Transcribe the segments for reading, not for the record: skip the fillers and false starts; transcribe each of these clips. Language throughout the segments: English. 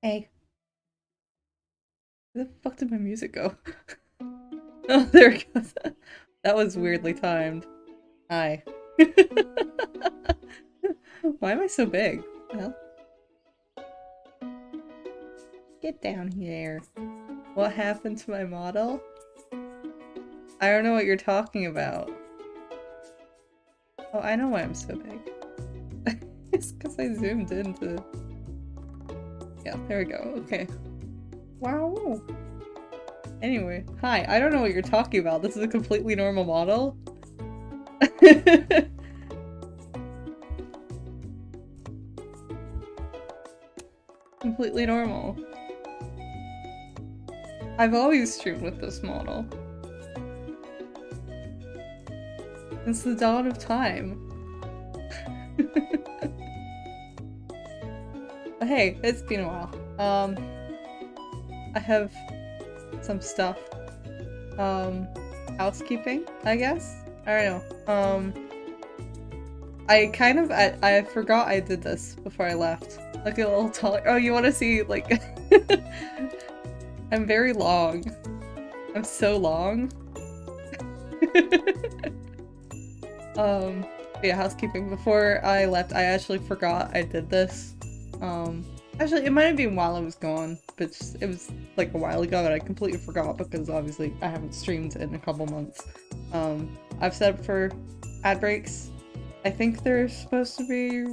Hey, where the fuck did my music go? Oh, there it goes. That was weirdly timed. Hi. Why am I so big? Well, get down here. What happened to my model? I don't know what you're talking about. Oh, I know why I'm so big. It's because I zoomed into... Yeah, there we go. Okay. Wow. Anyway, hi. I don't know what you're talking about. This is a completely normal model. Completely normal. I've always streamed with this model. Since the dawn of time. But hey, it's been a while. I have some stuff. Housekeeping, I guess? I don't know. I forgot I did this before I left. Like a little taller. Oh, you want to see, like... I'm very long. I'm so long. Yeah, housekeeping. Before I left, I actually forgot I did this. Actually, it might have been while I was gone, but it was like a while ago and I completely forgot because obviously I haven't streamed in a couple months. I've set up for ad breaks. I think they're supposed to be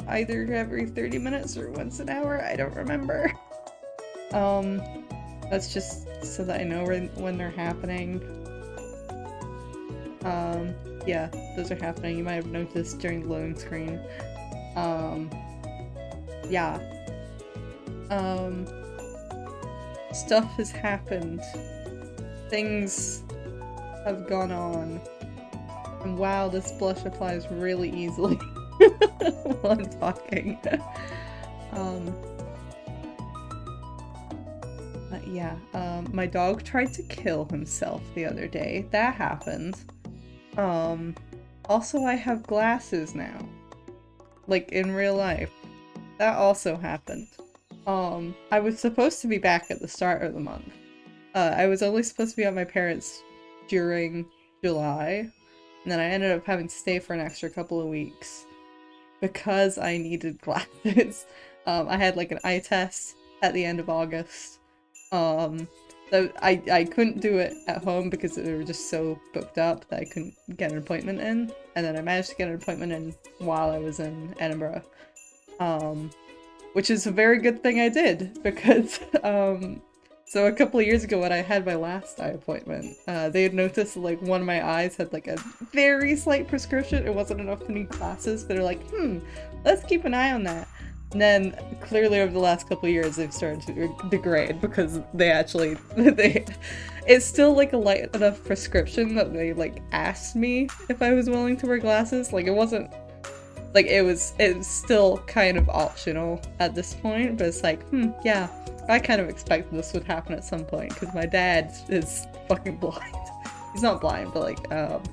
either every 30 minutes or once an hour, I don't remember. That's just so that I know when they're happening. Yeah, those are happening. You might have noticed during the loading screen. Yeah. Stuff has happened. Things have gone on. And wow, this blush applies really easily while I'm talking. Yeah, my dog tried to kill himself the other day. That happened. Also I have glasses now. Like, in real life. That also happened. I was supposed to be back at the start of the month. I was only supposed to be at my parents' during July, and then I ended up having to stay for an extra couple of weeks because I needed glasses. I had like an eye test at the end of August. So I couldn't do it at home because they were just so booked up that I couldn't get an appointment in, and then I managed to get an appointment in while I was in Edinburgh. Which is a very good thing I did, because, so a couple of years ago when I had my last eye appointment, they had noticed that, like, one of my eyes had, like, a very slight prescription. It wasn't enough to need glasses. They're like, let's keep an eye on that. And then, clearly over the last couple of years, they've started to degrade, because they actually, it's still, like, a light enough prescription that they, like, asked me if I was willing to wear glasses. Like, it wasn't like it was still kind of optional at this point, but it's like, yeah, I kind of expected this would happen at some point because my dad is fucking blind. He's not blind, but like,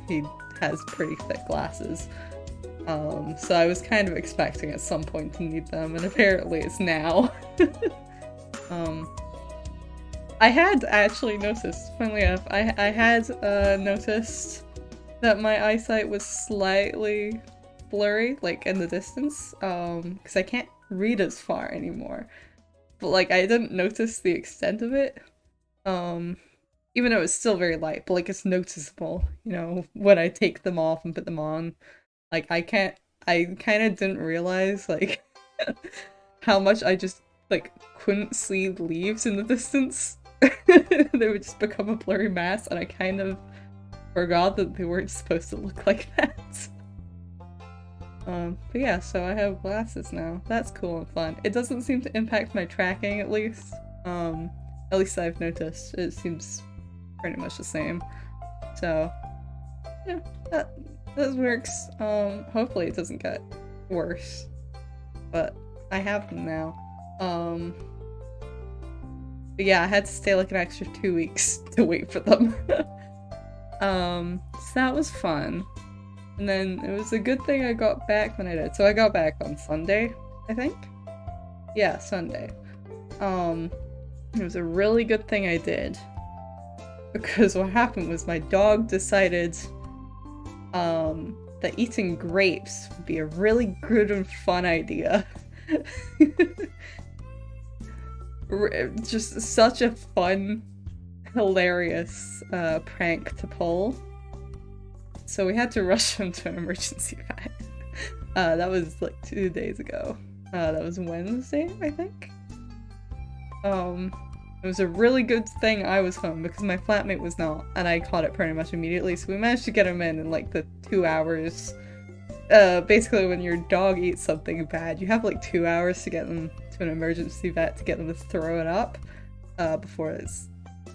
he has pretty thick glasses. So I was kind of expecting at some point to need them, and apparently it's now. I had actually noticed, funnily enough, I had noticed that my eyesight was slightly blurry, like in the distance, because I can't read as far anymore. But like I didn't notice the extent of it, even though it's still very light, but like it's noticeable, you know, when I take them off and put them on. Like I kind of didn't realize like how much I just like couldn't see leaves in the distance. They would just become a blurry mass, and I kind of forgot that they weren't supposed to look like that. But yeah, so I have glasses now. That's cool and fun. It doesn't seem to impact my tracking, at least. At least I've noticed. It seems pretty much the same. So, yeah, that works. Hopefully it doesn't get worse. But I have them now. But yeah, I had to stay like an extra 2 weeks to wait for them. So that was fun. And then it was a good thing I got back when I did. So I got back on Sunday, I think? Yeah, Sunday. It was a really good thing I did. Because what happened was my dog decided that eating grapes would be a really good and fun idea. Just such a fun, hilarious prank to pull. So we had to rush him to an emergency vet. That was like 2 days ago. That was Wednesday, I think. It was a really good thing I was home because my flatmate was not, and I caught it pretty much immediately, so we managed to get him in like the 2 hours. Basically when your dog eats something bad, you have like 2 hours to get them to an emergency vet to get them to throw it up, before it's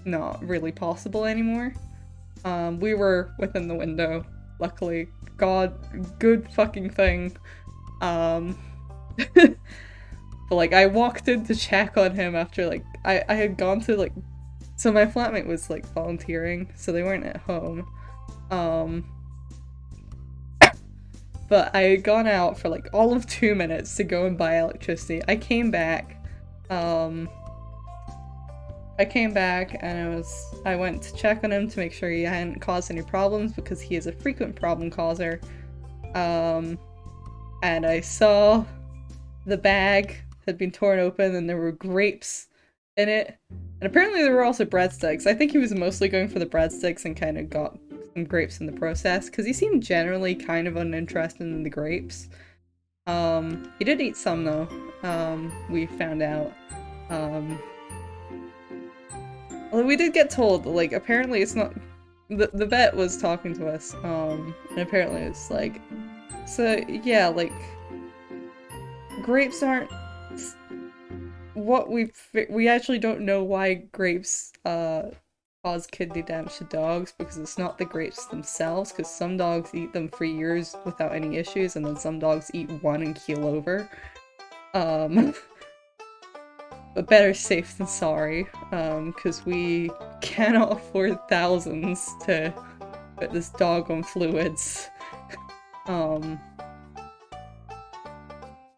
not really possible anymore. We were within the window, luckily. God, good fucking thing. But like I walked in to check on him after like I had gone to like, so my flatmate was like volunteering, so they weren't at home. But I had gone out for like all of 2 minutes to go and buy electricity. I came back and I went to check on him to make sure he hadn't caused any problems because he is a frequent problem causer. And I saw the bag had been torn open and there were grapes in it. And apparently there were also breadsticks. I think he was mostly going for the breadsticks and kind of got some grapes in the process because he seemed generally kind of uninterested in the grapes. He did eat some though, we found out. Although we did get told, like, apparently it's not- the vet was talking to us, and apparently it's like, so yeah, like, grapes aren't what we actually don't know why grapes cause kidney damage to dogs, because it's not the grapes themselves, because some dogs eat them for years without any issues, and then some dogs eat one and keel over. But better safe than sorry, because we cannot afford thousands to put this dog on fluids.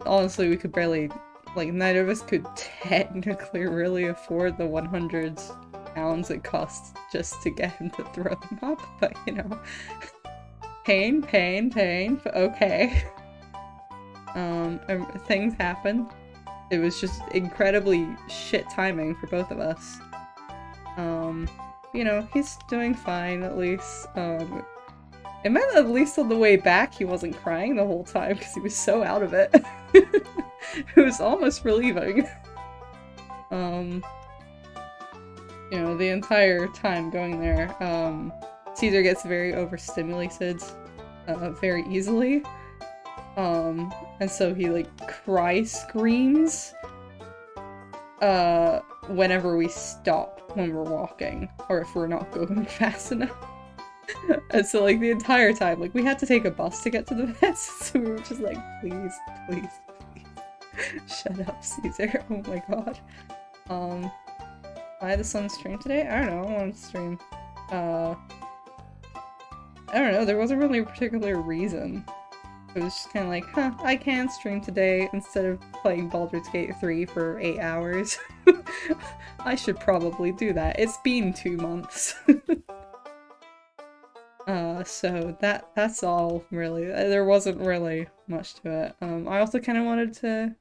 Honestly, we could barely, like, neither of us could technically really afford the 100 pounds it costs just to get him to throw them up, but you know, pain, but okay. Things happen. It was just incredibly shit timing for both of us. You know, he's doing fine at least. It meant at least on the way back he wasn't crying the whole time because he was so out of it. It was almost relieving. You know, the entire time going there, Caesar gets very overstimulated very easily. And so he like screams whenever we stop when we're walking, or if we're not going fast enough. And so like the entire time, like we had to take a bus to get to the vet, so we were just like, please, shut up, Caesar. Oh my god. I had the sun stream today? I don't know, I wanted to stream. I don't know, there wasn't really a particular reason. It was just kind of like, huh, I can stream today instead of playing Baldur's Gate 3 for 8 hours. I should probably do that. It's been 2 months. So that's all, really. There wasn't really much to it. I also kind of wanted to,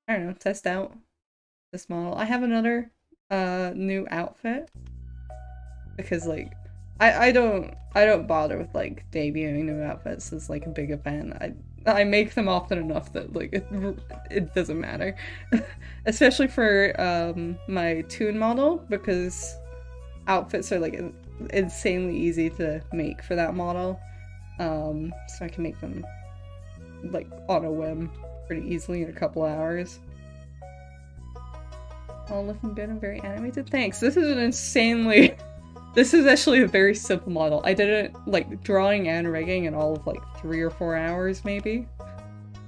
I don't know, test out this model. I have another new outfit because like I don't bother with like debuting new outfits as like a big event. I make them often enough that like it doesn't matter. Especially for my Toon model, because outfits are like insanely easy to make for that model. So I can make them like on a whim pretty easily in a couple hours. All looking good and very animated. Thanks. This is an insanely this is actually a very simple model. I did it like drawing and rigging in all of like 3 or 4 hours maybe.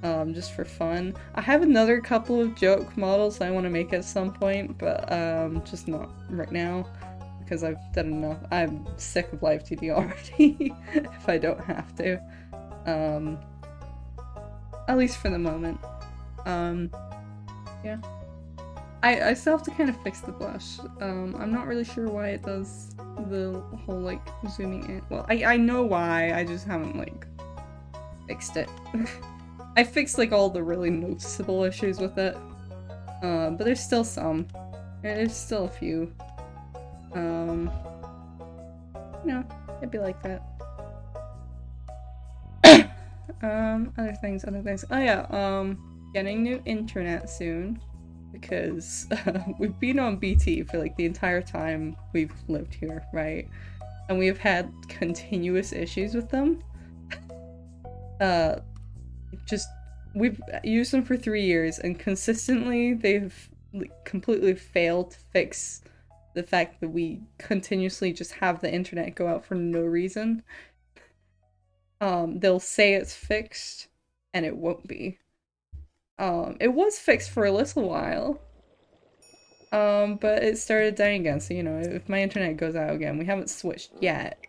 Just for fun. I have another couple of joke models I want to make at some point, but just not right now because I've done enough. I'm sick of live TD already if I don't have to. At least for the moment. Yeah. I still have to kind of fix the blush. I'm not really sure why it does the whole like zooming in. Well, I know why, I just haven't like fixed it. I fixed like all the really noticeable issues with it. But there's still some. There's still a few. You know, it'd be like that. Other things. Oh yeah, getting new internet soon. Because we've been on BT for like the entire time we've lived here, right? And we've had continuous issues with them. We've used them for 3 years and consistently they've completely failed to fix the fact that we continuously just have the internet go out for no reason. They'll say it's fixed and it won't be. It was fixed for a little while. But it started dying again, so you know, if my internet goes out again, we haven't switched yet.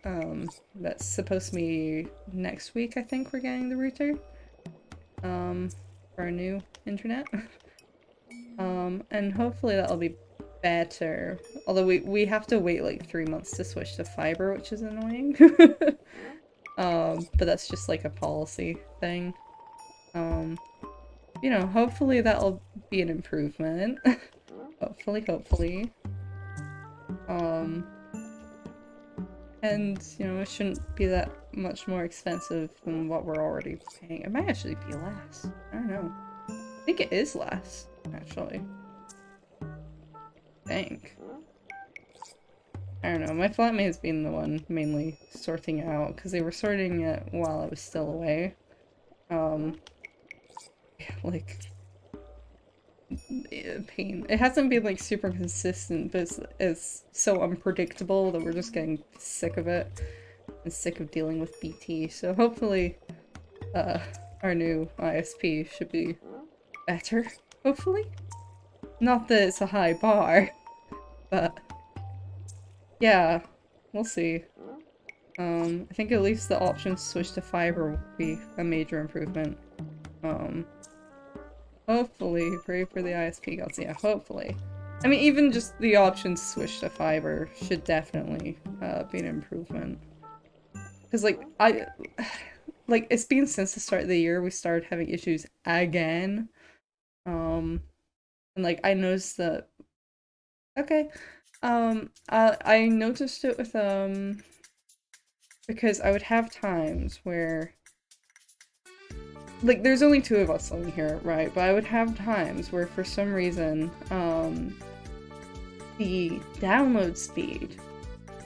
That's supposed to be next week, I think we're getting the router. For our new internet. And hopefully that'll be better. Although we have to wait like 3 months to switch to fiber, which is annoying. But that's just like a policy thing. You know, hopefully that'll be an improvement. Hopefully. And, you know, it shouldn't be that much more expensive than what we're already paying. It might actually be less. I don't know. I think it is less, actually. I think. I don't know, my flatmate has been the one mainly sorting it out, because they were sorting it while I was still away. Like, pain. It hasn't been like super consistent, but it's so unpredictable that we're just getting sick of it and sick of dealing with BT. So hopefully, our new ISP should be better. Hopefully, not that it's a high bar, but yeah, we'll see. I think at least the option to switch to fiber will be a major improvement. Hopefully, pray for the ISP gods. Yeah, hopefully. I mean, even just the option to switch to fiber should definitely be an improvement. Because, like, it's been since the start of the year we started having issues again. And, like, I noticed that... Okay. I noticed it with, because I would have times where... Like, there's only 2 of us living here, right? But I would have times where, for some reason, the download speed,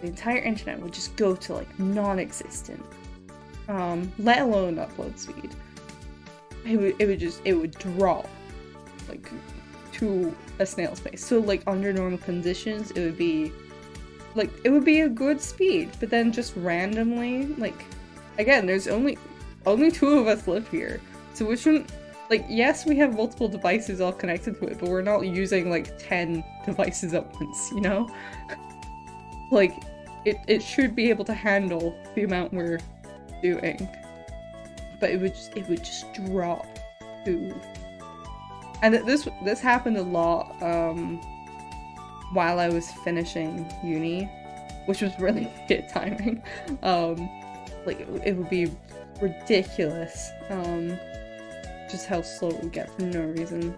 the entire internet would just go to, like, non-existent. Let alone upload speed. It would drop, like, to a snail's pace. So, like, under normal conditions, it would be a good speed, but then just randomly, like, again, there's only 2 of us live here, so we shouldn't, like, yes, we have multiple devices all connected to it, but we're not using, like, 10 devices at once, you know? Like, it should be able to handle the amount we're doing, but it would just drop to... And this happened a lot, while I was finishing uni, which was really good timing. Like, it would be ridiculous, just how slow it would get for no reason.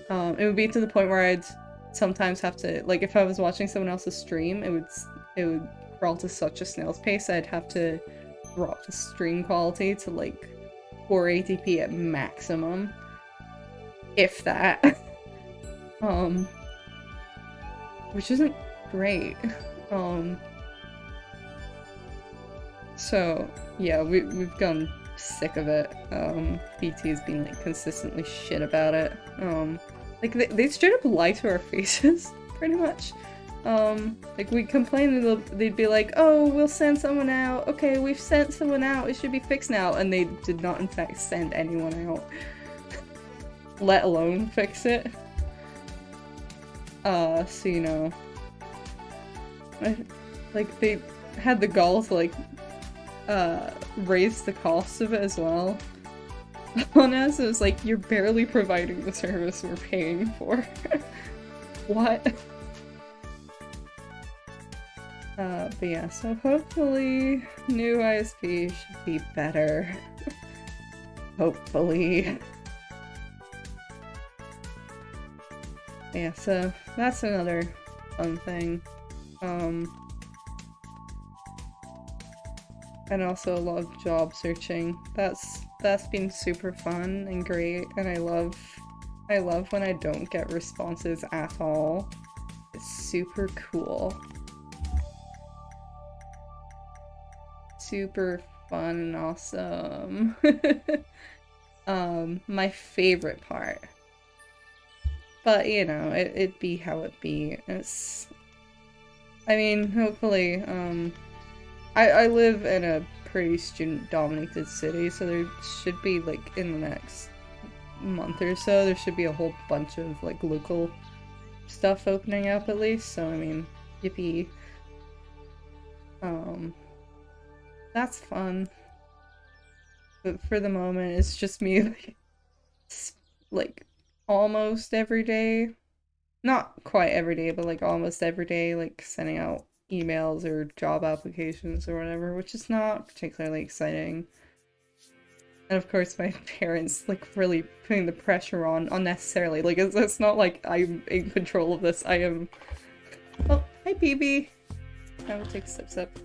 It would be to the point where I'd sometimes have to, like, if I was watching someone else's stream, it would crawl to such a snail's pace I'd have to drop the stream quality to, like, 480p at maximum. If that. Which isn't great. So, yeah, we've gotten sick of it. BT has been, like, consistently shit about it. Like, they straight up lie to our faces, pretty much. Like, we complain and they'd be like, oh, we'll send someone out. Okay, we've sent someone out. It should be fixed now. And they did not, in fact, send anyone out. Let alone fix it. So, you know. Like, they had the gall to, like, raise the cost of it as well on us. It was like, you're barely providing the service we're paying for. What? But yeah, so hopefully new ISP should be better. Hopefully. Yeah, so that's another fun thing. And also love job searching. That's been super fun and great, and I love when I don't get responses at all. It's super cool. Super fun and awesome. My favorite part. But, you know, it be how it be. I mean, hopefully, I live in a pretty student-dominated city, so there should be, like, in the next month or so, there should be a whole bunch of, like, local stuff opening up at least, so, I mean, yippee. That's fun. But for the moment, it's just me, like almost every day. Not quite every day, but like almost every day, like sending out emails or job applications or whatever, which is not particularly exciting. And of course my parents like really putting the pressure on unnecessarily. Like it's not like I'm in control of this. I am. Oh, hi BB. I will take a sip.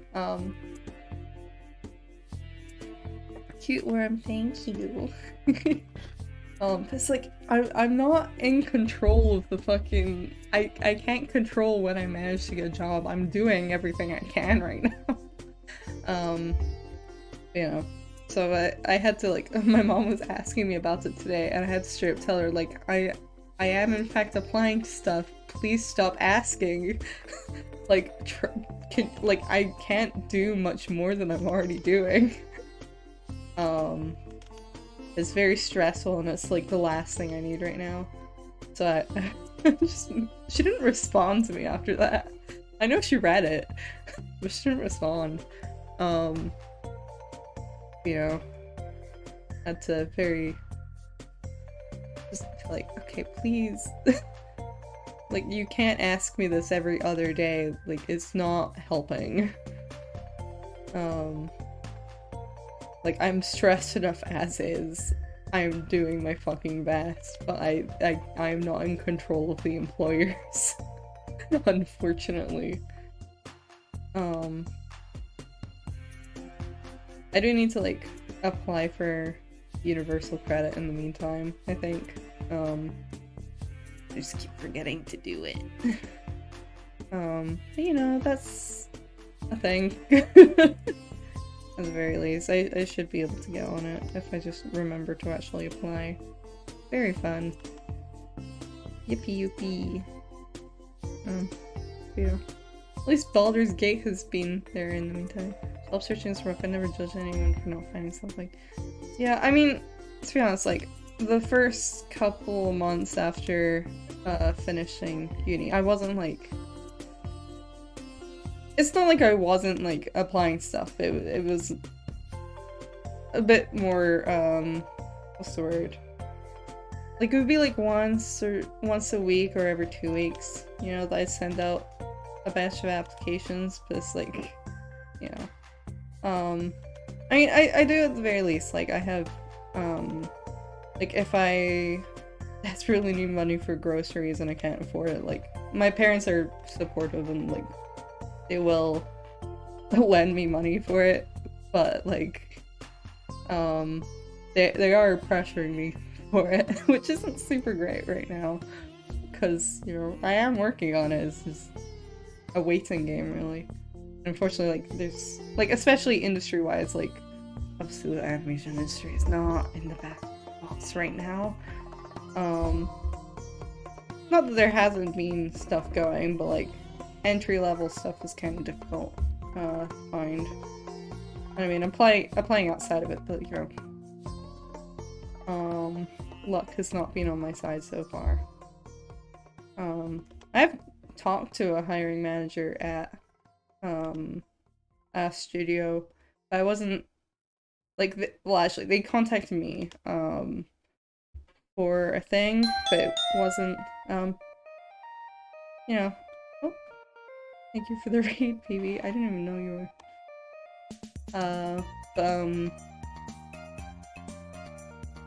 Cute worm, thank you. It's like I'm not in control of the fucking I can't control when I manage to get a job. I'm doing everything I can right now. You know. So I had to like my mom was asking me about it today and I had to straight up tell her like I am in fact applying to stuff. Please stop asking. Like I can't do much more than I'm already doing. It's very stressful and it's like the last thing I need right now. So I she didn't respond to me after that. I know she read it, but she didn't respond. You know, that's a very just like, okay, please. Like, you can't ask me this every other day. Like, it's not helping. Like, I'm stressed enough as is. I'm doing my fucking best, but I'm not in control of the employers. Unfortunately. I do need to, like, apply for universal credit in the meantime, I think. I just keep forgetting to do it. But, you know, that's a thing. At the very least, I should be able to get on it if I just remember to actually apply. Very fun. Yippee youpee. Yeah. At least Baldur's Gate has been there in the meantime. Self-searching is rough. I never judge anyone for not finding something. Yeah, I mean, to be honest, like, the first couple months after finishing uni, I wasn't like... It's not like I wasn't like applying stuff. It was a bit more what's the word? Like it would be like once a week or every 2 weeks, you know, that I send out a batch of applications, but it's like, you know. I mean I do at the very least, like I have like if I desperately need money for groceries and I can't afford it, like my parents are supportive and like they will lend me money for it, but like, they are pressuring me for it, which isn't super great right now, because, you know, I am working on it. It's just a waiting game, really. Unfortunately, like, there's, like, especially industry-wise, like, obviously the animation industry is not in the best spots right now. Not that there hasn't been stuff going, but, like, entry-level stuff is kind of difficult to find. I mean, I'm playing outside of it, but, you know, luck has not been on my side so far. I've talked to a hiring manager at a studio. I wasn't, like, well, actually, they contacted me, for a thing, but it wasn't, you know, oh, thank you for the raid, PB. I didn't even know you were.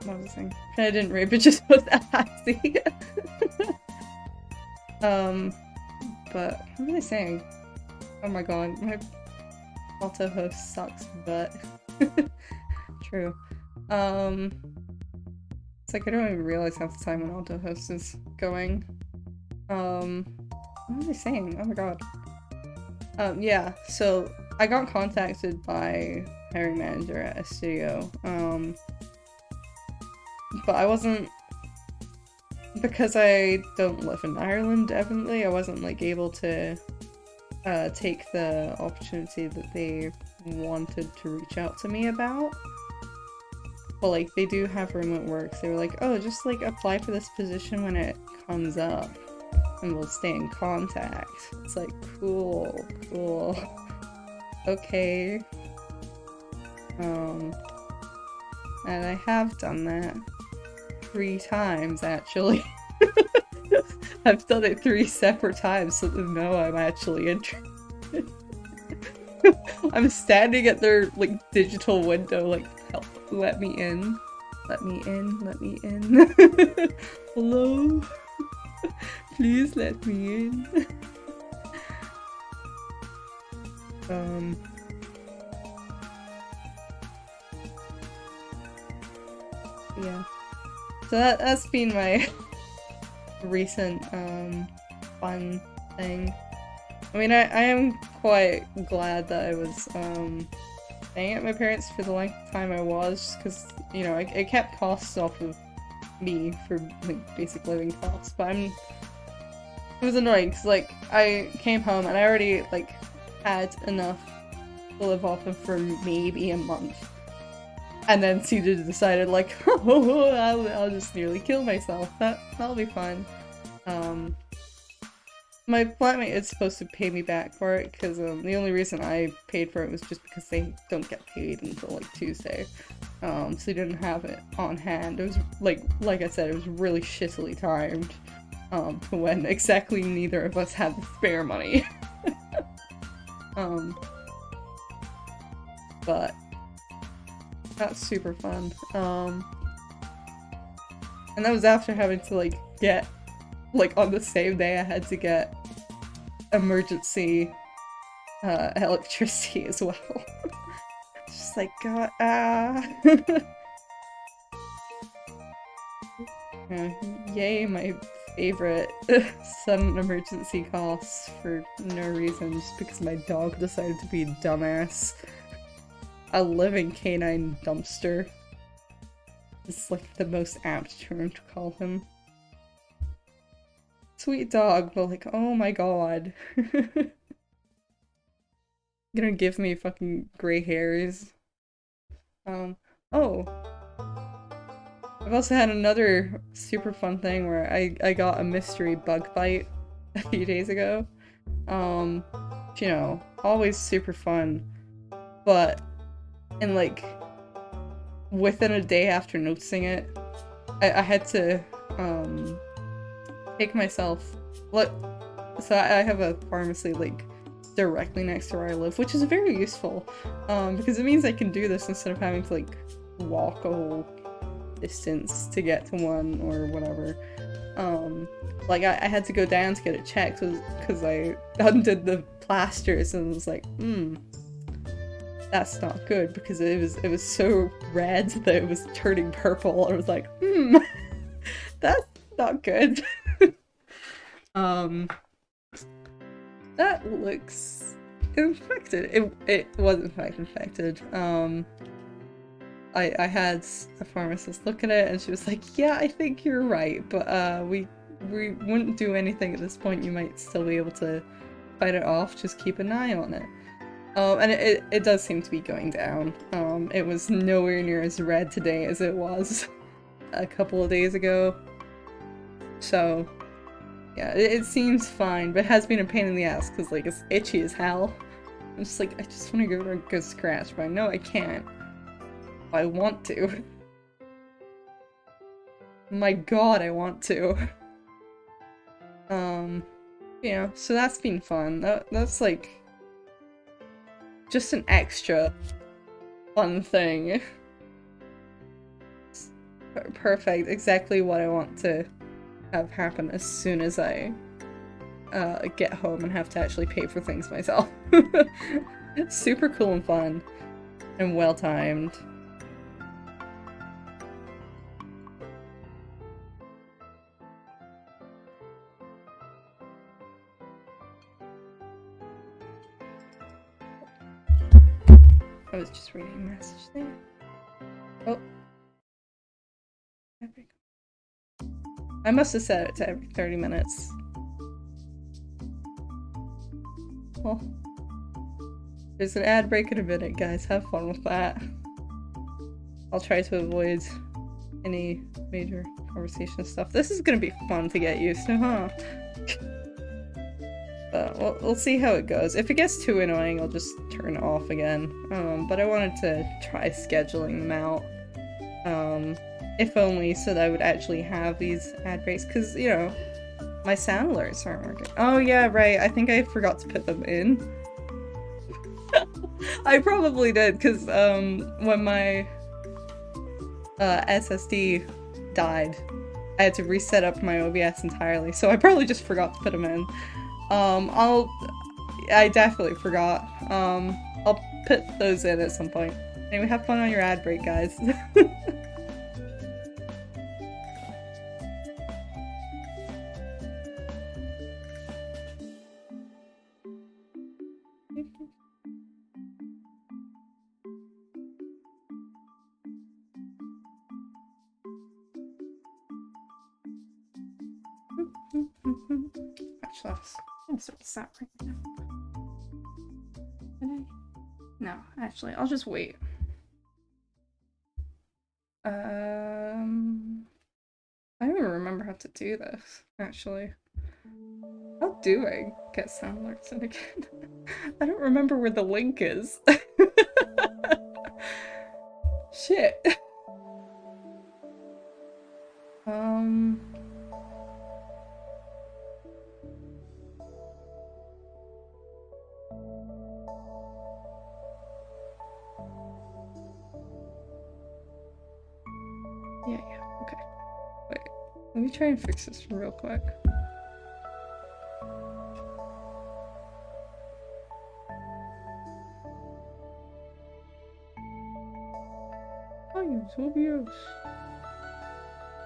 What was I saying? I didn't raid, but just was asking. But what was I saying? Oh my god, my auto host sucks, but true. It's like I don't even realize half the time when auto host is going. What was I saying? Oh my god. Yeah, so I got contacted by hiring manager at a studio. But I wasn't, because I don't live in Ireland, definitely, I wasn't like able to take the opportunity that they wanted to reach out to me about. But like they do have remote work, so they were like, oh, just like apply for this position when it comes up and we'll stay in contact. It's like, cool. Okay. And I have done that 3 times actually. I've done it 3 separate times, so they know I'm actually interested. I'm standing at their like digital window, like, help, let me in. Let me in. Hello? Please let me in. Yeah. So that's been my recent fun thing. I mean, I am quite glad that I was staying at my parents' for the length of time I was, because, you know, it kept costs off of me for like basic living costs, but it was annoying because like I came home and I already like had enough to live off of for maybe a month. And then Cedar decided like, oh, I'll just nearly kill myself. That'll be fun. My flatmate is supposed to pay me back for it because the only reason I paid for it was just because they don't get paid until like Tuesday. So they didn't have it on hand. It was like I said, it was really shittily timed. When exactly neither of us had the spare money. But that's super fun. And that was after having to like get, like on the same day I had to get emergency electricity as well. Just like, God, yay, my favorite sudden emergency costs for no reason, just because my dog decided to be a dumbass. A living canine dumpster. It's like the most apt term to call him. Sweet dog, but like, oh my god. Gonna give me fucking gray hairs. Oh. I've also had another super fun thing where I got a mystery bug bite a few days ago. You know, always super fun. But, and like, within a day after noticing it, I had to, take myself, so I have a pharmacy, like, directly next to where I live, which is very useful, because it means I can do this instead of having to, like, walk a whole distance to get to one, or whatever. Like, I had to go down to get it checked, because I undid the plasters, and was like, that's not good, because it was so red that it was turning purple. I was like, that's not good. That looks infected. It was in fact infected. I had a pharmacist look at it and she was like, yeah, I think you're right, but we wouldn't do anything at this point. You might still be able to fight it off, just keep an eye on it. And it does seem to be going down. It was nowhere near as red today as it was a couple of days ago. So, yeah, it seems fine, but it has been a pain in the ass, because, like, it's itchy as hell. I'm just like, I just want to give it a good scratch, but I know I can't. I want to. My god, I want to. You know, so that's been fun. That's like just an extra fun thing. Perfect, exactly what I want to have happen as soon as I get home and have to actually pay for things myself. It's super cool and fun and well timed. I was just reading a message there. Oh. I must have set it to every 30 minutes. Well, there's an ad break in a minute, guys. Have fun with that. I'll try to avoid any major conversation stuff. This is gonna be fun to get used to, huh? But we'll see how it goes. If it gets too annoying, I'll just turn it off again. But I wanted to try scheduling them out. If only so that I would actually have these ad breaks, because, you know, my sound alerts aren't working. Oh yeah, right, I think I forgot to put them in. I probably did, because when my SSD died, I had to reset up my OBS entirely, so I probably just forgot to put them in. I definitely forgot. I'll put those in at some point. Anyway, have fun on your ad break, guys. Actually, I'm gonna start to stop right now. No, actually, I'll just wait. I don't even remember how to do this, actually. How do I get sound alerts in again? I don't remember where the link is. Shit. Yeah, okay. Wait, let me try and fix this real quick. I use OBS.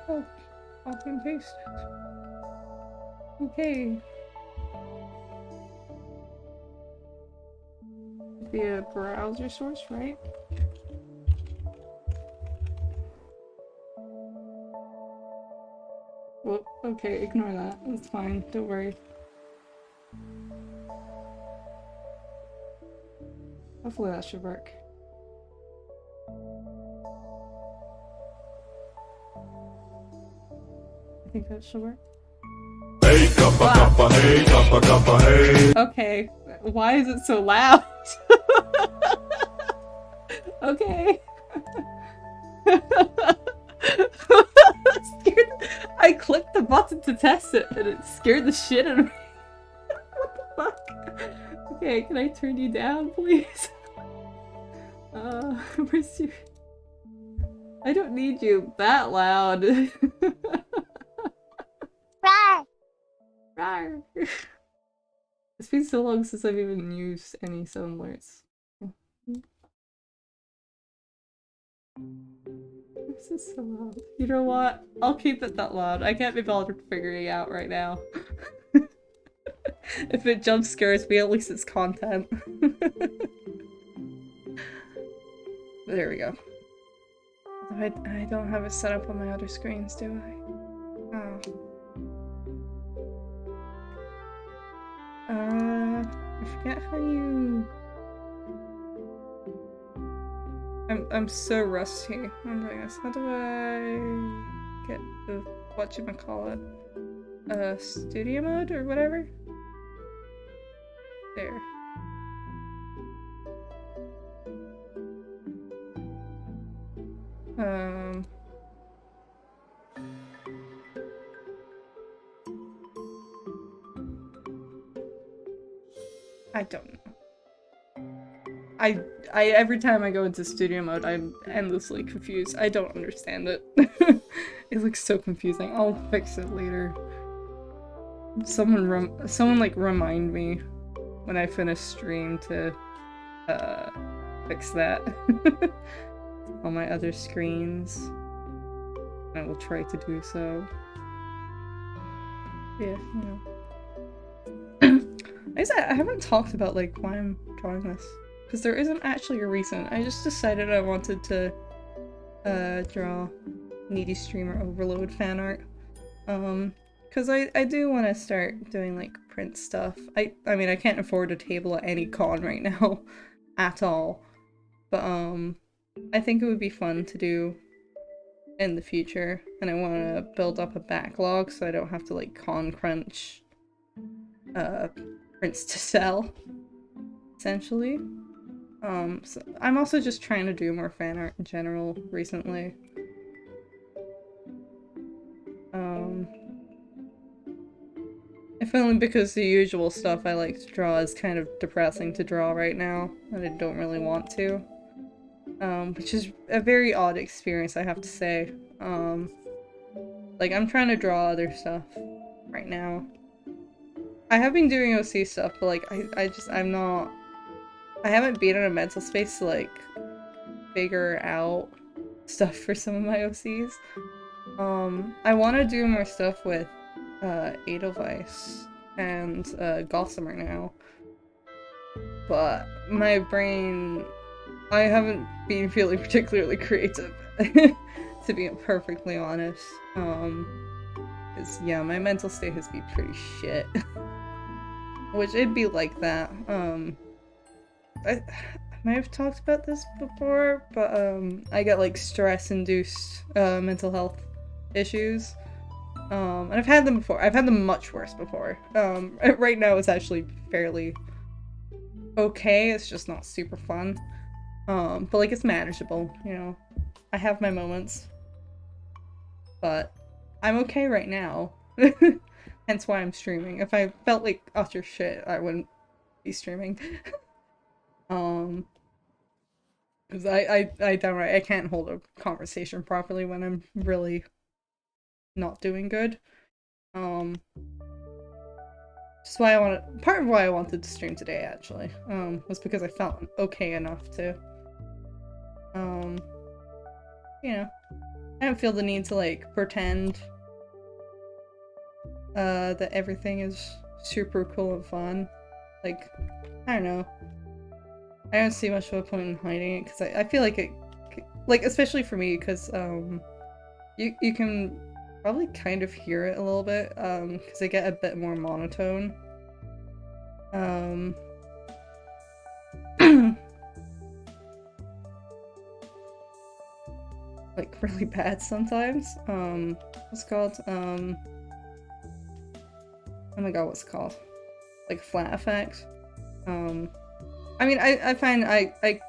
Oh, copy and paste it. Okay. Be a browser source, right? Well, okay, ignore that. That's fine. Don't worry. Hopefully that should work. I think that should work. Hey, kappa, kappa, hey, kappa, kappa, hey. Okay, why is it so loud? Okay. I clicked the button to test it and it scared the shit out of me. What the fuck? Okay, can I turn you down, please? Where's your... I don't need you that loud. Rawr! Rawr! It's been so long since I've even used any sound alerts. This is so loud. You know what? I'll keep it that loud. I can't be bothered figuring it out right now. If it jump scares me, at least it's content. There we go. I don't have it set up on my other screens, do I? Oh. I forget how you... I'm so rusty on doing this. How do I get the whatchamacallit? Studio mode or whatever? There. I don't know. I every time I go into studio mode, I'm endlessly confused. I don't understand it. It looks so confusing. I'll fix it later. Someone like remind me when I finish stream to fix that on my other screens. I will try to do so. Yeah, I haven't talked about like why I'm drawing this. Because there isn't actually a reason. I just decided I wanted to draw Needy Streamer Overload fan art. Because I do want to start doing like print stuff. I mean, I can't afford a table at any con right now at all. But I think it would be fun to do in the future. And I want to build up a backlog so I don't have to like con crunch prints to sell, essentially. So I'm also just trying to do more fan art in general recently. If only because the usual stuff I like to draw is kind of depressing to draw right now, and I don't really want to. Which is a very odd experience, I have to say. Like, I'm trying to draw other stuff right now. I have been doing OC stuff, but like, I haven't been in a mental space to like figure out stuff for some of my OCs. I want to do more stuff with Edelweiss and Gossamer now, but my brain, I haven't been feeling particularly creative, to be perfectly honest. Cause yeah, my mental state has been pretty shit. Which it'd be like that. I might have talked about this before, but I get like stress-induced mental health issues. And I've had them before. I've had them much worse before. Right now it's actually fairly okay. It's just not super fun. But like it's manageable, you know. I have my moments. But I'm okay right now. Hence why I'm streaming. If I felt like utter shit, I wouldn't be streaming. Because I downright, I can't hold a conversation properly when I'm really not doing good. Just why part of why I wanted to stream today, actually, was because I felt okay enough to, you know, I don't feel the need to, like, pretend, that everything is super cool and fun. Like, I don't know. I don't see much of a point in hiding it, because I feel like it, like, especially for me, because, you can probably kind of hear it a little bit, because I get a bit more monotone. Like, really bad sometimes. What's it called? Oh my god, what's it called? Like, flat effect. I mean, I find I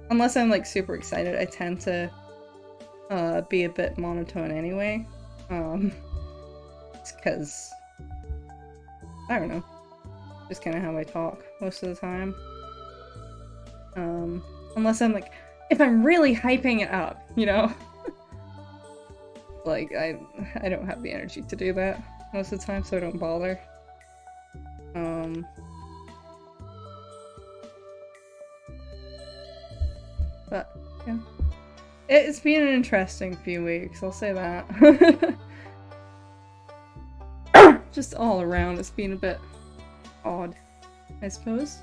unless I'm, like, super excited, I tend to, be a bit monotone anyway. It's because, I don't know, just kind of how I talk most of the time. Unless I'm, like, if I'm really hyping it up, you know? Like, I don't have the energy to do that most of the time, so I don't bother. But, yeah. It's been an interesting few weeks, I'll say that. Just all around, it's been a bit odd, I suppose.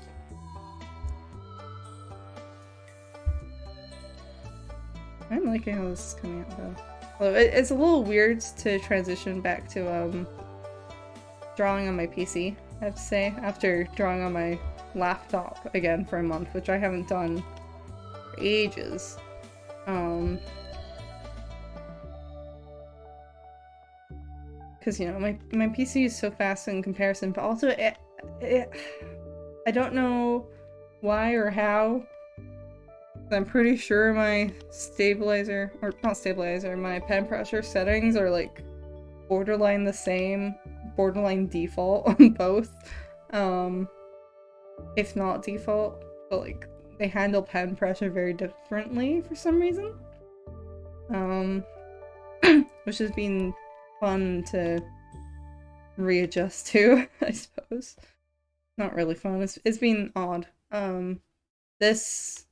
I'm liking how this is coming out, though. Although it's a little weird to transition back to, drawing on my PC, I have to say, after drawing on my laptop again for a month, which I haven't done for ages. Because, you know, my PC is so fast in comparison, but also I don't know why or how. I'm pretty sure my stabilizer, or not stabilizer, my pen pressure settings are like borderline the same, borderline default on both. if not default, but like they handle pen pressure very differently for some reason. Which has been fun to readjust to, I suppose. Not really fun. It's been odd. This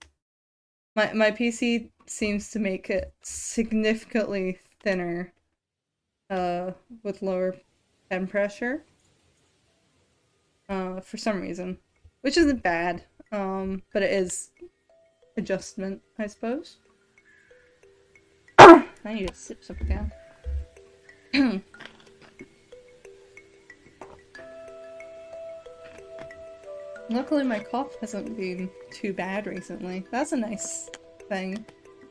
my PC seems to make it significantly thinner, with lower pen pressure. For some reason, which isn't bad. But it is adjustment, I suppose. I need to sip something down. Luckily, my cough hasn't been too bad recently. That's a nice thing.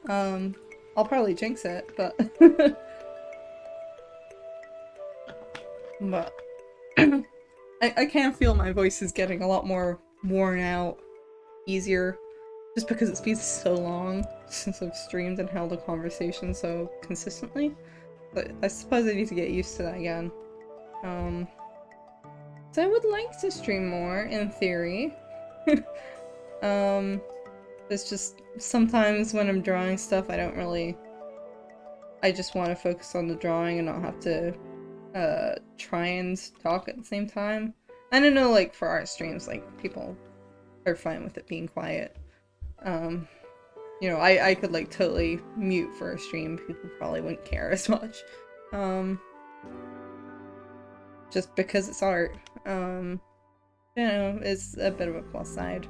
I'll probably jinx it, but but I can feel my voice is getting a lot more worn out, easier, just because it's been so long since I've streamed and held a conversation so consistently. But I suppose I need to get used to that again. So I would like to stream more, in theory. It's just sometimes when I'm drawing stuff, I just want to focus on the drawing and not have to try and talk at the same time. And I know, like, for art streams, like, people are fine with it being quiet. You know, I could, like, totally mute for a stream. People probably wouldn't care as much. Just because it's art. You know, it's a bit of a plus side.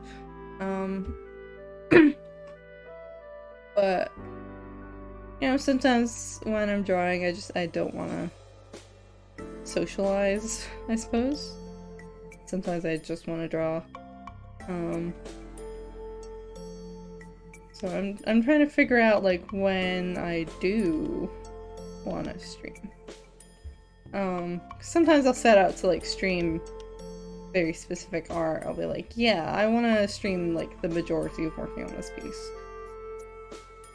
But, you know, sometimes when I'm drawing, I don't want to socialize, I suppose. Sometimes I just want to draw. So I'm trying to figure out, like, when I do want to stream. Sometimes I'll set out to, like, stream very specific art. I'll be like, yeah, I want to stream, like, the majority of working on this piece.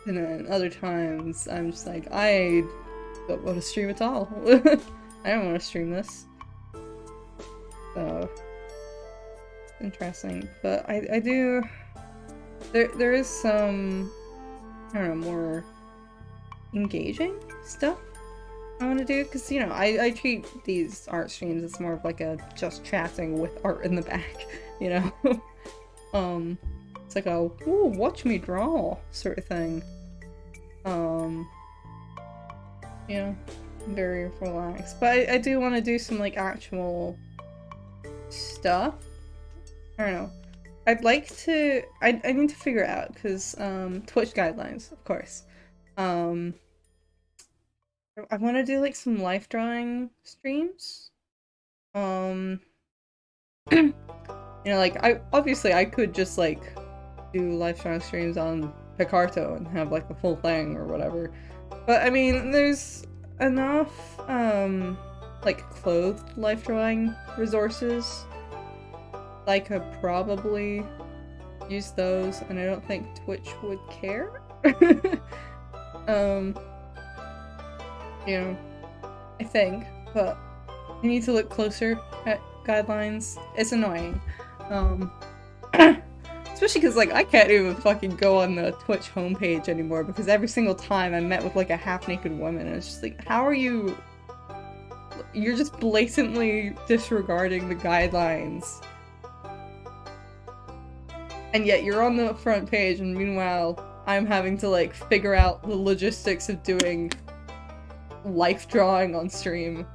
And then other times, I'm just like, I don't want to stream at all. I don't want to stream this. So, interesting. But I do... There is some, I don't know, more engaging stuff I want to do, because, you know, I treat these art streams as more of like a just chatting with art in the back, you know? It's like a, ooh, watch me draw sort of thing. You know, very relaxed. But I do want to do some, like, actual stuff. I don't know. I'd like to, I need to figure it out, because, Twitch guidelines, of course. I want to do, like, some life drawing streams. You know, like, obviously I could just, like, do life drawing streams on Picarto and have, like, the full thing or whatever. But, I mean, there's enough, like, clothed life drawing resources. I could probably use those, and I don't think Twitch would care. You know, I think, but I need to look closer at guidelines. It's annoying. Especially because, like, I can't even fucking go on the Twitch homepage anymore, because every single time I'm met with, like, a half-naked woman, and it's just like, how are you... You're just blatantly disregarding the guidelines. And yet you're on the front page, and meanwhile, I'm having to, like, figure out the logistics of doing life drawing on stream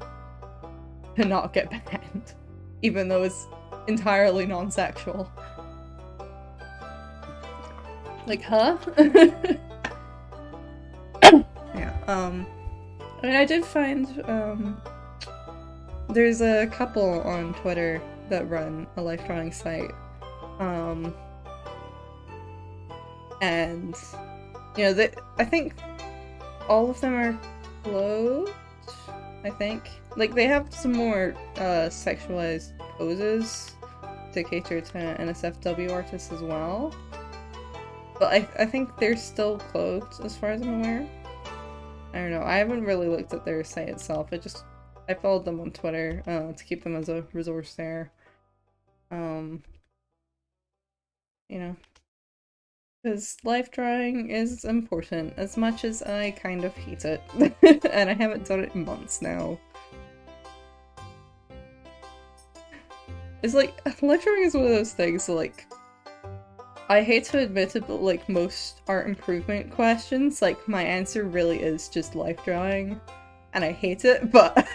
to not get banned, even though it's entirely non-sexual. Like, huh? Yeah, I mean, I did find, there's a couple on Twitter that run a life drawing site, and, you know, I think all of them are clothed, I think. Like, they have some more, sexualized poses to cater to NSFW artists as well. But I think they're still clothed, as far as I'm aware. I don't know, I haven't really looked at their site itself, I followed them on Twitter, to keep them as a resource there. you know, because life drawing is important as much as I kind of hate it. And I haven't done it in months now. It's like, life drawing is one of those things, like, I hate to admit it, but like most art improvement questions, like my answer really is just life drawing, and I hate it, but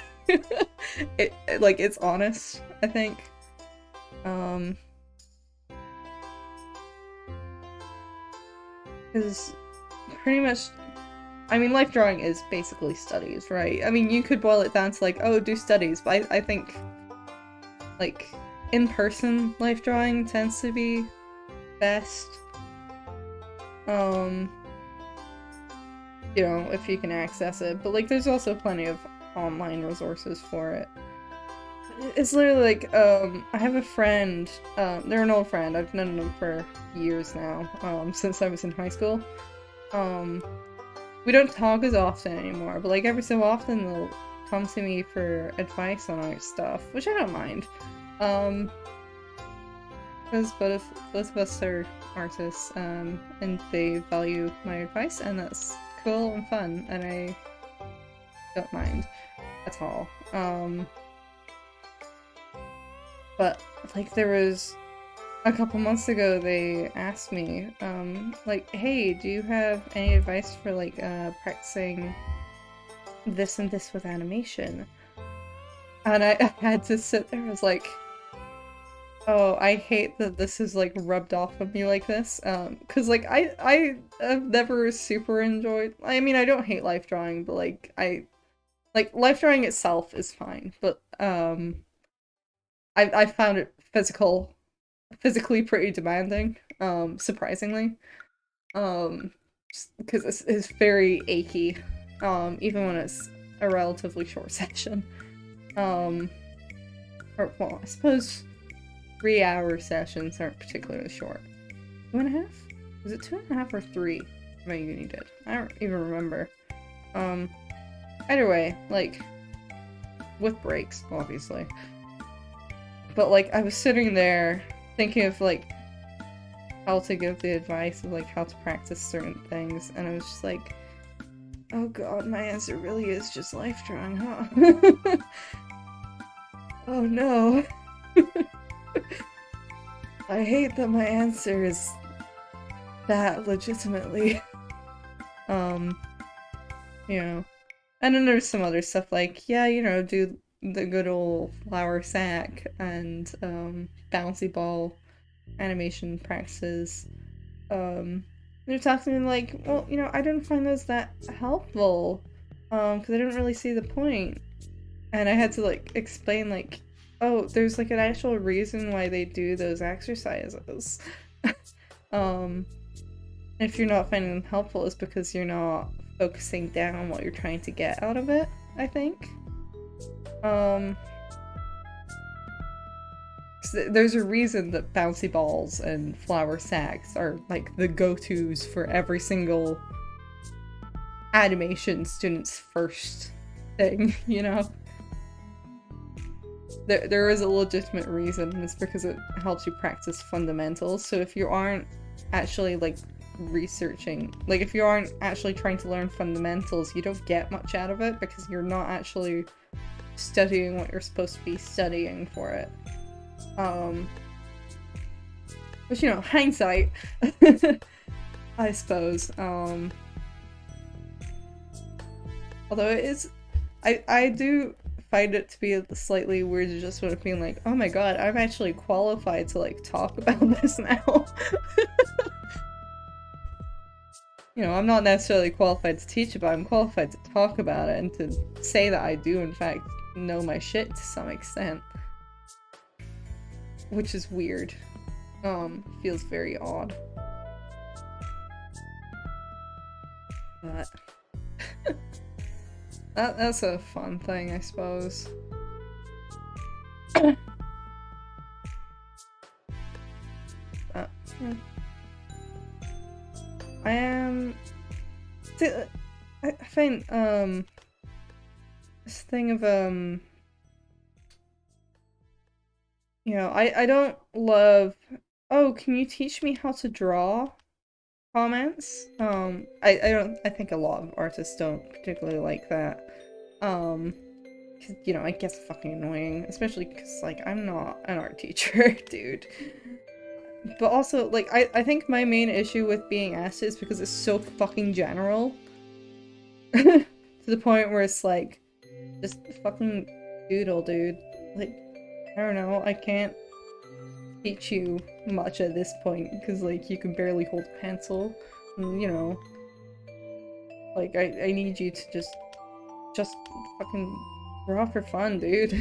like it's honest, I think. Because pretty much, I mean, life drawing is basically studies, right? I mean, you could boil it down to like, oh, do studies, but I think like in-person life drawing tends to be best. You know, if you can access it. But like there's also plenty of online resources for it. It's literally like, I have a friend, they're an old friend, I've known them for years now, since I was in high school. We don't talk as often anymore, but like every so often they'll come to me for advice on art stuff, which I don't mind. Because both of us are artists, and they value my advice, and that's cool and fun, and I don't mind at all. But like there was a couple months ago, they asked me, like, hey, do you have any advice for like practicing this and this with animation? And I had to sit there. I was like, oh, I hate that this is like rubbed off of me like this. Cause like I have never super enjoyed. I mean, I don't hate life drawing, but like life drawing itself is fine. But I found it physically pretty demanding. Surprisingly, because it's very achy. Even when it's a relatively short session. Or well, I suppose 3-hour sessions aren't particularly short. 2.5? Was it 2.5 or 3? My uni did. I don't even remember. Either way, like, with breaks, obviously. But like, I was sitting there thinking of like how to give the advice of like how to practice certain things, and I was just like, oh god, my answer really is just life drawing, huh? Oh no. I hate that my answer is that legitimately. You know. And then there's some other stuff like, yeah, you know, do the good old flour sack and bouncy ball animation practices. They're talking to me like, well, you know, I didn't find those that helpful, because I didn't really see the point. And I had to like explain like, oh, there's like an actual reason why they do those exercises. If you're not finding them helpful, it's because you're not focusing down on what you're trying to get out of it, I think. There's a reason that bouncy balls and flour sacks are like the go-tos for every single animation student's first thing, you know? There is a legitimate reason, and it's because it helps you practice fundamentals. So if you aren't actually like researching, like if you aren't actually trying to learn fundamentals, you don't get much out of it because you're not actually studying what you're supposed to be studying for it. But you know, hindsight, I suppose. Although it is, I do find it to be slightly weird to just sort of being like, oh my god, I'm actually qualified to like talk about this now. You know, I'm not necessarily qualified to teach it, but I'm qualified to talk about it and to say that I do in fact know my shit to some extent. Which is weird. Feels very odd. But that's a fun thing, I suppose. Yeah. I am. I find this thing of you know, I don't love oh, can you teach me how to draw comments. I think a lot of artists don't particularly like that. 'Cause, you know, it gets fucking annoying, especially because, like, I'm not an art teacher, dude. But also, like, I think my main issue with being asked is because it's so fucking general. To the point where it's like, just fucking doodle, dude. Like, I don't know, I can't teach you much at this point, because, like, you can barely hold a pencil, and, you know, like, I need you to just fucking draw for fun, dude.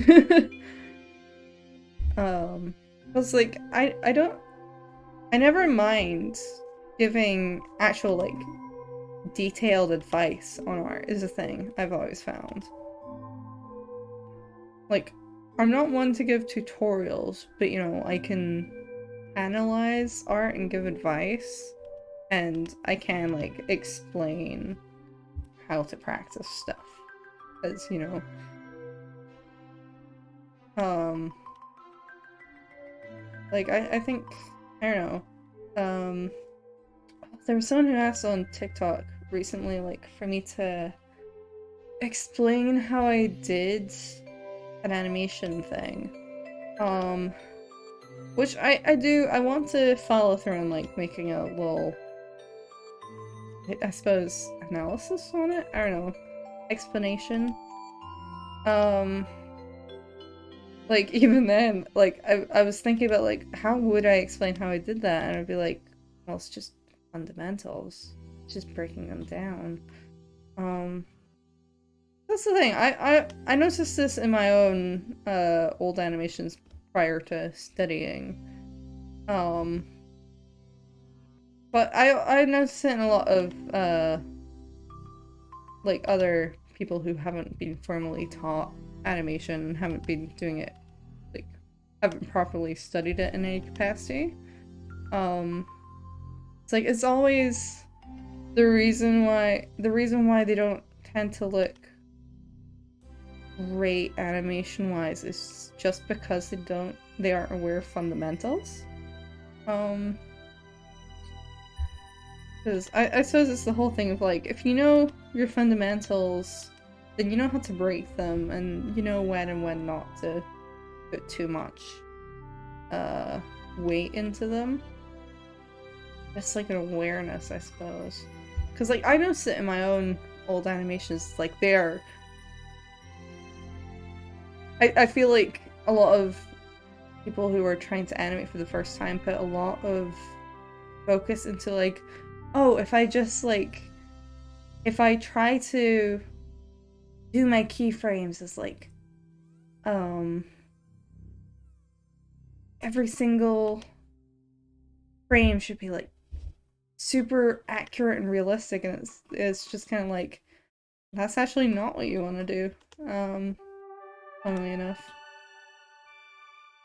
Cause, like, I never mind giving actual, like, detailed advice on art is a thing I've always found. Like, I'm not one to give tutorials, but, you know, I can analyze art and give advice, and I can, like, explain how to practice stuff. Because, you know, like, I think, I don't know, there was someone who asked on TikTok recently, like, for me to explain how I did an animation thing. Which I do, I want to follow through on, like, making a little, I suppose, analysis on it? I don't know. Explanation. Like, even then, like, I was thinking about, like, how would I explain how I did that? And I'd be like, well, it's just fundamentals. It's just breaking them down. That's the thing. I noticed this in my own, old animations prior to studying. But I noticed it in a lot of, like, other people who haven't been formally taught animation and haven't been doing it, like, haven't properly studied it in any capacity. It's like, it's always the reason why they don't tend to look great animation-wise is just because they aren't aware of fundamentals. Because I suppose it's the whole thing of, like, if you know your fundamentals, then you know how to break them, and you know when and when not to put too much weight into them. It's like an awareness, I suppose. Because, like, I notice it in my own old animations, like, they're... I feel like a lot of people who are trying to animate for the first time put a lot of focus into, like, oh, if I just, like, if I try to do my keyframes as, like, every single frame should be, like, super accurate and realistic, and it's just kind of like, that's actually not what you want to do, funnily enough.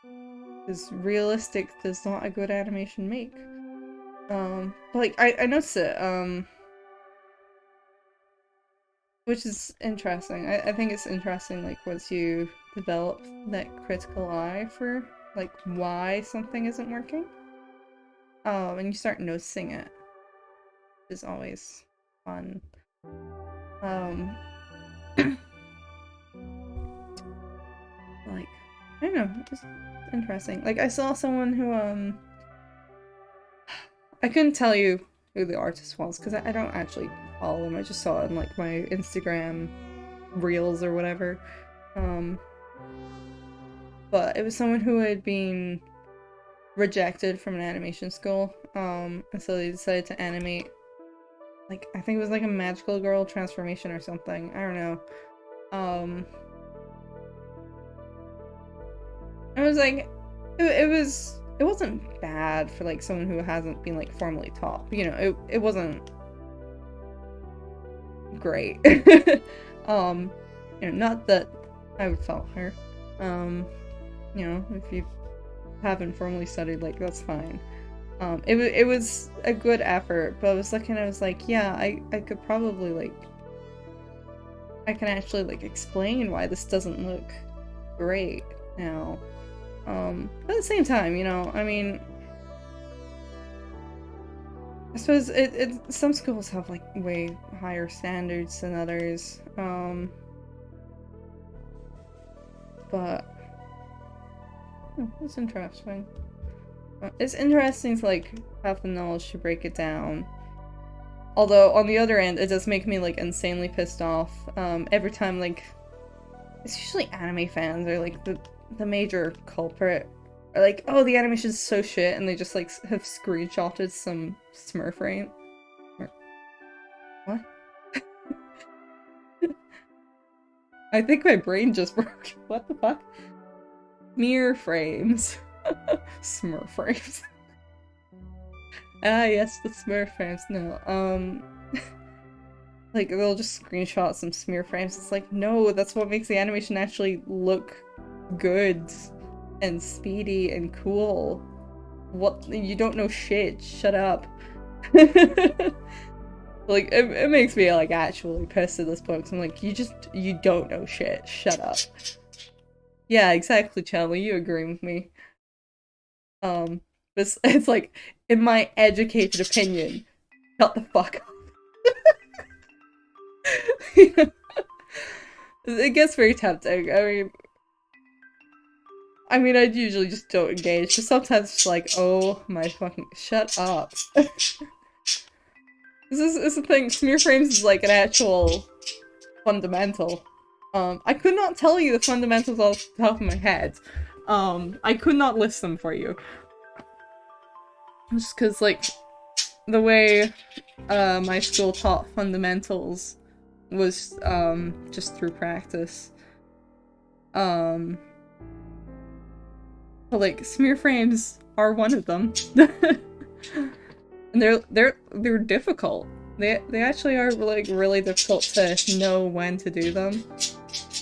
Because realistic does not a good animation make. But, like, I noticed it, which is interesting. I think it's interesting, like, once you develop that critical eye for, like, why something isn't working. And you start noticing it. Is always fun. Like, I don't know, just interesting. Like, I saw someone who, I couldn't tell you who the artist was, because I don't actually follow them. I just saw it in, like, my Instagram reels or whatever. But it was someone who had been rejected from an animation school, and so they decided to animate, like, I think it was like a magical girl transformation or something. I don't know. I was like, it wasn't bad for, like, someone who hasn't been, like, formally taught. You know, it wasn't great. You know, not that I would fault her. You know, if you haven't formally studied, like, that's fine. It was a good effort, but I was looking, I was like, yeah, I could probably, like, I can actually, like, explain why this doesn't look great now. But at the same time, you know, I mean, I suppose some schools have like way higher standards than others. But it's interesting. It's interesting to like have the knowledge to break it down. Although on the other end, it does make me like insanely pissed off. Every time like it's usually anime fans are like the major culprit. Or like, oh, the animation's so shit, and they just like have screenshotted some Smurf frame. What? I think my brain just broke. What the fuck? Mirror frames. Smurf frames. Ah, yes, the Smurf frames. No, like, they'll just screenshot some smear frames. It's like, no, that's what makes the animation actually look good and speedy and cool. What? You don't know shit. Shut up. Like, it makes me, like, actually pissed at this point. I'm like, you don't know shit. Shut up. Yeah, exactly, Chandler. You agree with me. It's like, in my educated opinion, shut the fuck up. It gets very tempting. I mean, I usually just don't engage, but sometimes it's like, oh my fucking, shut up. This is the thing, smear frames is like an actual fundamental. I could not tell you the fundamentals off the top of my head. I could not list them for you. Just cause, like, the way, my school taught fundamentals was, just through practice. But, like, smear frames are one of them. And they're difficult. They actually are like really difficult to know when to do them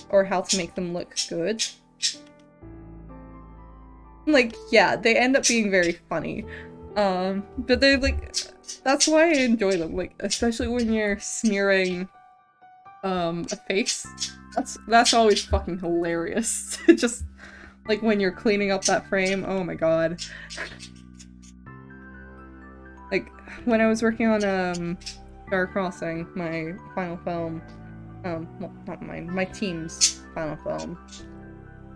or how to make them look good. Like, yeah, they end up being very funny. But they're like, that's why I enjoy them. Like, especially when you're smearing a face. That's always fucking hilarious. Just like when you're cleaning up that frame, oh my god. Like, when I was working on, Star Crossing, my final film, well, not mine, my team's final film,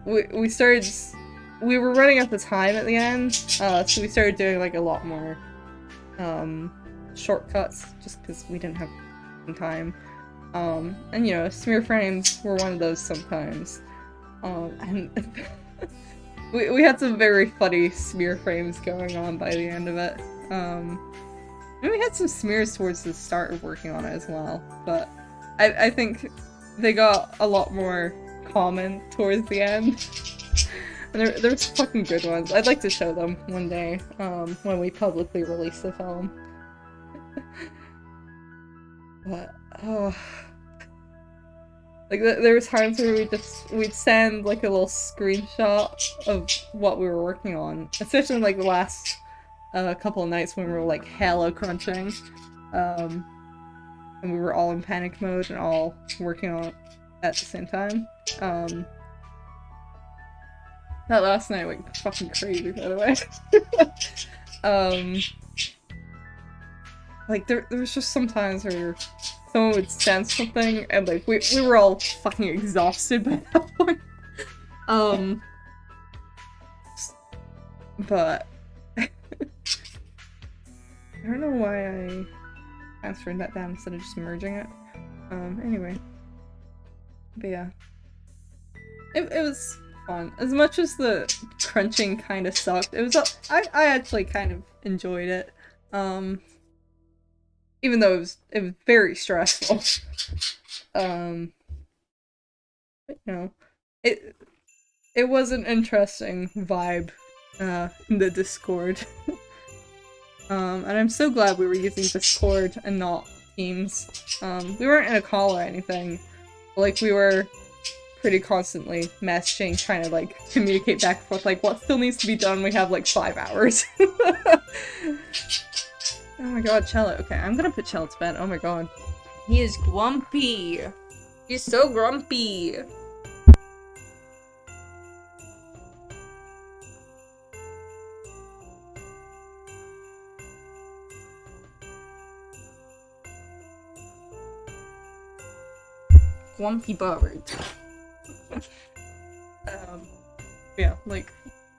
we were running out of time at the end, so we started doing, like, a lot more, shortcuts, just because we didn't have time, and, you know, smear frames were one of those sometimes, and we had some very funny smear frames going on by the end of it. And we had some smears towards the start of working on it as well, but I think they got a lot more common towards the end. And there's fucking good ones. I'd like to show them one day, when we publicly release the film. But, oh... Like, there was times where we'd send, like, a little screenshot of what we were working on. Especially in, like, the last couple of nights when we were, like, hella crunching. And we were all in panic mode and all working on it at the same time. That last night went fucking crazy, by the way. Like, there was just some times where someone would send something, and, like, we were all fucking exhausted by that point. But... I don't know why I transferred that down instead of just merging it. Anyway. But yeah. It was fun. As much as the crunching kind of sucked, it was I actually kind of enjoyed it. Even though it was very stressful. But, you know, it was an interesting vibe in the Discord. And I'm so glad we were using Discord and not Teams. We weren't in a call or anything. Like, we were pretty constantly messaging, trying to, like, communicate back and forth, like, what still needs to be done? We have, like, 5 hours. Oh my god, Cello. Okay, I'm gonna put Cello to bed. Oh my god. He is grumpy. He's so grumpy. grumpy bird. Yeah, like,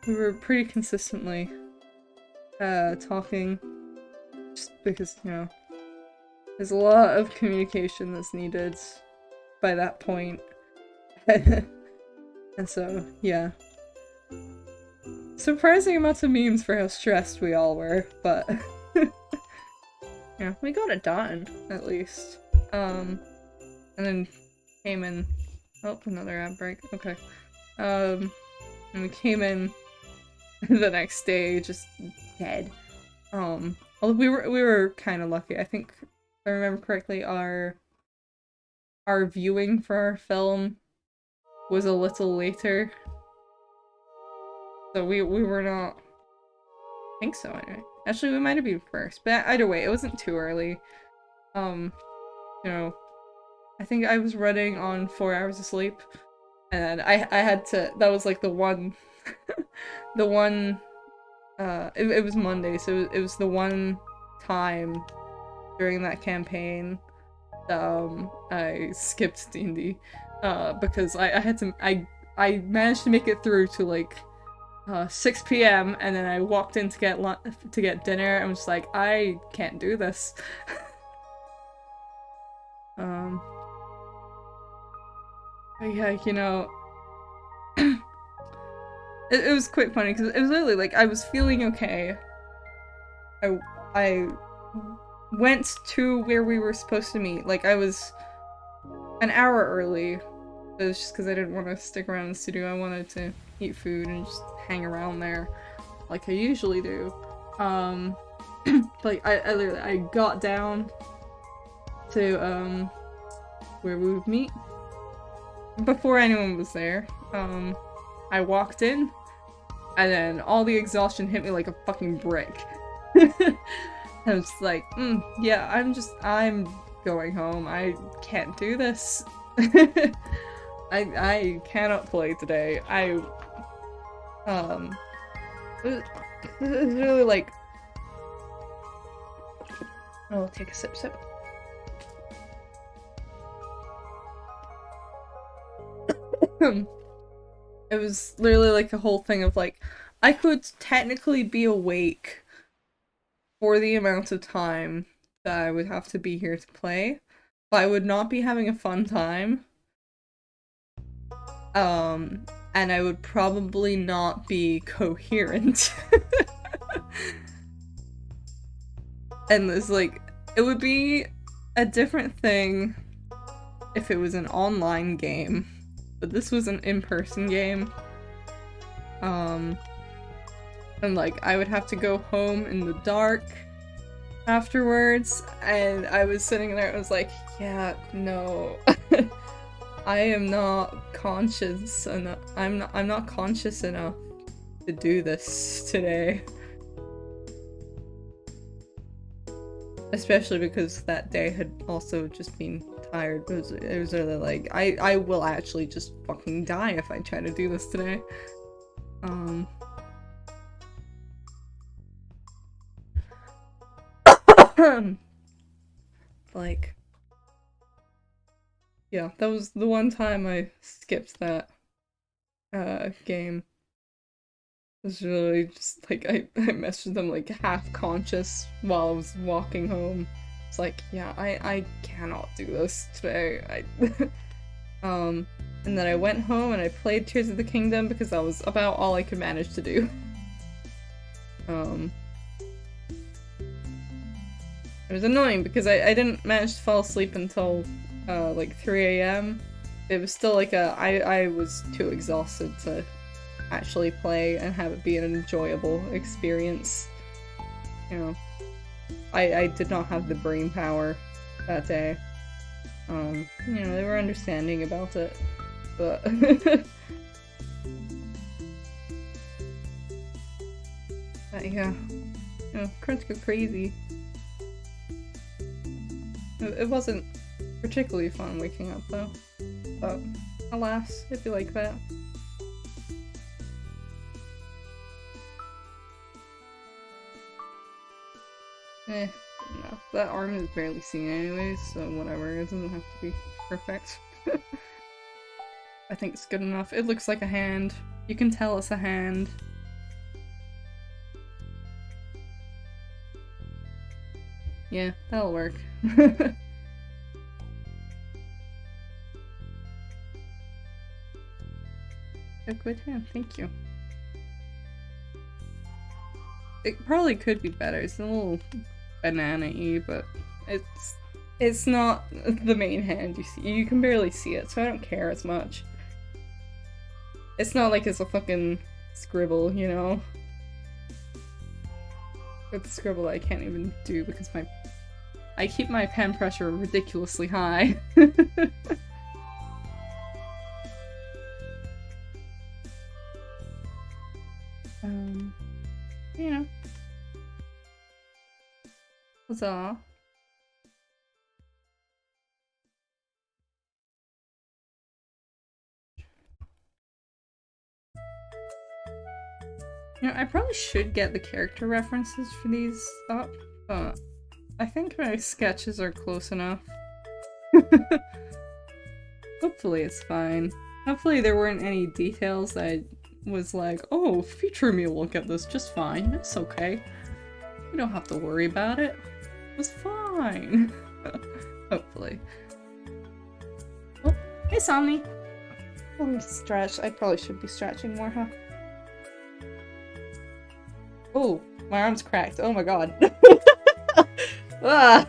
we were pretty consistently talking, just because, you know, there's a lot of communication that's needed by that point. And so, yeah. Surprising amounts of memes for how stressed we all were, but yeah, we got it done, at least. And then came in. Oh, another ad break. Okay. And we came in the next day just dead. Although we were kind of lucky. I think, if I remember correctly, our viewing for our film was a little later. So we were not, I think so anyway. Actually, we might have been first, but either way, it wasn't too early. You know, I think I was running on 4 hours of sleep, and I had to, that was like the one, the one, it was Monday, so it was the one time during that campaign that, I skipped D&D, because I had to, I managed to make it through to like 6 p.m. and then I walked in to get dinner and was like, I can't do this. Yeah, you know, it was quite funny because it was literally like I was feeling okay. I went to where we were supposed to meet. Like, I was an hour early. It was just because I didn't want to stick around in the studio. I wanted to eat food and just hang around there like I usually do. Like, I literally, I got down to, where we would meet. Before anyone was there, I walked in, and then all the exhaustion hit me like a fucking brick. I was like, yeah, I'm going home. I can't do this. I cannot play today. It was really like, I'll take a sip. It was literally like a whole thing of like, I could technically be awake for the amount of time that I would have to be here to play, but I would not be having a fun time. And I would probably not be coherent. And it's like, it would be a different thing if it was an online game, but this was an in-person game. And like, I would have to go home in the dark afterwards, and I was sitting there, I was like, yeah, no. I am not conscious enough. I'm not conscious enough to do this today. Especially because that day had also just been tired. It was really like, I will actually just fucking die if I try to do this today. Like, yeah, that was the one time I skipped that game. It was really just like, I messaged them like half conscious while I was walking home. It's like, yeah, I cannot do this today. And then I went home and I played Tears of the Kingdom because that was about all I could manage to do. It was annoying because I didn't manage to fall asleep until like 3 a.m. It was still like I was too exhausted to actually play and have it be an enjoyable experience. You know, I did not have the brain power that day. You know, they were understanding about it, but but yeah, you know, crunch go crazy. It wasn't particularly fun waking up though, but alas, it'd be like that. No, that arm is barely seen anyways, so whatever, it doesn't have to be perfect. I think it's good enough. It looks like a hand. You can tell it's a hand. Yeah, that'll work. A good hand, thank you. It probably could be better. It's a little banana-y, but it's not the main hand you see. You can barely see it, so I don't care as much. It's not like it's a fucking scribble, you know? It's a scribble that I can't even do because I keep my pen pressure ridiculously high. You know. Huzzah. You know, I probably should get the character references for these up, but I think my sketches are close enough. Hopefully it's fine. Hopefully there weren't any details that was like, oh, future me will get this just fine. It's okay. You don't have to worry about it. It's fine. Hopefully. Oh, hey Somni! Let me stretch. I probably should be stretching more, huh? Oh, my arm's cracked. Oh my god. Ah!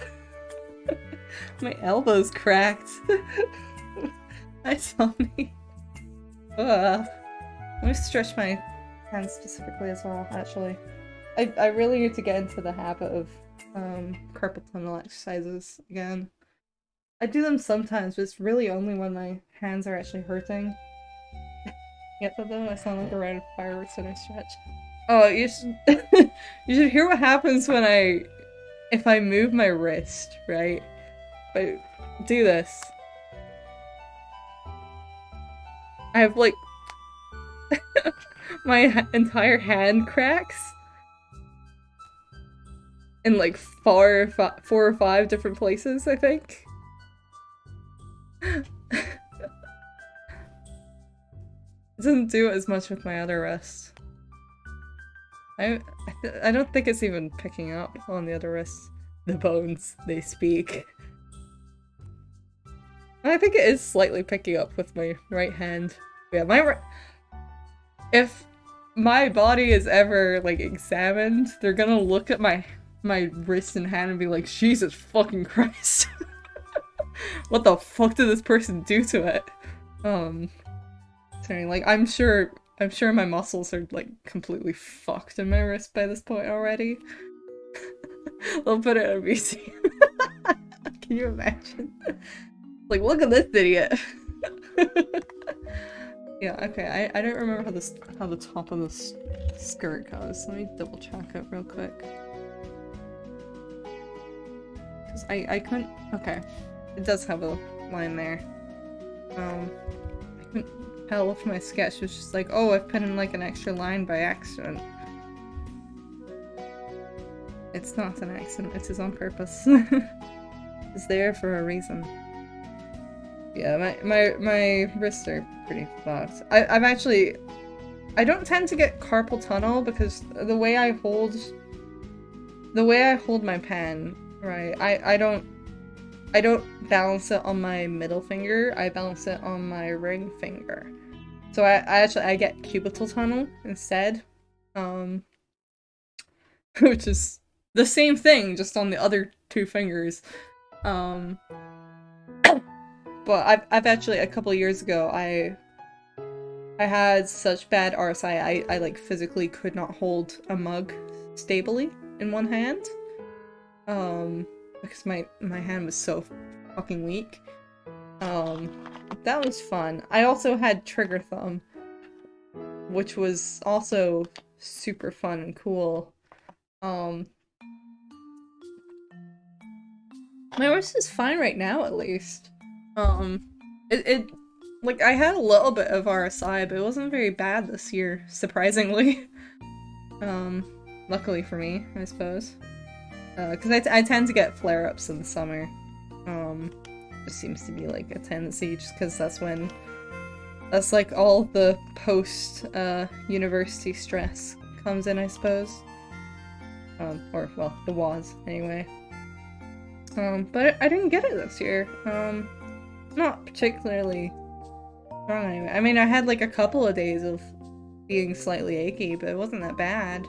My elbow's cracked. Hi Somni. Ah. Let me stretch my hands specifically as well, actually. I really need to get into the habit of carpal tunnel exercises again. I do them sometimes, but it's really only when my hands are actually hurting. Get that though? I sound like a round of fireworks when I stretch. Oh, you should you should hear what happens when if I move my wrist, right? If I do this. I have like my entire hand cracks in like 4 or 5 different places, I think. It doesn't do it as much with my other wrist. I don't think it's even picking up on the other wrist. The bones, they speak. I think it is slightly picking up with my right hand. Yeah, if my body is ever like examined, they're gonna look at my wrist and hand and be like, Jesus fucking Christ. What the fuck did this person do to it? Sorry, like I'm sure my muscles are like completely fucked in my wrist by this point already. I'll put it on VC. Can you imagine? Like, look at this idiot. Yeah, okay, I don't remember how the top of this skirt goes. Let me double check it real quick. Cause I couldn't, okay. It does have a line there. I couldn't tell if my sketch was just like, oh, I've put in like an extra line by accident. It's not an accident, it is on purpose. It's there for a reason. Yeah, my wrists are pretty fucked. I don't tend to get carpal tunnel because the way I hold my pen, right, I don't balance it on my middle finger, I balance it on my ring finger. So I get cubital tunnel instead. Which is the same thing, just on the other 2 fingers. But I've actually, a couple of years ago, I had such bad RSI, I like physically could not hold a mug stably in one hand. Because my hand was so fucking weak. That was fun. I also had trigger thumb, which was also super fun and cool. My wrist is fine right now, at least. Like, I had a little bit of RSI, but it wasn't very bad this year, surprisingly. Luckily for me, I suppose. Because I tend to get flare-ups in the summer. It seems to be, like, a tendency, just because that's when That's like all the post university stress comes in, I suppose. Or well, it was anyway. But I didn't get it this year. Not particularly strong anyway. I mean, I had like a couple of days of being slightly achy, but it wasn't that bad,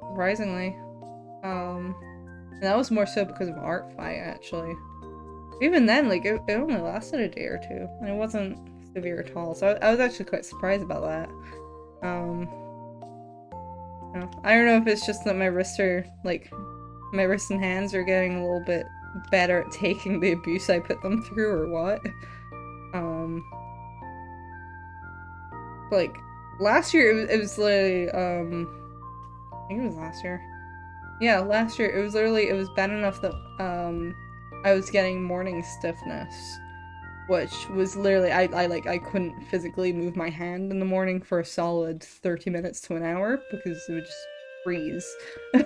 surprisingly. And that was more so because of art fight, actually. Even then, like, it only lasted a day or two, and it wasn't severe at all, so I was actually quite surprised about that. I don't know if it's just that my wrists and hands are getting a little bit better at taking the abuse I put them through, or what. Like, last year, it was like, I think it was last year. Yeah, last year, it was bad enough that, I was getting morning stiffness, which was literally, I couldn't physically move my hand in the morning for a solid 30 minutes to an hour, because it would just freeze,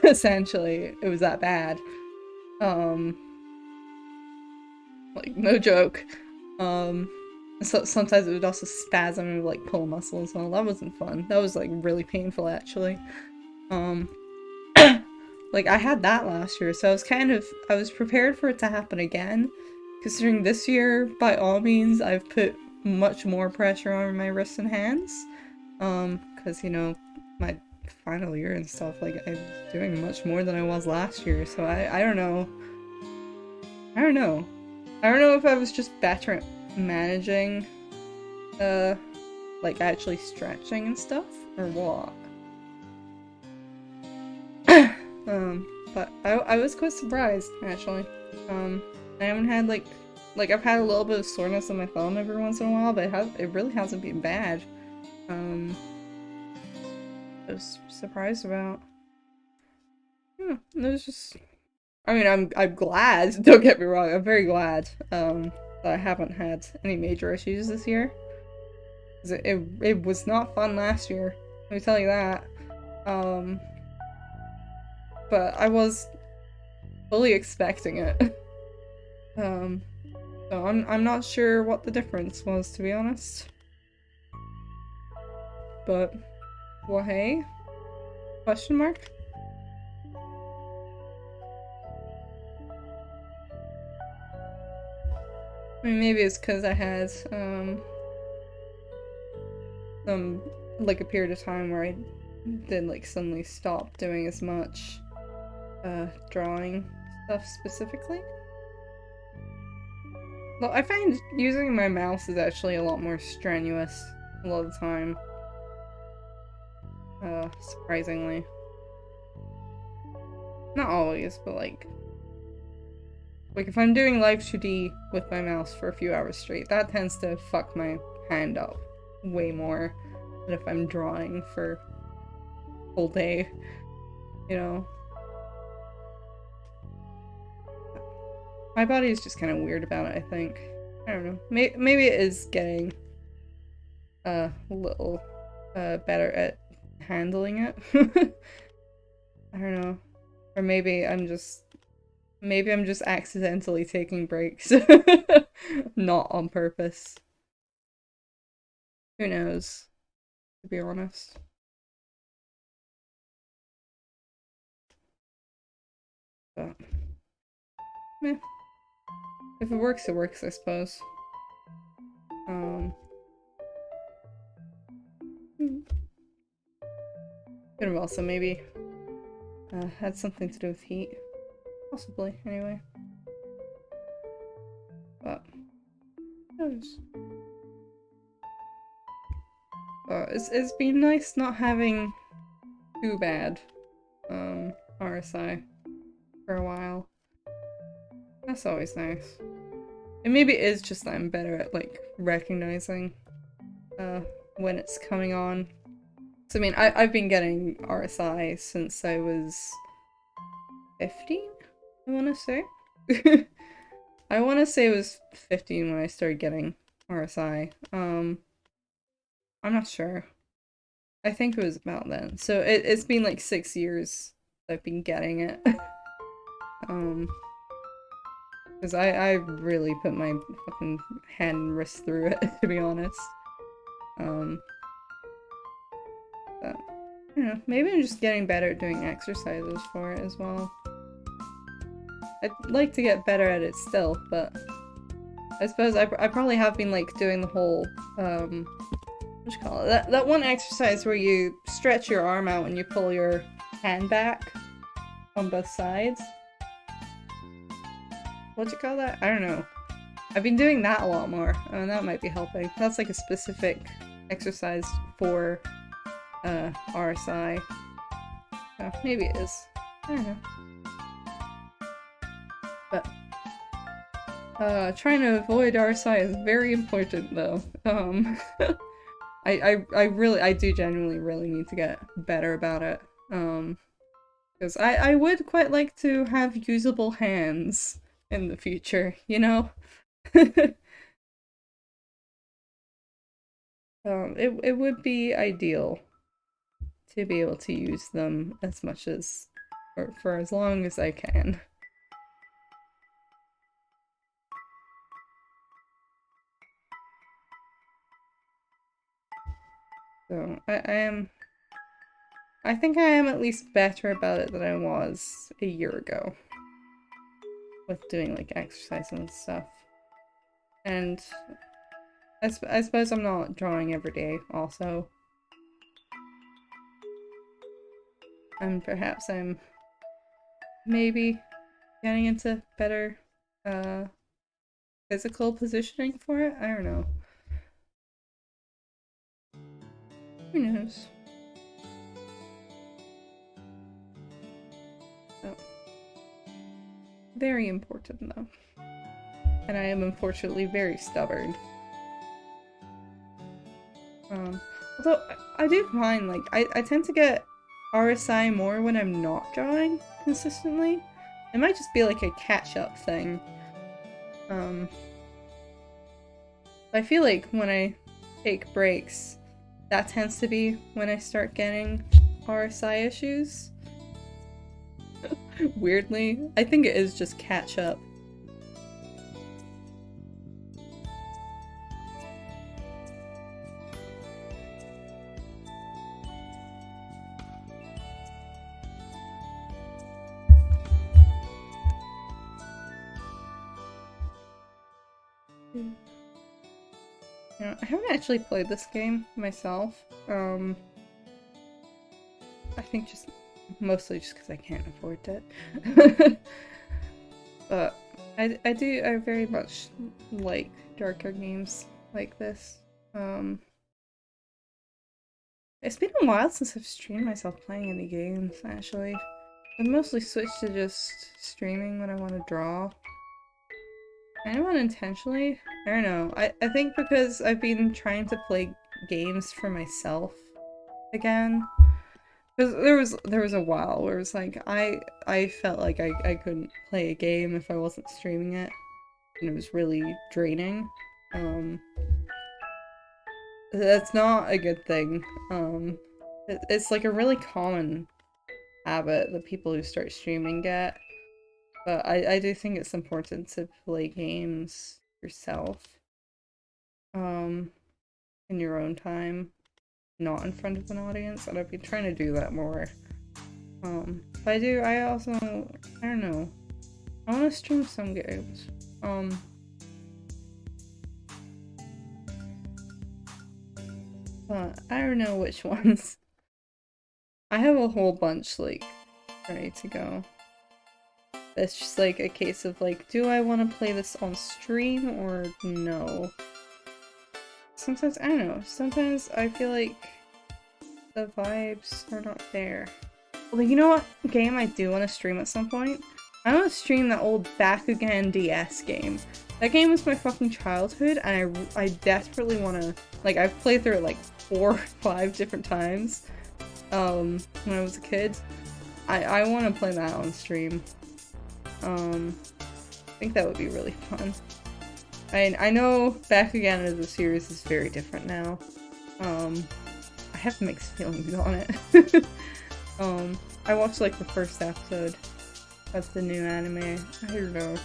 essentially. It was that bad. Like, no joke. So sometimes it would also spasm and like pull muscles, and that wasn't fun. That was like really painful, actually. Like, I had that last year, so I was prepared for it to happen again. Considering this year, by all means, I've put much more pressure on my wrists and hands. Because, you know, my final year and stuff, like, I'm doing much more than I was last year, so I don't know. I don't know. I don't know if I was just better at managing, like, actually stretching and stuff, or what. But I was quite surprised, actually. I haven't had, like, I've had a little bit of soreness in my thumb every once in a while, but it really hasn't been bad. I was surprised about. Yeah, it was just. I mean, I'm glad. Don't get me wrong. I'm very glad. That I haven't had any major issues this year. 'Cause it was not fun last year. Let me tell you that. But I was fully expecting it. So I'm not sure what the difference was, to be honest. But, well, hey? Question mark? I mean, maybe it's because I had, like, a period of time where I did, like, suddenly stop doing as much, drawing stuff specifically. Well, I find using my mouse is actually a lot more strenuous a lot of the time. Surprisingly. Not always, but like if I'm doing Live 2D with my mouse for a few hours straight, that tends to fuck my hand up way more than if I'm drawing for a whole day, you know? My body is just kind of weird about it, I think. I don't know. Maybe it is getting a little better at handling it. I don't know. Or maybe I'm just accidentally taking breaks. Not on purpose. Who knows, to be honest. But meh. If it works, I suppose. Could have also maybe had something to do with heat. Possibly, anyway. But it's been nice not having too bad RSI for a while. That's always nice. And maybe it is just that I'm better at, like, recognizing when it's coming on. So, I mean, I've been getting RSI since I was 15, I want to say. I want to say it was 15 when I started getting RSI. I'm not sure. I think it was about then. So it's been like 6 years I've been getting it. Because I really put my fucking hand and wrist through it, to be honest. But, I don't know, maybe I'm just getting better at doing exercises for it as well. I'd like to get better at it still, but I suppose I probably have been like doing the whole, what do you call it? That one exercise where you stretch your arm out and you pull your hand back on both sides. What'd you call that? I don't know. I've been doing that a lot more, and that might be helping. That's like a specific exercise for RSI. So maybe it is. I don't know. But trying to avoid RSI is very important though. I do genuinely really need to get better about it. Because I would quite like to have usable hands in the future, you know? It would be ideal to be able to use them as much as, or for as long as I can. So, I think I am at least better about it than I was a year ago. With doing, like, exercise and stuff. And I suppose I'm not drawing every day, also. And perhaps I'm maybe getting into better, physical positioning for it? I don't know. Who knows? So, very important though. And I am unfortunately very stubborn. Although I do find like I tend to get RSI more when I'm not drawing consistently. It might just be like a catch-up thing. I feel like when I take breaks, that tends to be when I start getting RSI issues. Weirdly, I think it is just catch-up. You know, I haven't actually played this game myself. I think just mostly just because I can't afford it. But I very much like darker games like this. It's been a while since I've streamed myself playing any games, actually. I've mostly switched to just streaming when I want to draw. Kind of unintentionally. I don't know. I think because I've been trying to play games for myself again. Because there was a while where it was like I felt like I couldn't play a game if I wasn't streaming it. And it was really draining. That's not a good thing. It's like a really common habit that people who start streaming get. But I do think it's important to play games yourself. In your own time. Not in front of an audience. And I've been trying to do that more. But I also, I don't know. I want to stream some games. But I don't know which ones. I have a whole bunch, like, ready to go. It's just like a case of like, do I want to play this on stream or no? Sometimes, I don't know, sometimes I feel like the vibes are not there. Well, you know what game I do want to stream at some point? I want to stream that old Bakugan DS game. That game was my fucking childhood, and I desperately want to, like, I've played through it like 4 or 5 different times when I was a kid. I want to play that on stream. I think that would be really fun. I know Bakugan as a series is very different now. I have mixed feelings on it. I watched like the first episode of the new anime. I don't know.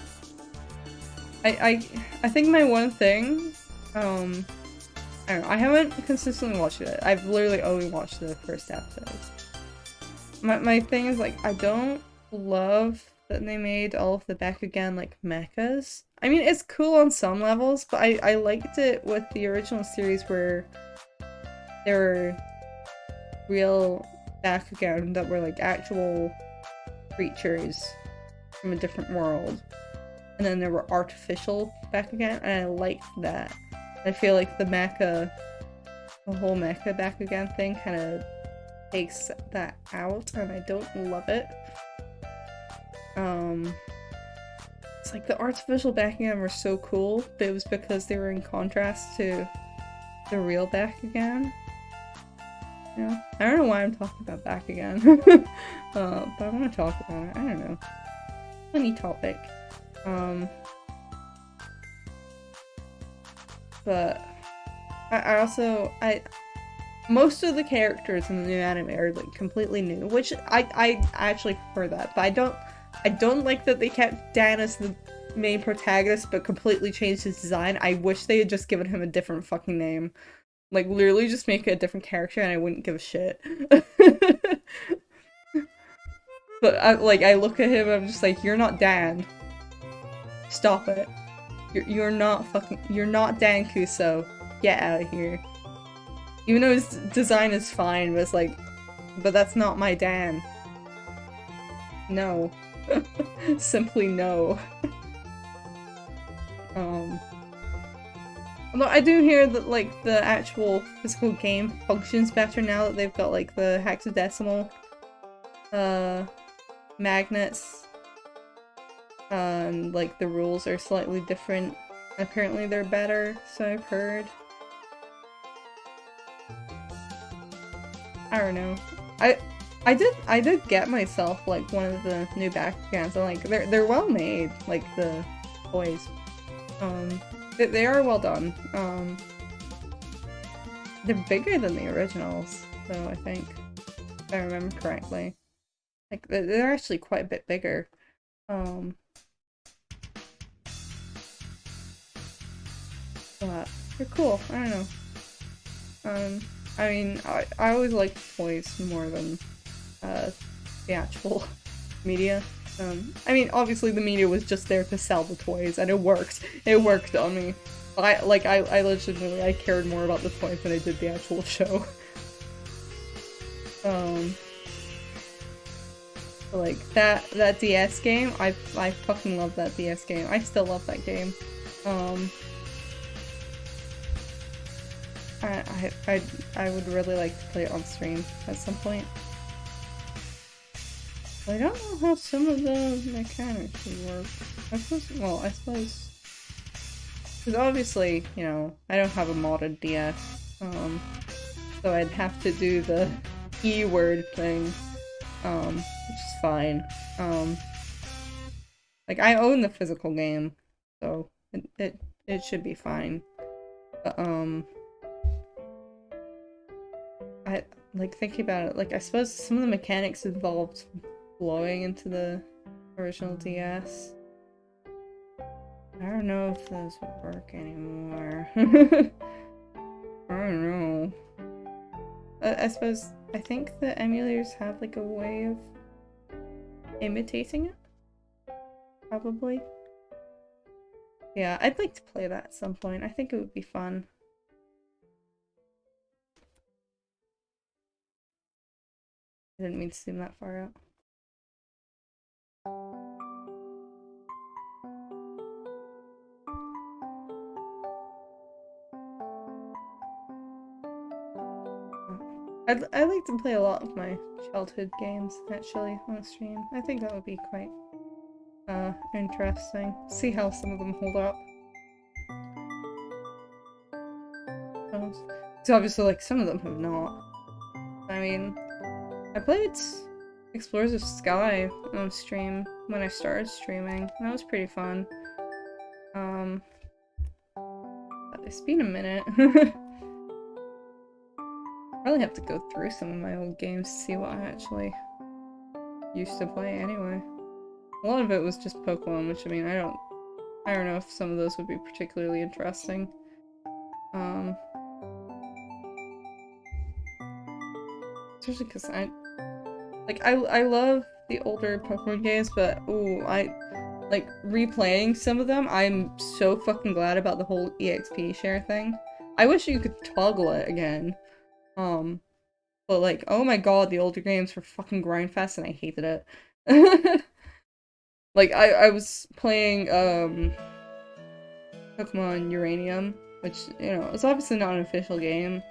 I think my one thing, I don't know, I haven't consistently watched it. I've literally only watched the first episodes. My thing is, like, I don't love that they made all of the Bakugan, like, mechas. I mean, it's cool on some levels, but I liked it with the original series where there were real Bakugan that were, like, actual creatures from a different world. And then there were artificial Bakugan, and I liked that. I feel like the whole mecha Bakugan thing kind of takes that out, and I don't love it. It's like the artificial Bakugan were so cool, but it was because they were in contrast to the real Bakugan. Yeah, I don't know why I'm talking about Bakugan, but I want to talk about it. I don't know. Funny topic. But most of the characters in the new anime are like completely new, which I actually prefer that. But I don't like that they kept Dan as the main protagonist but completely changed his design. I wish they had just given him a different fucking name. Like, literally just make it a different character and I wouldn't give a shit. But I look at him and I'm just like, you're not Dan. Stop it. You're not Dan Kuso. Get out of here. Even though his design is fine, but it's like, but that's not my Dan. No. Simply no. Although I do hear that, like, the actual physical game functions better now that they've got, like, the hexadecimal magnets. And, like, the rules are slightly different. Apparently they're better, so I've heard. I don't know. I did get myself, like, one of the new Bakugans, and, like, they're well made, like, the toys. They are well done. They're bigger than the originals, though, I think. If I remember correctly. Like, they're actually quite a bit bigger. But they're cool. I don't know. I mean, I always like toys more than the actual media. I mean, obviously the media was just there to sell the toys, and it worked. It worked on me. I legitimately, I cared more about the toys than I did the actual show. Like, that DS game, I fucking love that DS game. I still love that game. I would really like to play it on stream at some point. I don't know how some of the mechanics would work. I suppose... Because obviously, you know, I don't have a modded DS, so I'd have to do the E-word thing, which is fine. Like, I own the physical game, so it should be fine. But, like, thinking about it, like, I suppose some of the mechanics involved blowing into the original DS. I don't know if those would work anymore. I don't know. I suppose, I think the emulators have, like, a way of imitating it? Probably. Yeah, I'd like to play that at some point. I think it would be fun. I didn't mean to zoom that far out. I like to play a lot of my childhood games, actually, on stream. I think that would be quite interesting. See how some of them hold up. So obviously, like, some of them have not. I mean, I played Explorers of Sky on stream when I started streaming. That was pretty fun. It's been a minute. Probably have to go through some of my old games to see what I actually used to play anyway. A lot of it was just Pokemon, which, I mean, I don't know if some of those would be particularly interesting. especially because I love the older Pokemon games, but ooh, like replaying some of them. I'm so fucking glad about the whole EXP share thing. I wish you could toggle it again. But like, oh my god, the older games were fucking grindfest and I hated it. Like I was playing Pokemon Uranium, which, you know, it's obviously not an official game.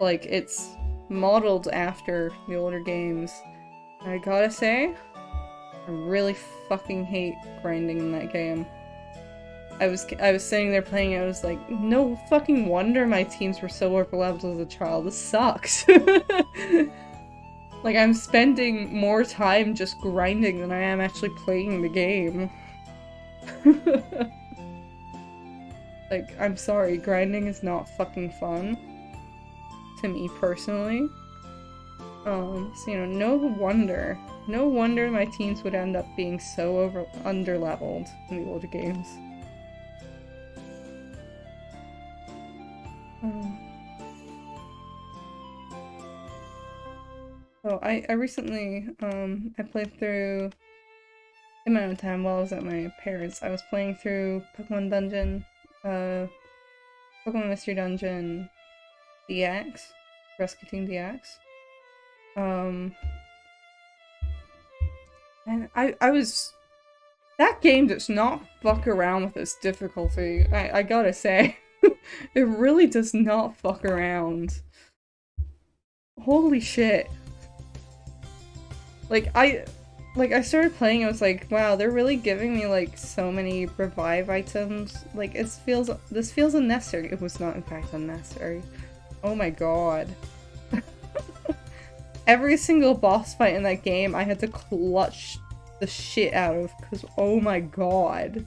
Like, it's modeled after the older games. And I gotta say, I really fucking hate grinding in that game. I was sitting there playing it, I was like, no fucking wonder my teams were so overleveled as a child. This sucks. Like, I'm spending more time just grinding than I am actually playing the game. Like, I'm sorry, grinding is not fucking fun. To me personally. So, you know, no wonder my teams would end up being so underleveled in the older games. So I recently, I played through, in my own time while I was at my parents', I was playing through Pokemon Dungeon, Pokemon Mystery Dungeon DX, Rescue Team DX. And I was, that game does not fuck around with its difficulty, I gotta say. It really does not fuck around. Holy shit. Like, I started playing, I was like, wow, they're really giving me, like, so many revive items. Like, this feels unnecessary. It was not, in fact, unnecessary. Oh my god. Every single boss fight in that game, I had to clutch the shit out of, because, oh my god.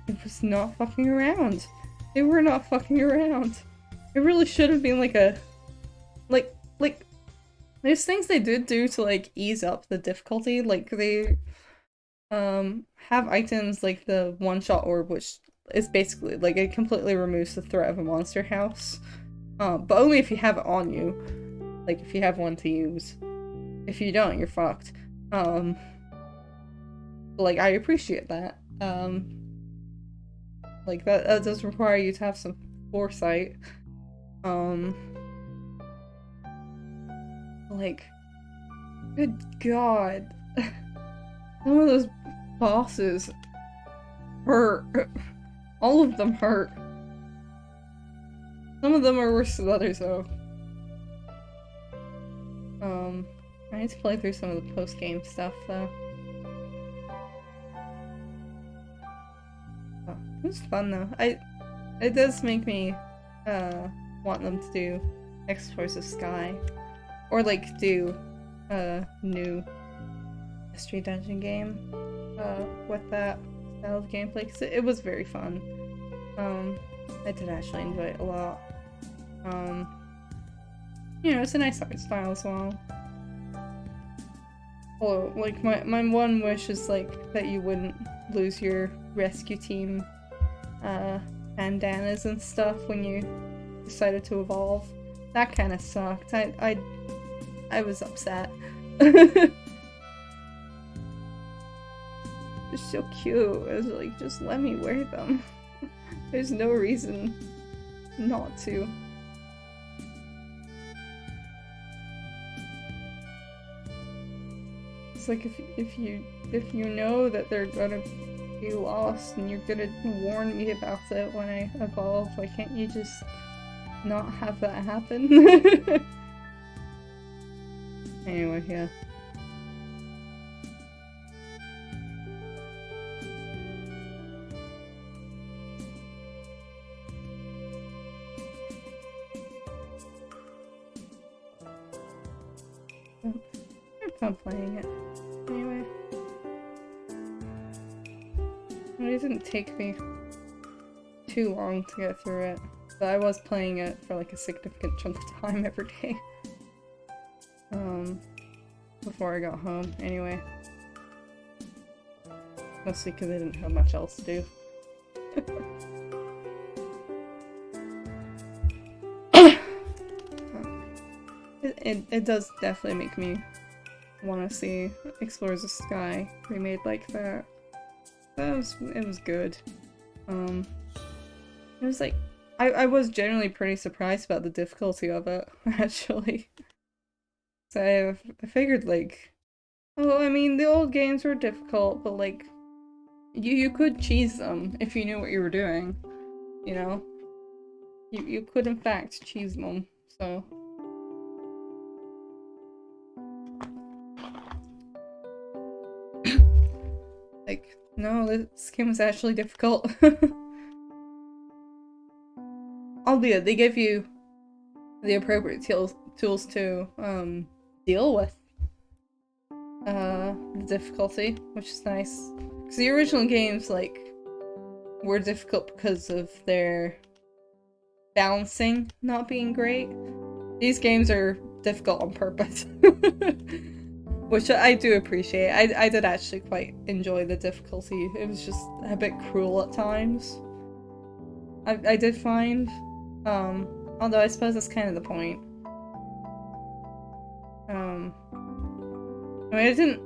It was not fucking around. They were not fucking around. It really should have been like a... Like, there's things they did do to, like, ease up the difficulty. Like, they, have items like the one-shot orb, which is basically, like, it completely removes the threat of a monster house. But only if you have it on you. Like, if you have one to use. If you don't, you're fucked. Like, I appreciate that. Like, that does require you to have some foresight. Like, good god. Some of those bosses hurt. All of them hurt. Some of them are worse than others, though. I need to play through some of the post-game stuff, though. Oh, it was fun, though. It does make me, want them to do X-Force of Sky. Or, like, do a new Mystery Dungeon game, with that style of gameplay, because it was very fun. I did actually enjoy it a lot. You know, it's a nice art style as well. Although, like, my one wish is, like, that you wouldn't lose your rescue team, bandanas and stuff when you decided to evolve. That kind of sucked. I was upset. They're so cute. I was like, just let me wear them. There's no reason not to. It's like if you know that they're gonna be lost and you're gonna warn me about it when I evolve, why can't you just not have that happen? Anyway, yeah. I had fun playing it. Anyway. It didn't take me too long to get through it, but I was playing it for like a significant chunk of time every day. Before I got home, anyway. Mostly because I didn't have much else to do. it does definitely make me want to see Explorers of Sky remade like that. It was good. It was like I was generally pretty surprised about the difficulty of it, actually. So I figured like, oh, I mean the old games were difficult, but like you could cheese them if you knew what you were doing, you know? You could in fact cheese them, so. Like, no, this game was actually difficult. Albeit, they give you the appropriate tools to, deal with, the difficulty, which is nice. Because the original games, like, were difficult because of their balancing not being great. These games are difficult on purpose. Which I do appreciate. I did actually quite enjoy the difficulty. It was just a bit cruel at times. I did find, although I suppose that's kind of the point. I mean,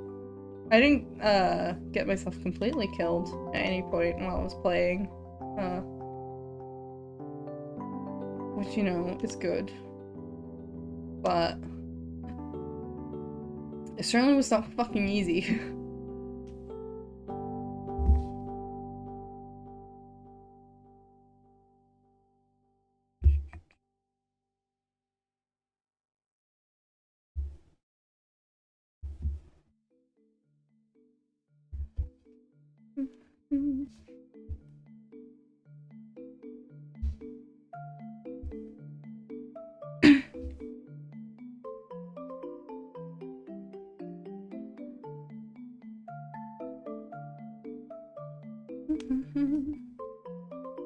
I didn't get myself completely killed at any point while I was playing. Which, you know, is good. But it certainly was not fucking easy.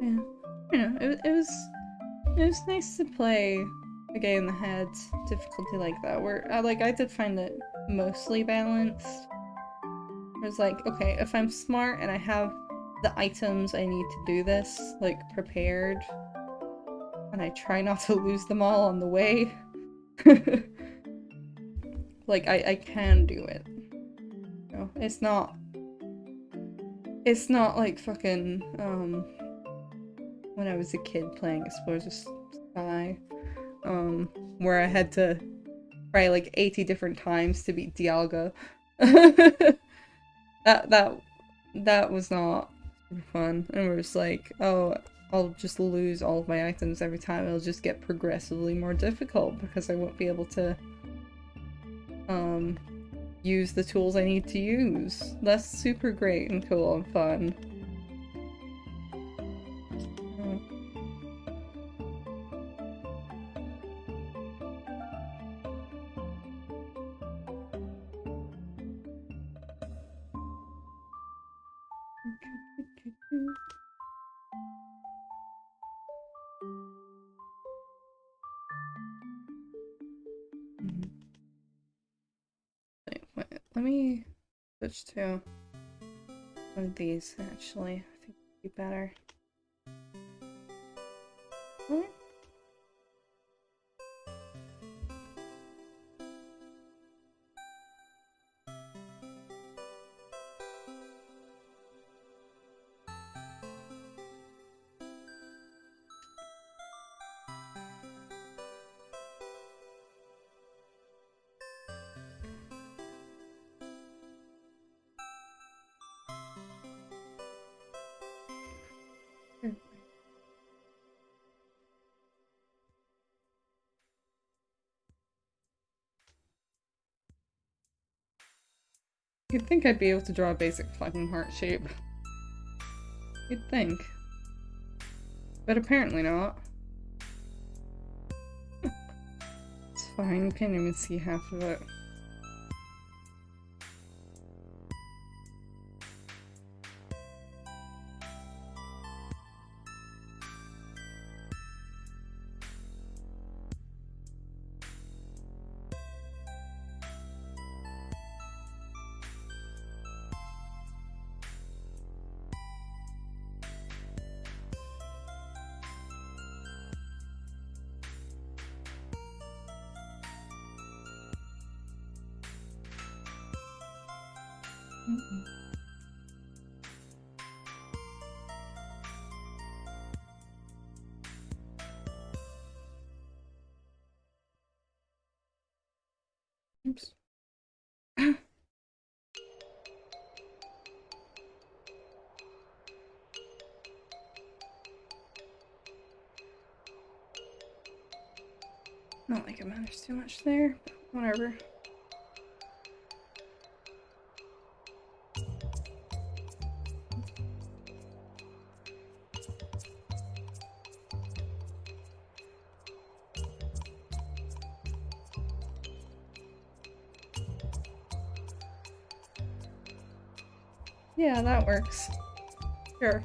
Yeah, you know, it was nice to play a game that had difficulty like that, where I did find it mostly balanced. It was like, okay, if I'm smart and I have the items I need to do this, like, prepared, and I try not to lose them all on the way, like, I can do it. You know, it's not like fucking, when I was a kid playing Explorers of Sky, where I had to try like 80 different times to beat Dialga. That was not super fun. And we're just like, oh, I'll just lose all of my items every time. It'll just get progressively more difficult because I won't be able to use the tools I need to use. That's super great and cool and fun. Wait, let me switch to one of these, actually. I think it'd be better. What? You'd think I'd be able to draw a basic fucking heart shape. You'd think. But apparently not. It's fine, you can't even see half of it. Mm-mm. Oops. Not like it matters too much there, but whatever. Yeah, that works. Sure.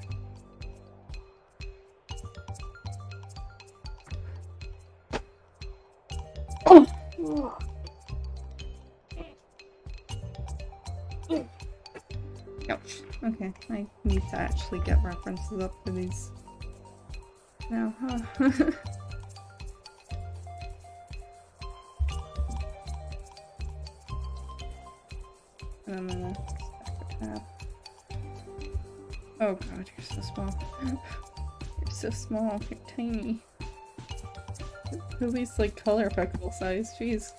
Ouch. Okay, I need to actually get references up for these now, huh? And I'm gonna stack a tab. Oh god, you're so small. You're so small, you're tiny. At least like color affectable size, jeez.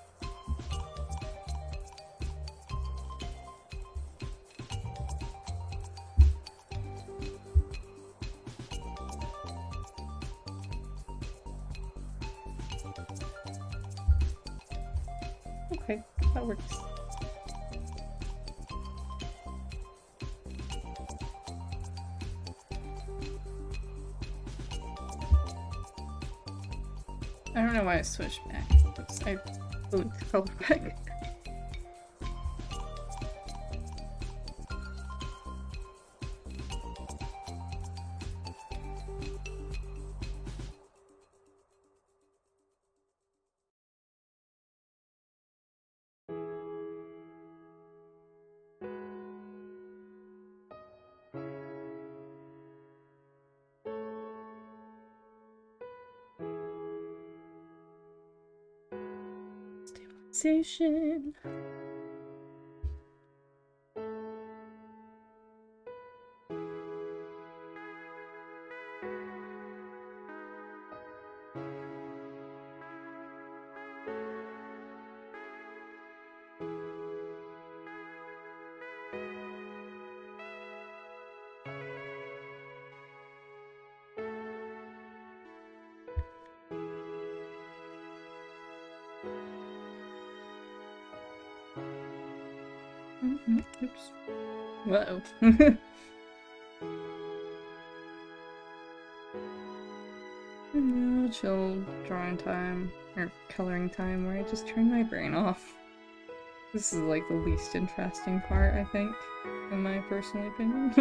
Okay, that works. I don't know why I switched back. Oops, I moved the color back. Stabilization. Oops. Whoa. Chill drawing time, or coloring time, where I just turn my brain off. This is like the least interesting part, I think, in my personal opinion.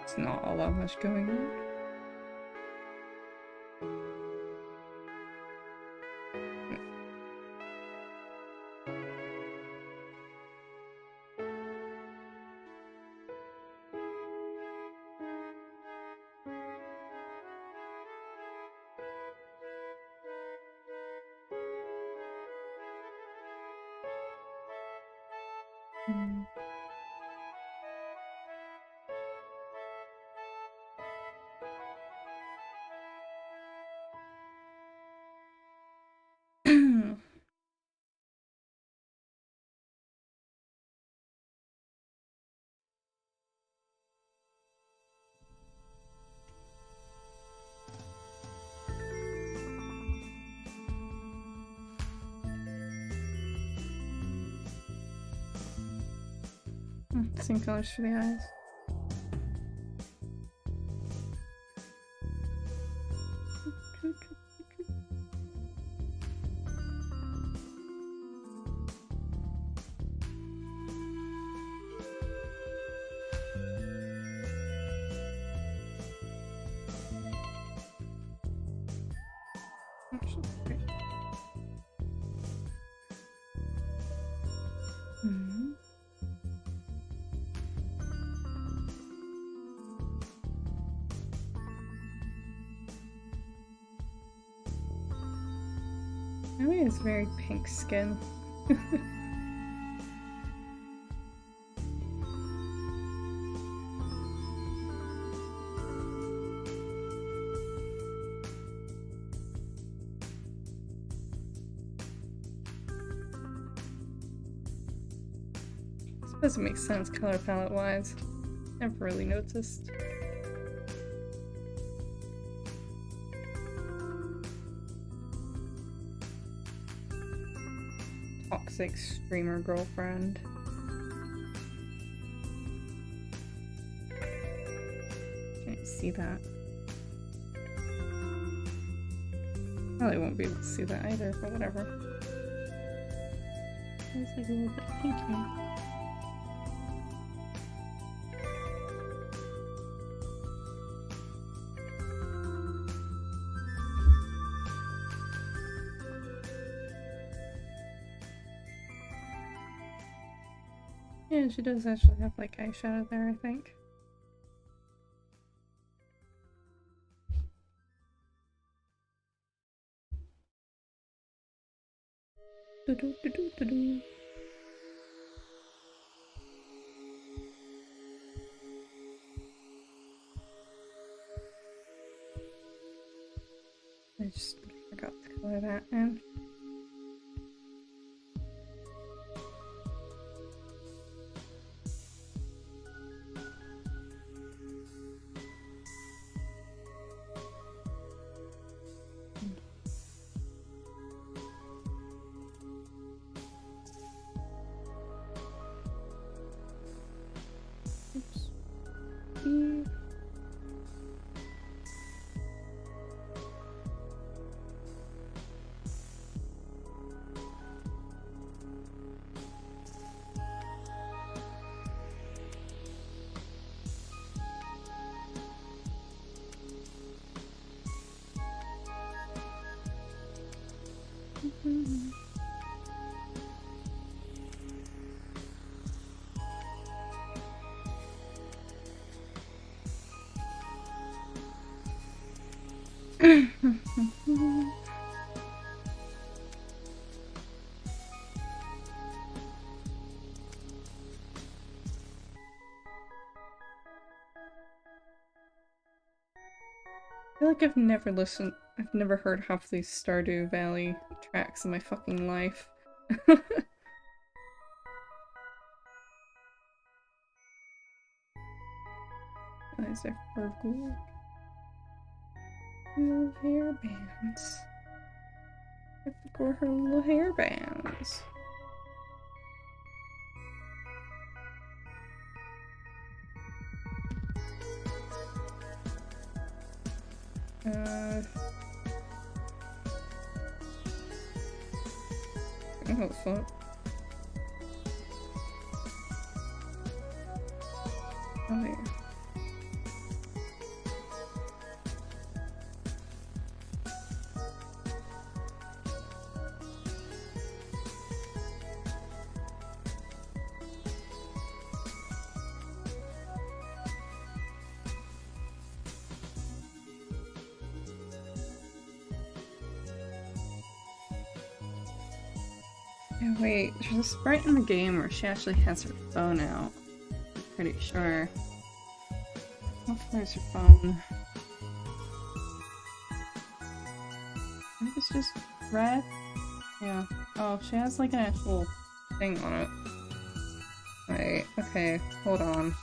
It's not all that much going on. Same colors for the eyes. Amy has very pink skin. Doesn't make sense color palette wise. Never really noticed. Toxic streamer girlfriend. Can't see that. Probably won't be able to see that either, but whatever. It's like a little bit pinky. Yeah, she does actually have like eyeshadow there, I think. Do-do-do-do-do-do. I just forgot to color that in. Oops. I feel like I've never heard half these Stardew Valley tracks in my fucking life. Eyes are purple. Little hair bands. I forgot her little hair bands. Oh fuck. Oh yeah. Yeah, wait, there's a sprite in the game where she actually has her phone out. I'm pretty sure. Oh, there's her phone. I think it's just red. Yeah. Oh, she has like an actual thing on it. Wait, okay, hold on.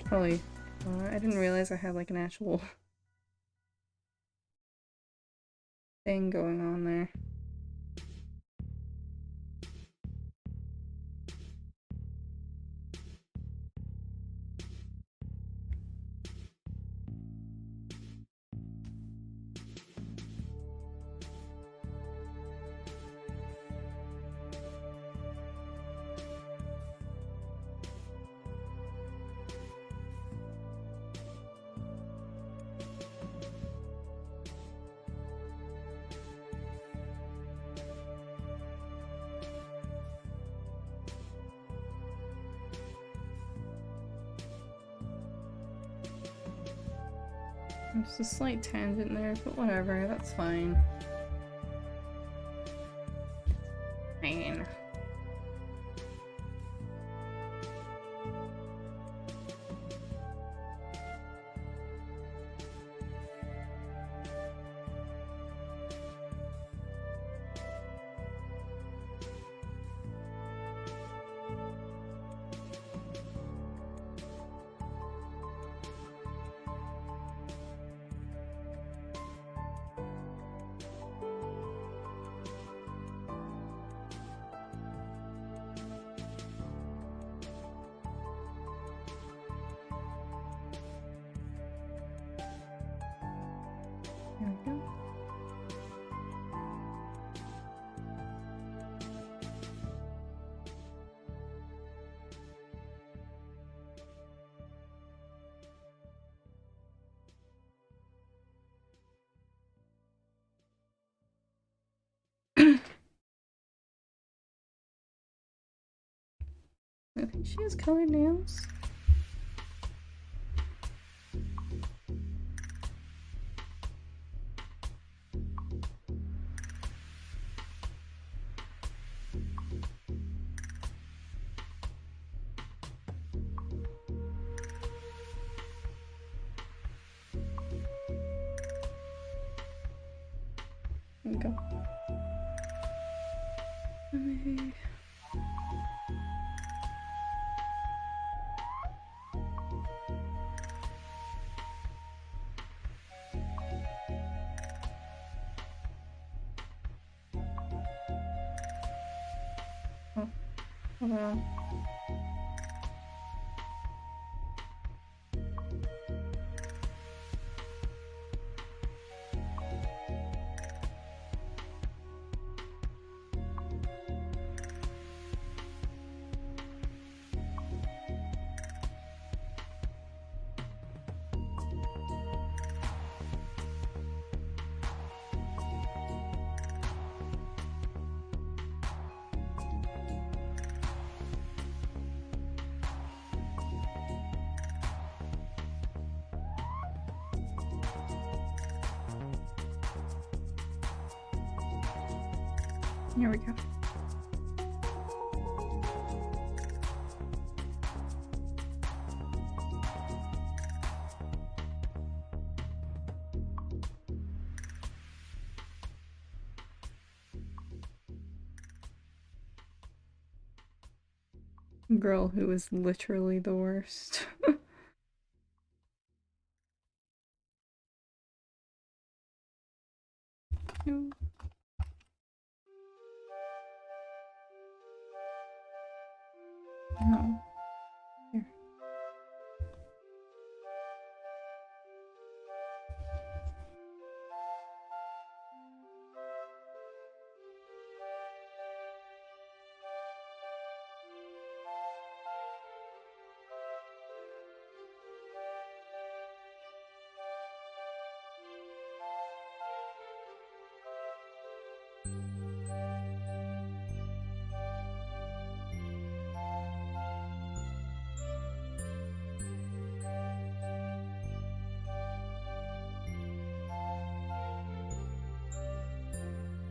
Probably. I didn't realize I had like an actual thing going on there. There's a slight tangent there, but whatever, that's fine. Fine. go. I think she has colored nails. There we go. Maybe. Oh, hold on. Here we go. Girl who is literally the worst. No. No. Here.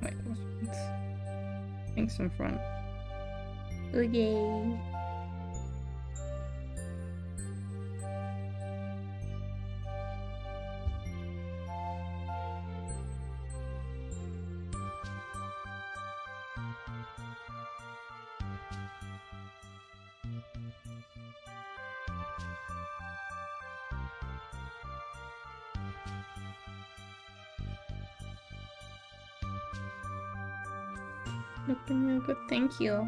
Wait, which one's? Pink's in front. Oh yay. Looking real good, thank you.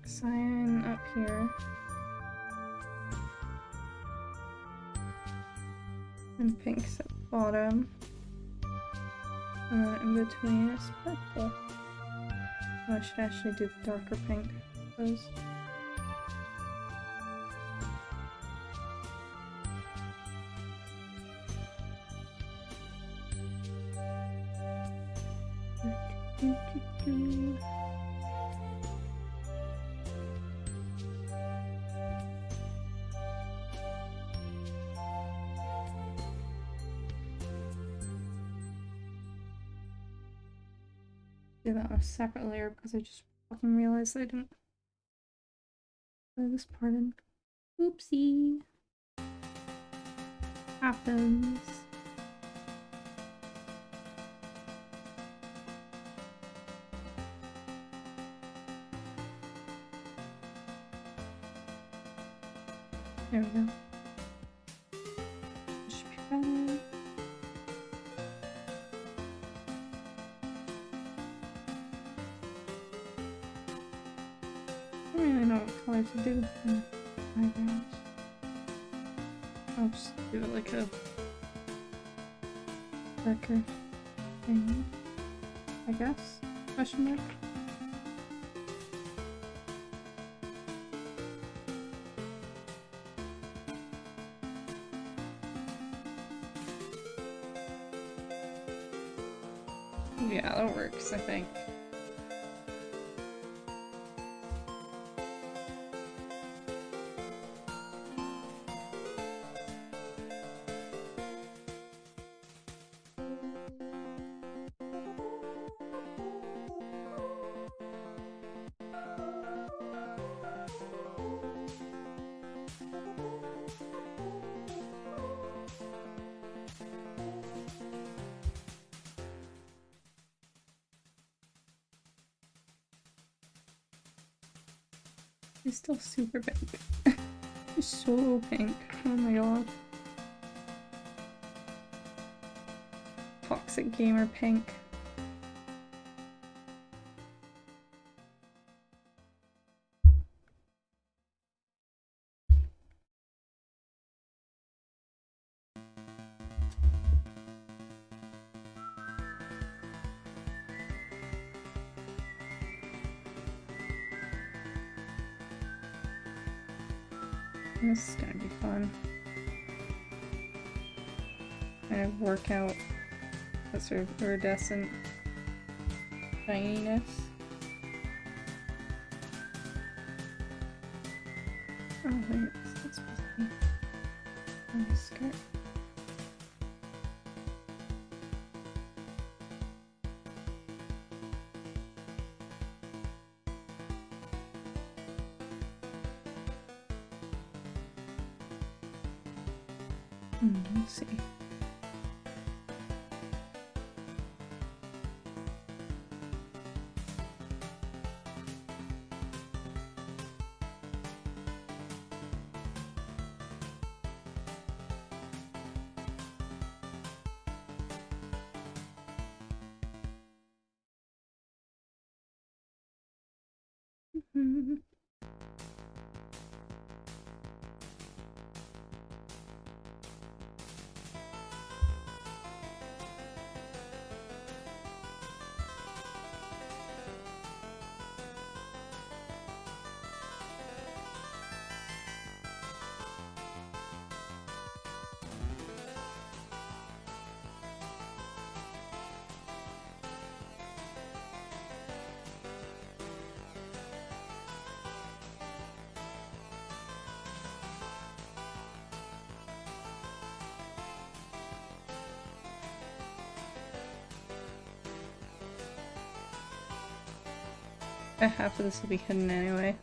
Cyan up here. And pink's at the bottom. And then in between is purple. Oh, I should actually do the darker pink, I suppose. Do that on a separate layer because I just fucking realized I didn't put this part in. Oopsie. Happens. There we go. Should be better. I don't really know what color to do for my eyebrows. I'll just do it like a Record thing, I guess? Question mark? Yeah, that works, I think. He's still super pink. He's so pink. Oh my god. Toxic gamer pink. This is gonna be fun. Kind of work out that sort of iridescent shininess. Oh wait, it's supposed to be on the skirt. Let's see. Half of this will be hidden anyway.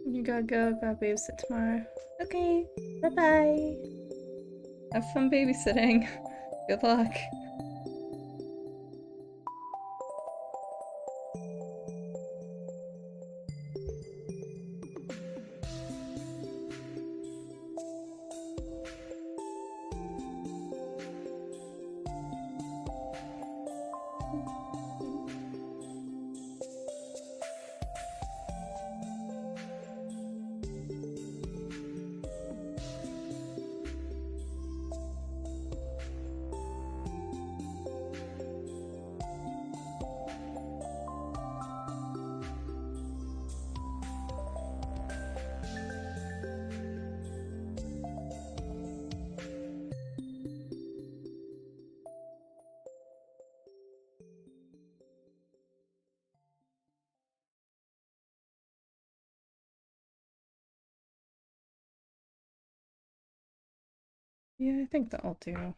You gotta go, gotta babysit tomorrow. Okay, bye-bye. Have fun babysitting. Good luck. Yeah, I think that'll do.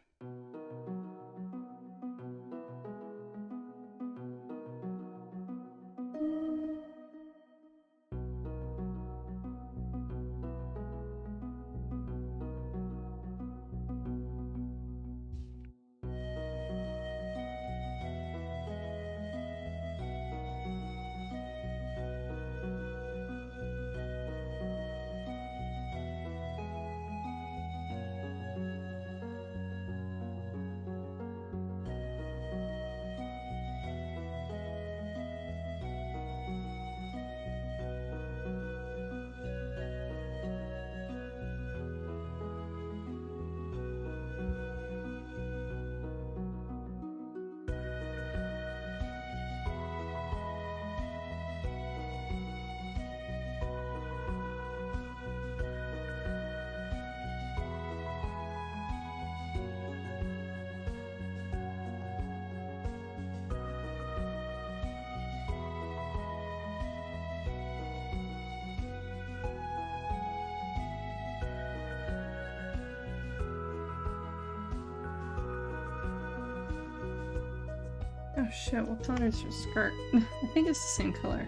Oh shit, what color is your skirt? I think it's the same color,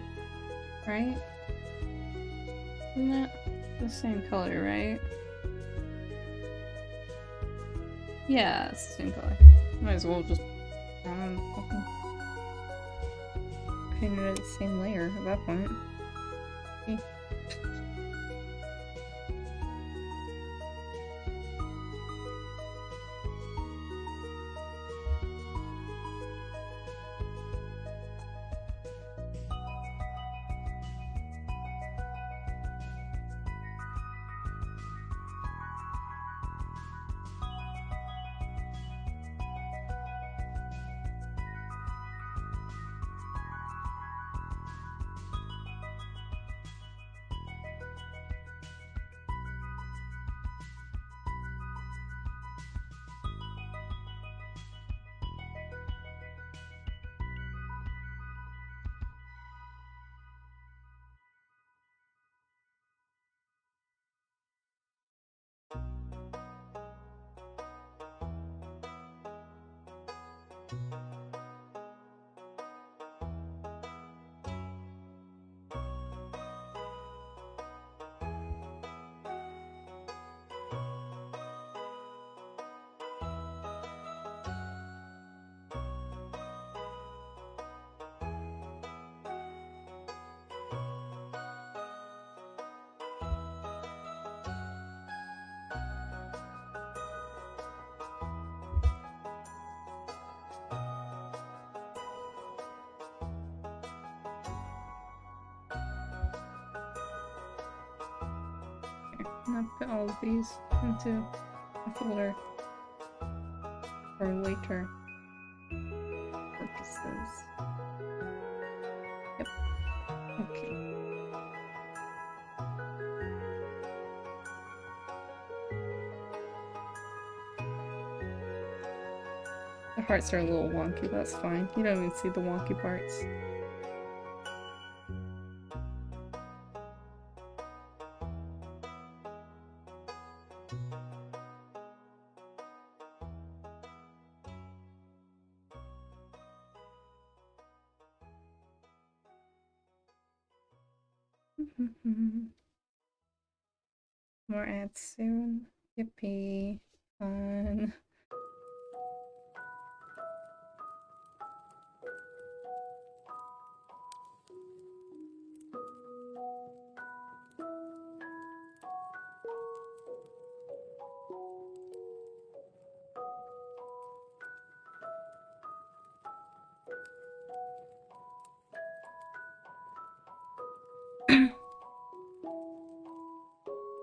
right? Isn't that the same color, right? Yeah, it's the same color. Might as well just paint it the same layer at that point. Okay. I'll put all of these into a folder for later purposes. Yep. Okay. The hearts are a little wonky, but that's fine. You don't even see the wonky parts. More ads soon. Yippee. Fun.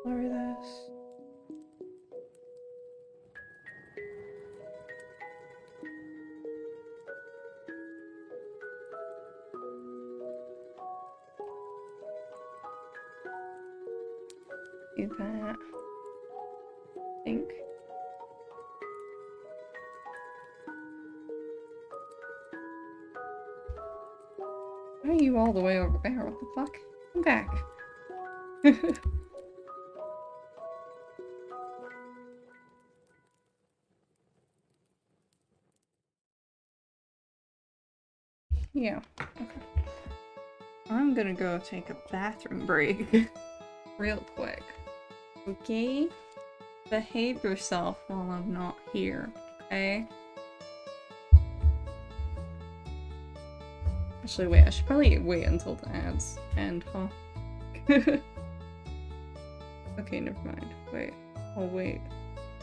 Lower this. Do that. I think. Why are you all the way over there? What the fuck? Come back. Yeah. Okay. I'm gonna go take a bathroom break. Real quick. Okay? Behave yourself while I'm not here, okay? Actually, wait, I should probably wait until the ads end, huh? Okay, never mind. Wait. I'll wait.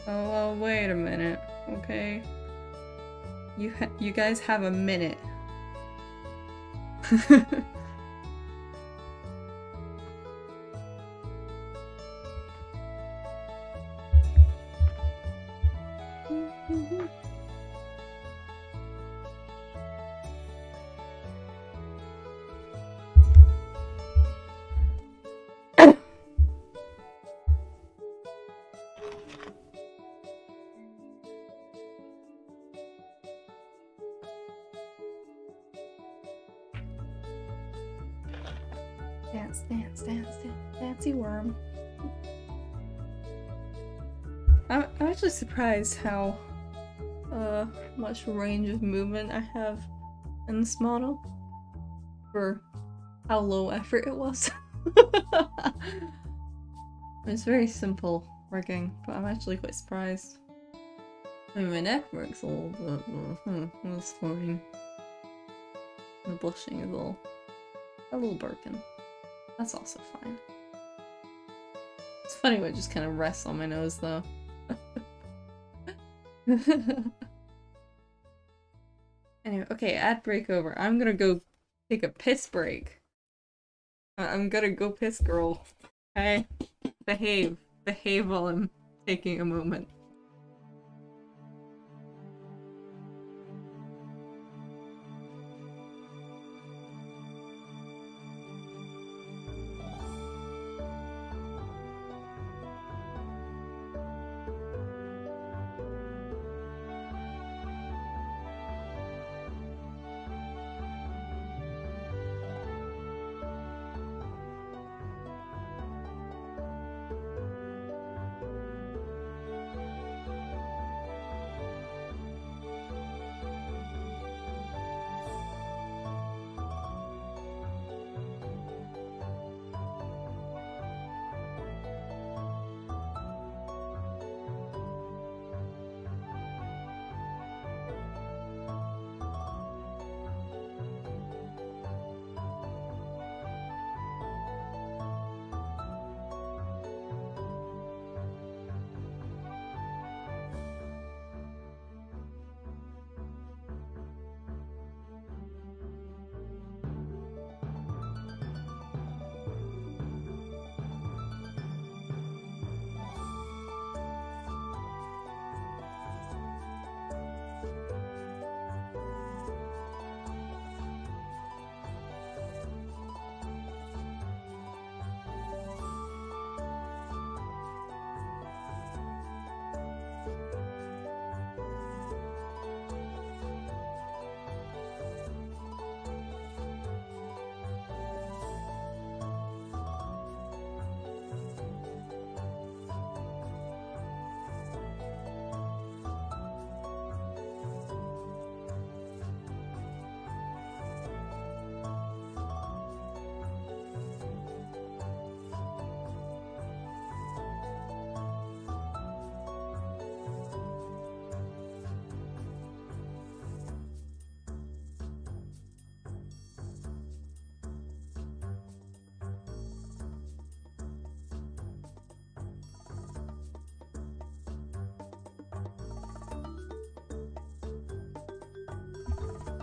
Oh, I'll wait a minute, okay? You guys have a minute. Dance, dance, dance, dance, dancey worm. I'm actually surprised how much range of movement I have in this model for how low effort it was. It's very simple rigging, but I'm actually quite surprised. I mean, my neck works a little bit, but that's fine. The blushing is a little broken. That's also fine. It's funny when it just kind of rests on my nose, though. Anyway, okay, ad break over. I'm gonna go take a piss break. I'm gonna go piss, girl. Okay? Behave. Behave while I'm taking a moment.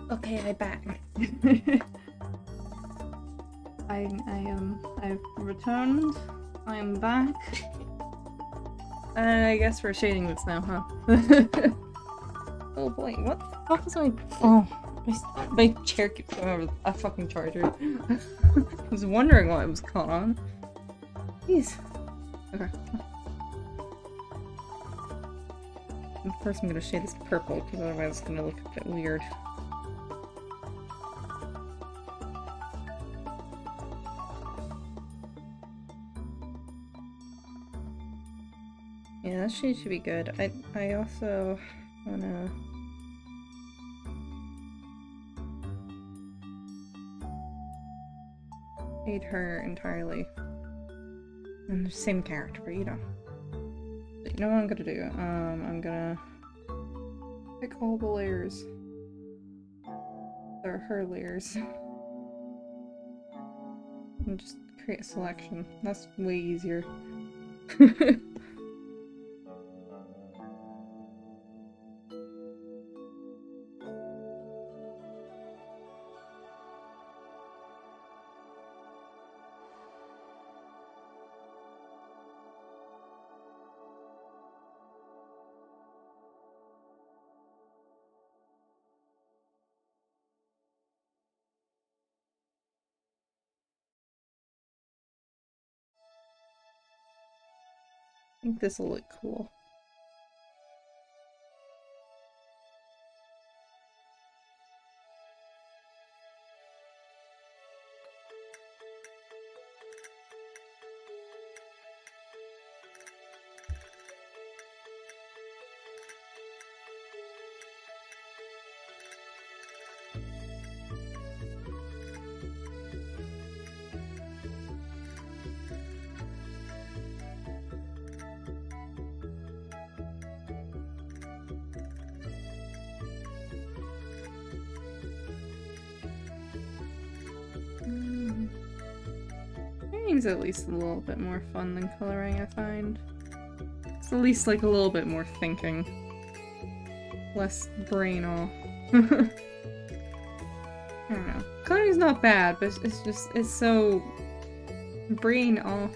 Okay, I'm back. I've returned. I'm back. I guess we're shading this now, huh? Oh boy, what the fuck is my... Oh, my chair keeps going over a fucking charger. I was wondering what was going on. Jeez. Okay. First I'm gonna shade this purple, because otherwise it's gonna look a bit weird. Yeah, that shade should be good. I also wanna... made her entirely. And the same character, you know. But you know what I'm gonna do? I'm gonna pick all the layers. They're her layers. And just create a selection. That's way easier. I think this will look cool. Painting's at least a little bit more fun than coloring, I find. It's at least like a little bit more thinking. Less brain all. I don't know. Coloring's not bad, but it's so brain off.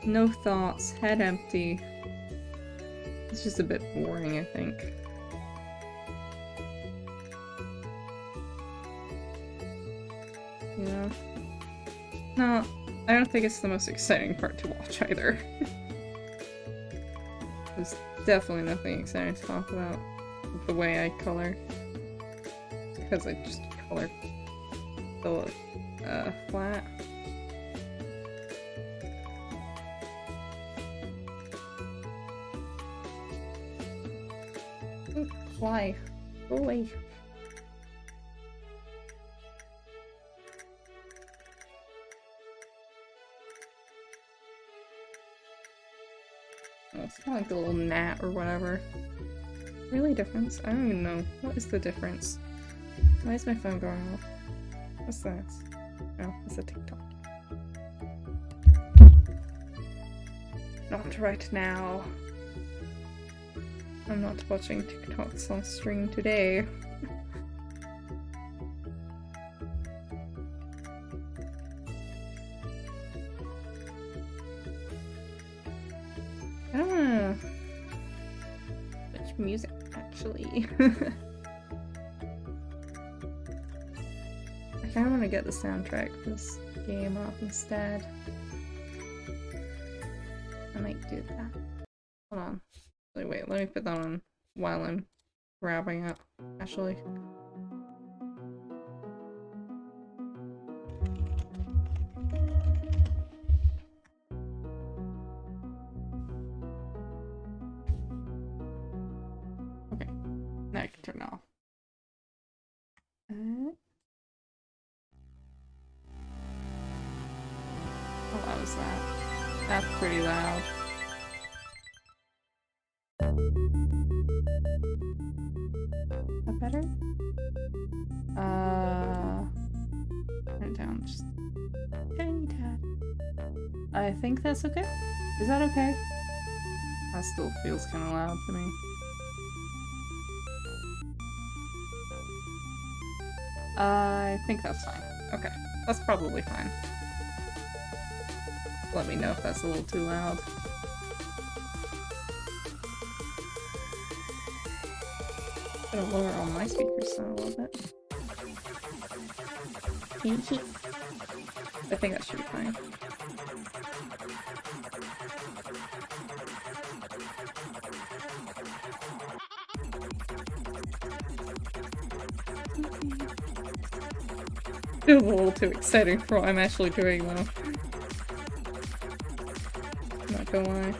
No thoughts, head empty. It's just a bit boring, I think. Yeah. No, I don't think it's the most exciting part to watch either. There's definitely nothing exciting to talk about with the way I color. Because I just color the flat. Fly. Go away. Oh, it's kind of like the little gnat or whatever. Really difference? I don't even know. What is the difference? Why is my phone going off? What's that? Oh, it's a TikTok. Not right now. I'm not watching TikToks on stream today. I don't wanna switch music, actually. I kinda wanna get the soundtrack for this game up instead. I might do that. Hold on. Wait, let me put that on while I'm grabbing it, actually. Okay, now I can turn it off. How loud is that? That's pretty loud. That better? Turn it down just a tiny tad. I think that's okay. Is that okay? That still feels kind of loud to me. I think that's fine. Okay, that's probably fine. Let me know if that's a little too loud. I'm gonna lower all my speakers down a little bit. I think that should be fine. Feels a little too exciting for what I'm actually doing though. Not gonna lie.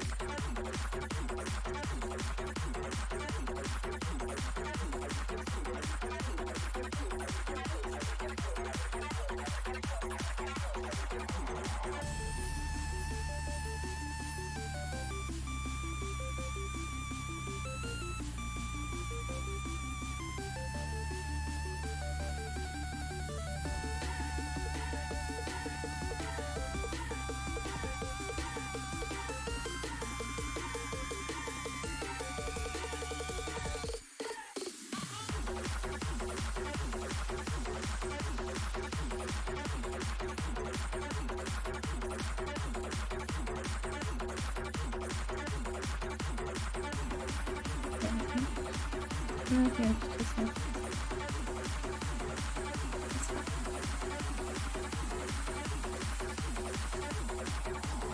Okay, just no.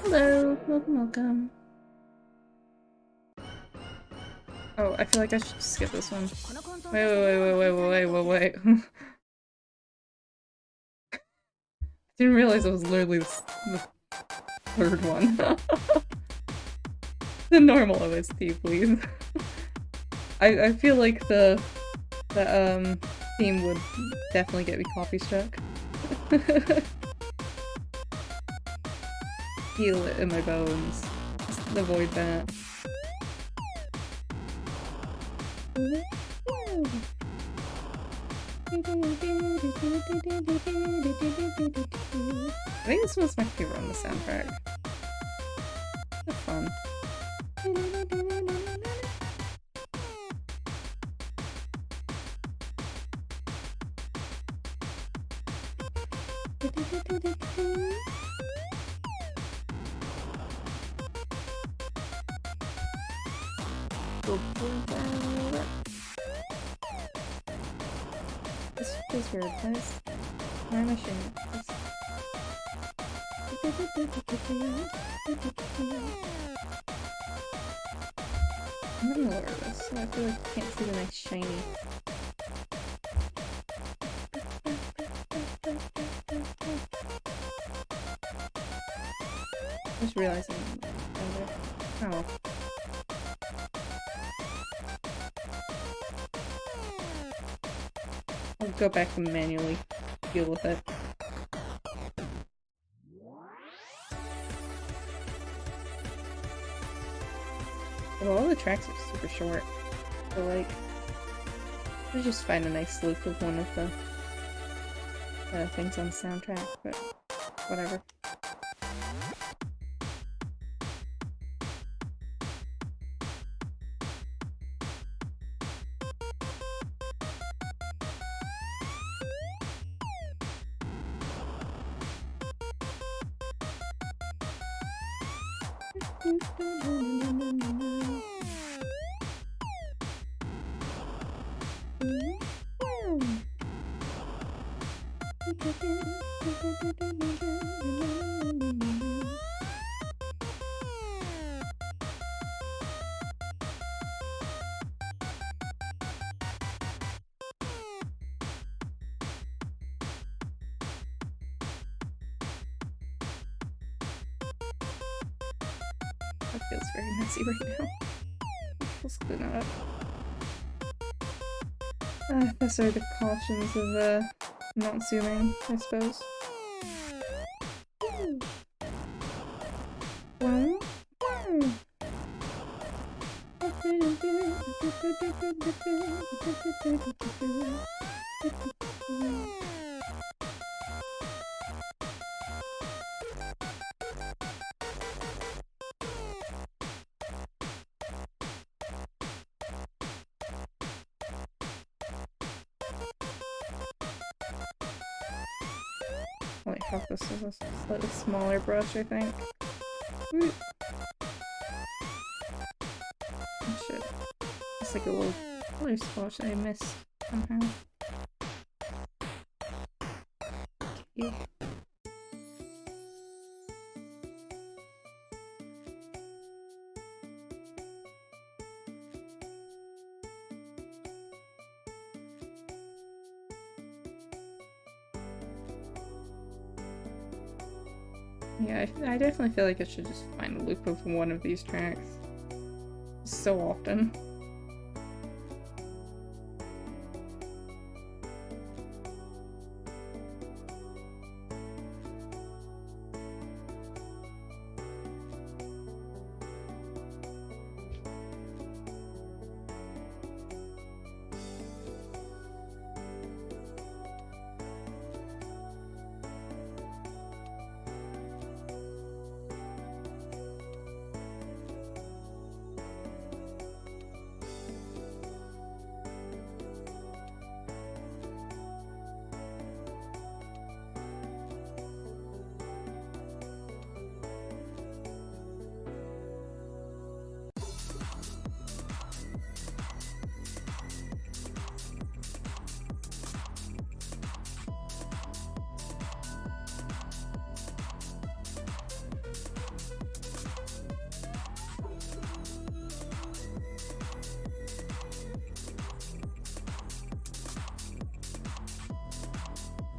Hello, welcome, welcome. Oh, I feel like I should skip this one. Wait. Didn't realize it was literally the third one. The normal OST, please. I feel like the theme would definitely get me coffee struck. Feel it in my bones. Just avoid that. I think this one's my favorite on the soundtrack. They're fun. This feels weird, guys. Why am I sharing this? I'm gonna lower this so I feel like you can't see the nice shiny. Just realizing oh. I'll go back and manually deal with it. Well, all the tracks are super short, so like, let's just find a nice loop of one of the things on the soundtrack, but whatever. That feels very messy right now. Let's clean that up. Those are the cautions of not zooming, I suppose. Holy fuck, this is a slightly smaller brush, I think. Oh shit. It's like a little color splash I missed somehow. Okay. Yeah, I definitely feel like I should just find a loop of one of these tracks. So often.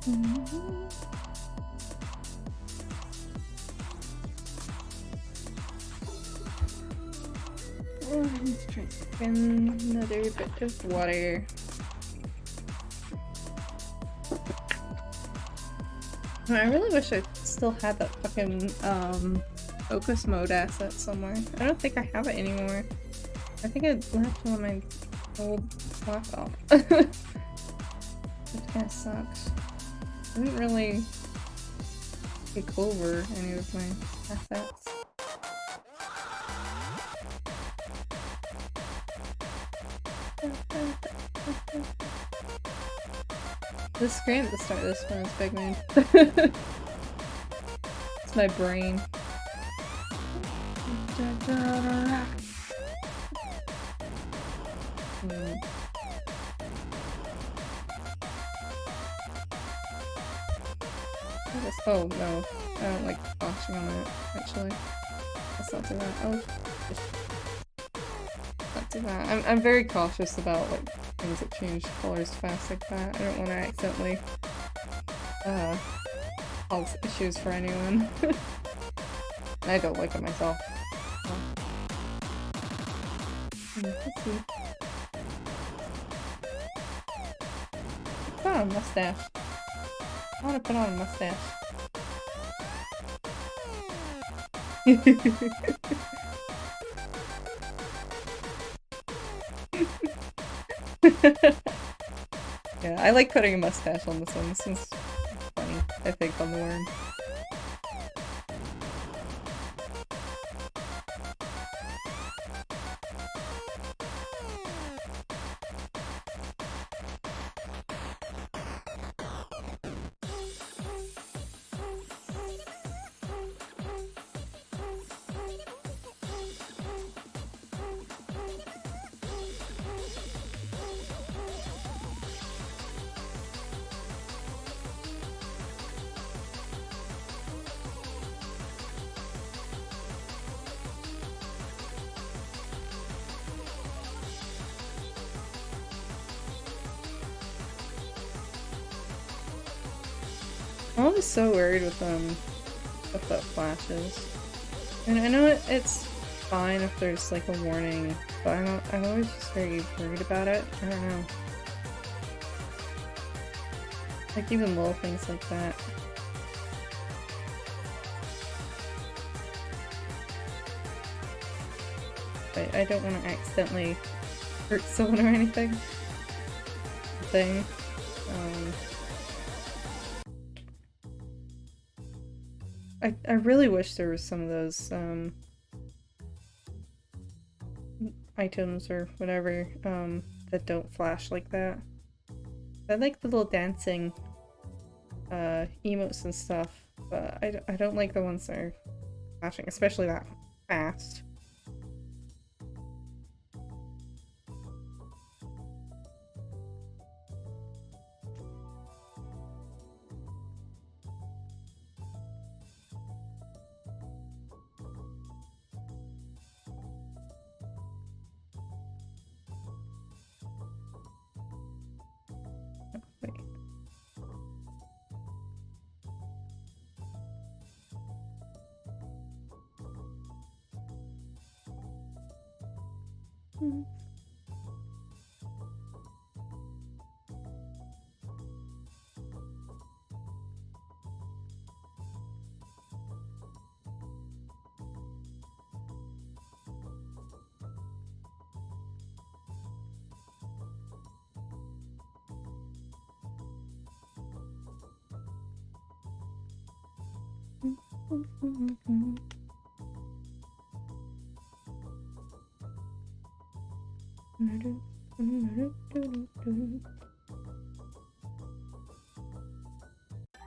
Let's drink another bit of water. I really wish I still had that fucking focus mode asset somewhere. I don't think I have it anymore. I think I left it on my old laptop. Which kinda sucks. I didn't really take over any of my assets. The scream at the start of this one is big, man. It's my brain. Oh no, I don't like flashing on it, actually. Let's not do that. Oh, not do that. I'm very cautious about like things that change colors fast like that. I don't want to accidentally cause issues for anyone. I don't like it myself. Let's see. Put on a mustache. I want to put on a mustache. Yeah, I like putting a mustache on this one. This one's funny, I think, on the worm. I'm always so worried with the flashes. And I know it's fine if there's like a warning, but I'm always just very worried about it. I don't know. Like even little things like that. I don't want to accidentally hurt someone or anything. I really wish there was some of those items or whatever that don't flash like that. I like the little dancing emotes and stuff, but I don't like the ones that are flashing, especially that fast.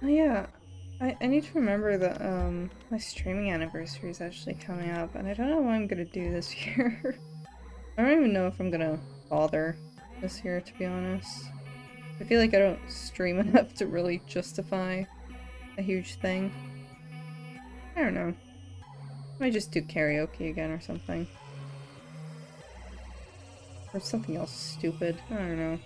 Oh yeah, I need to remember that my streaming anniversary is actually coming up, and I don't know what I'm gonna do this year. I don't even know if I'm gonna bother this year, to be honest. I feel like I don't stream enough to really justify a huge thing. I don't know. I might just do karaoke again or something. Or something else stupid. I don't know.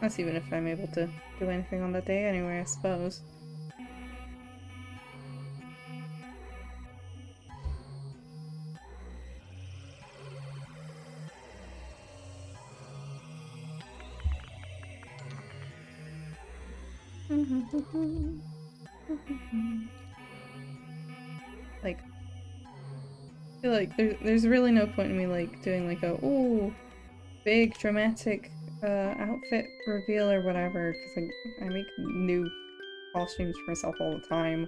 That's even if I'm able to do anything on that day anyway, I suppose. Like, I feel like there's really no point in me like doing like a ooh big dramatic outfit reveal or whatever, because like I make new costumes for myself all the time.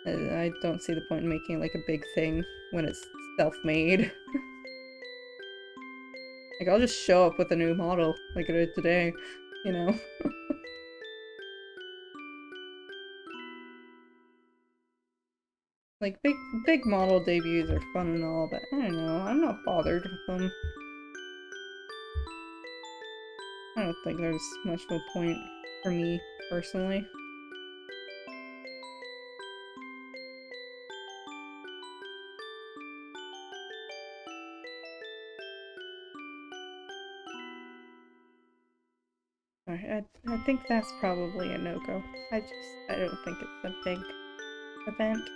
I don't see the point in making like a big thing when it's self-made. Like I'll just show up with a new model like I did today, you know. Like big model debuts are fun and all, but I don't know, I'm not bothered with them. I don't think there's much of a point for me personally. I think that's probably a no-go. I don't think it's a big event.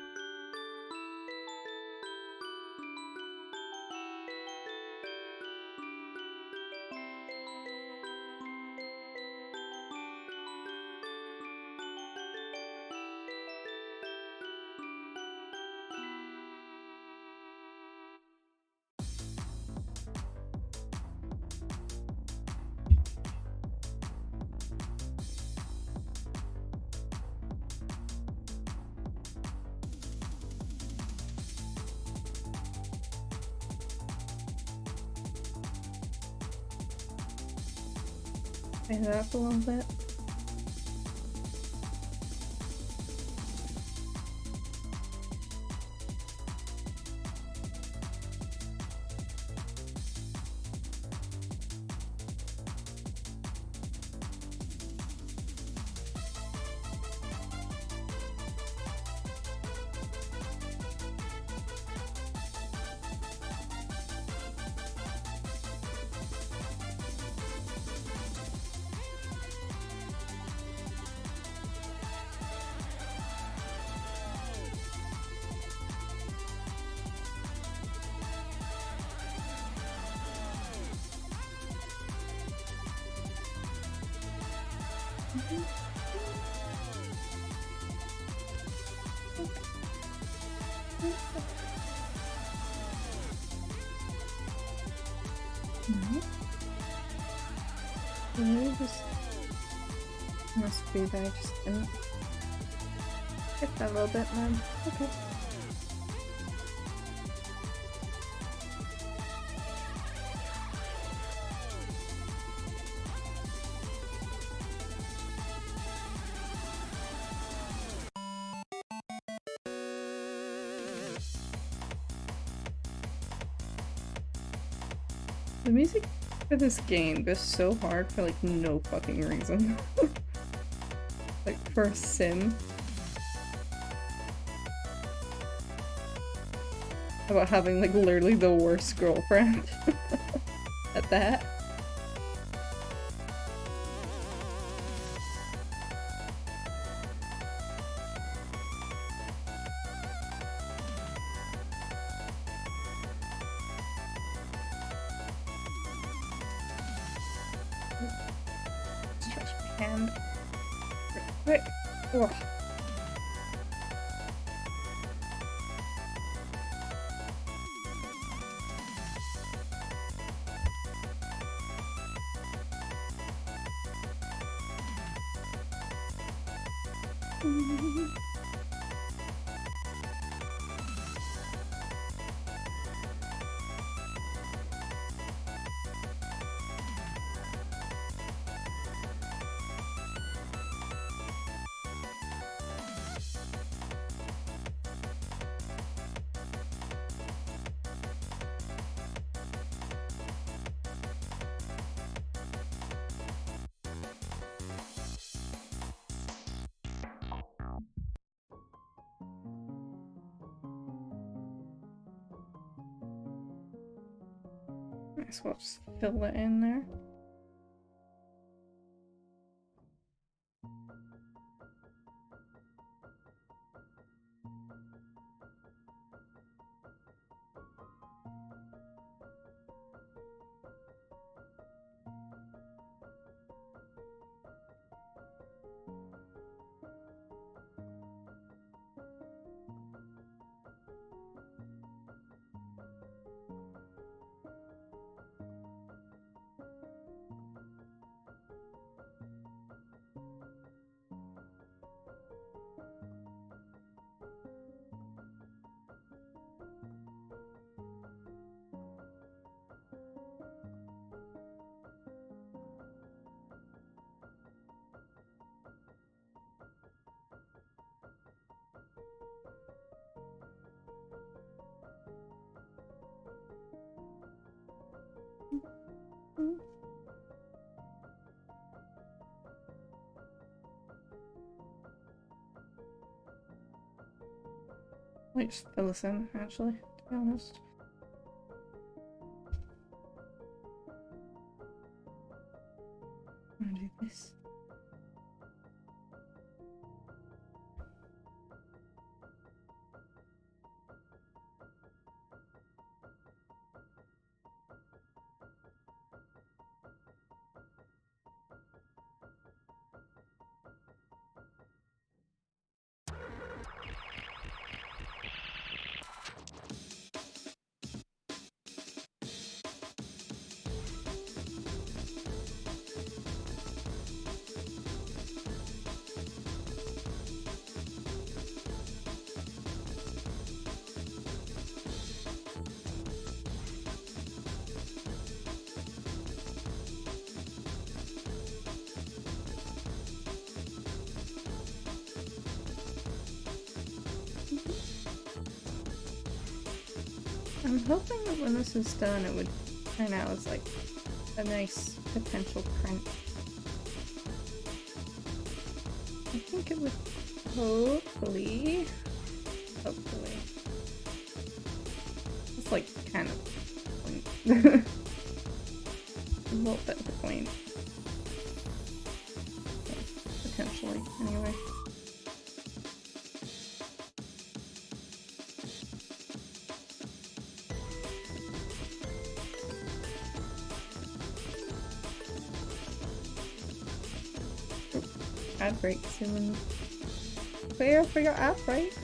Stand it up a little bit. Really just must be that I just didn't get that a little bit, man. Okay. The music for this game goes so hard for like no fucking reason. Like for a sim. About having like literally the worst girlfriend at that. Stretch my hand. Quick. Ugh. Might as well just fill it in there. Might just fill this in, actually, to be honest. I'm gonna do this. I'm hoping that when this is done, it would turn out as like a nice potential print. I think it would hopefully. It's like kind of a little bit of the point. Potentially, anyway. Ad breaks soon. Clear for your ad breaks.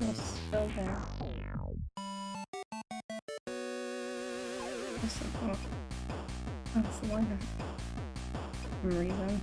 It's still there. Oh, that's the one. For some reason.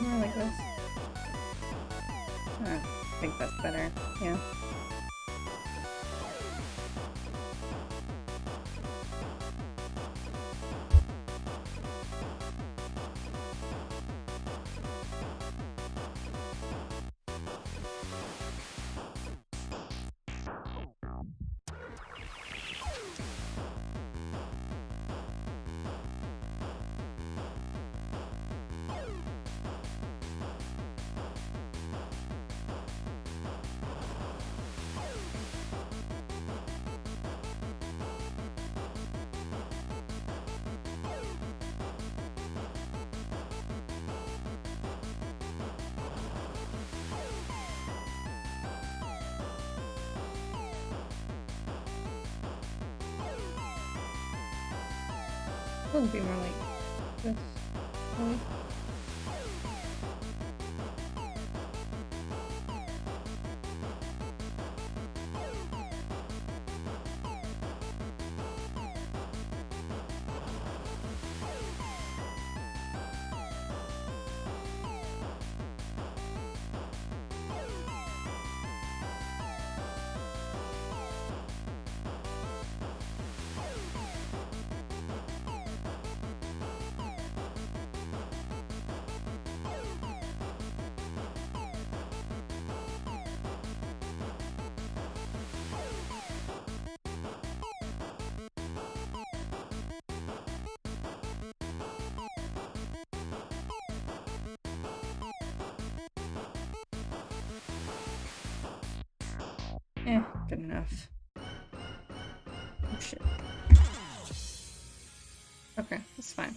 More like this. I think that's better. Yeah. It would be more like this. Probably. Good enough. Oh shit. Okay, that's fine.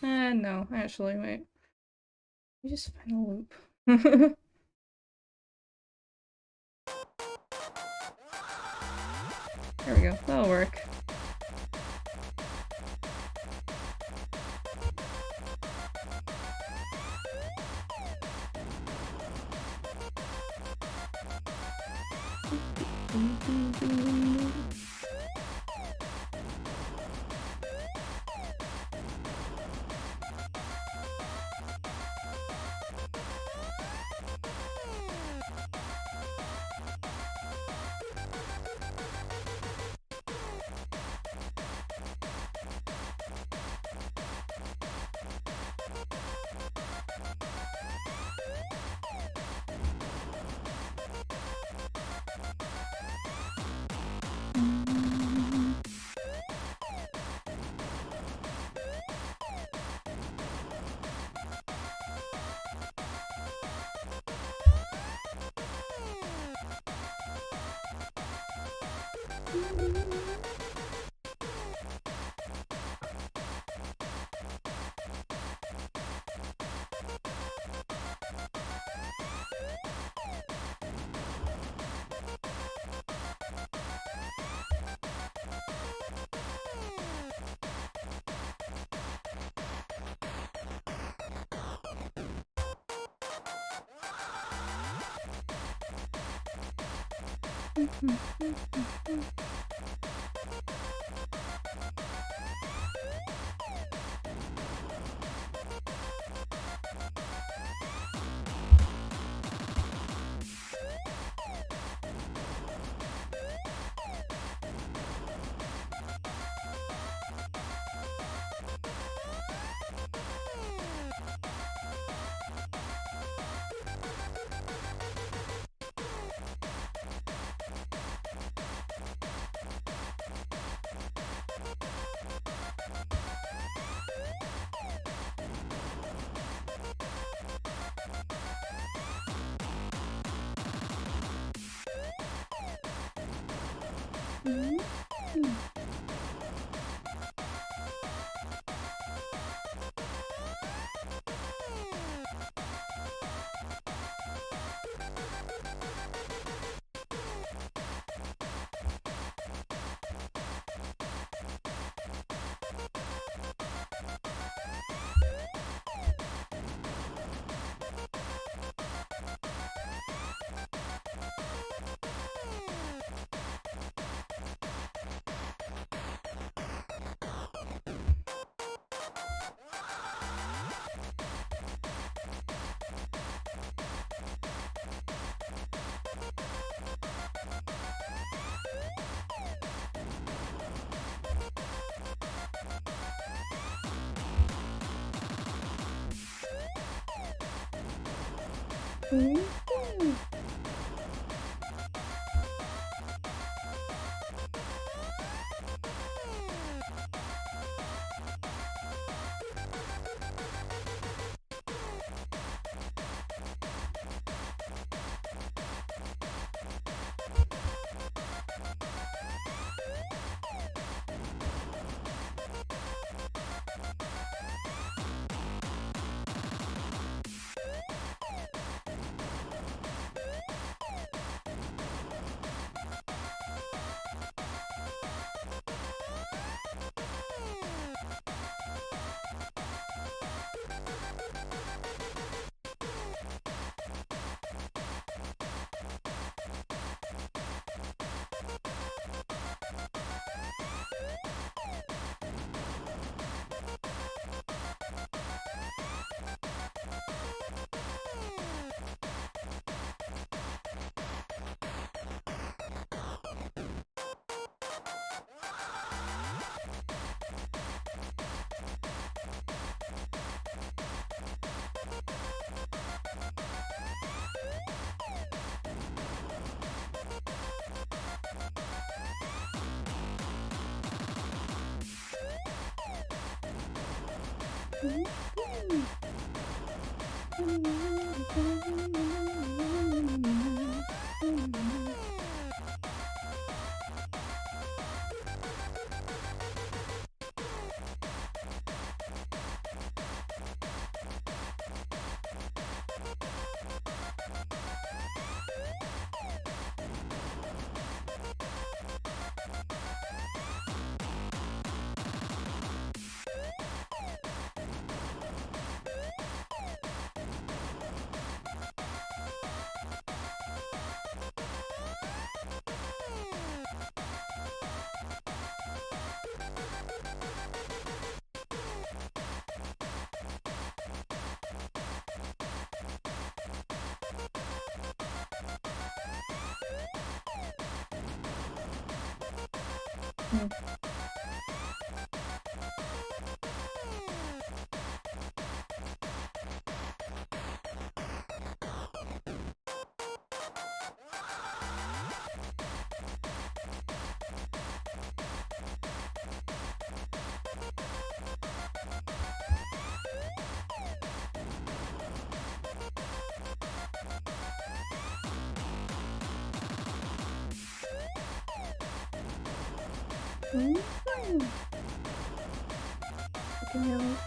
No, actually, wait. You just find a loop. There we go. That'll work.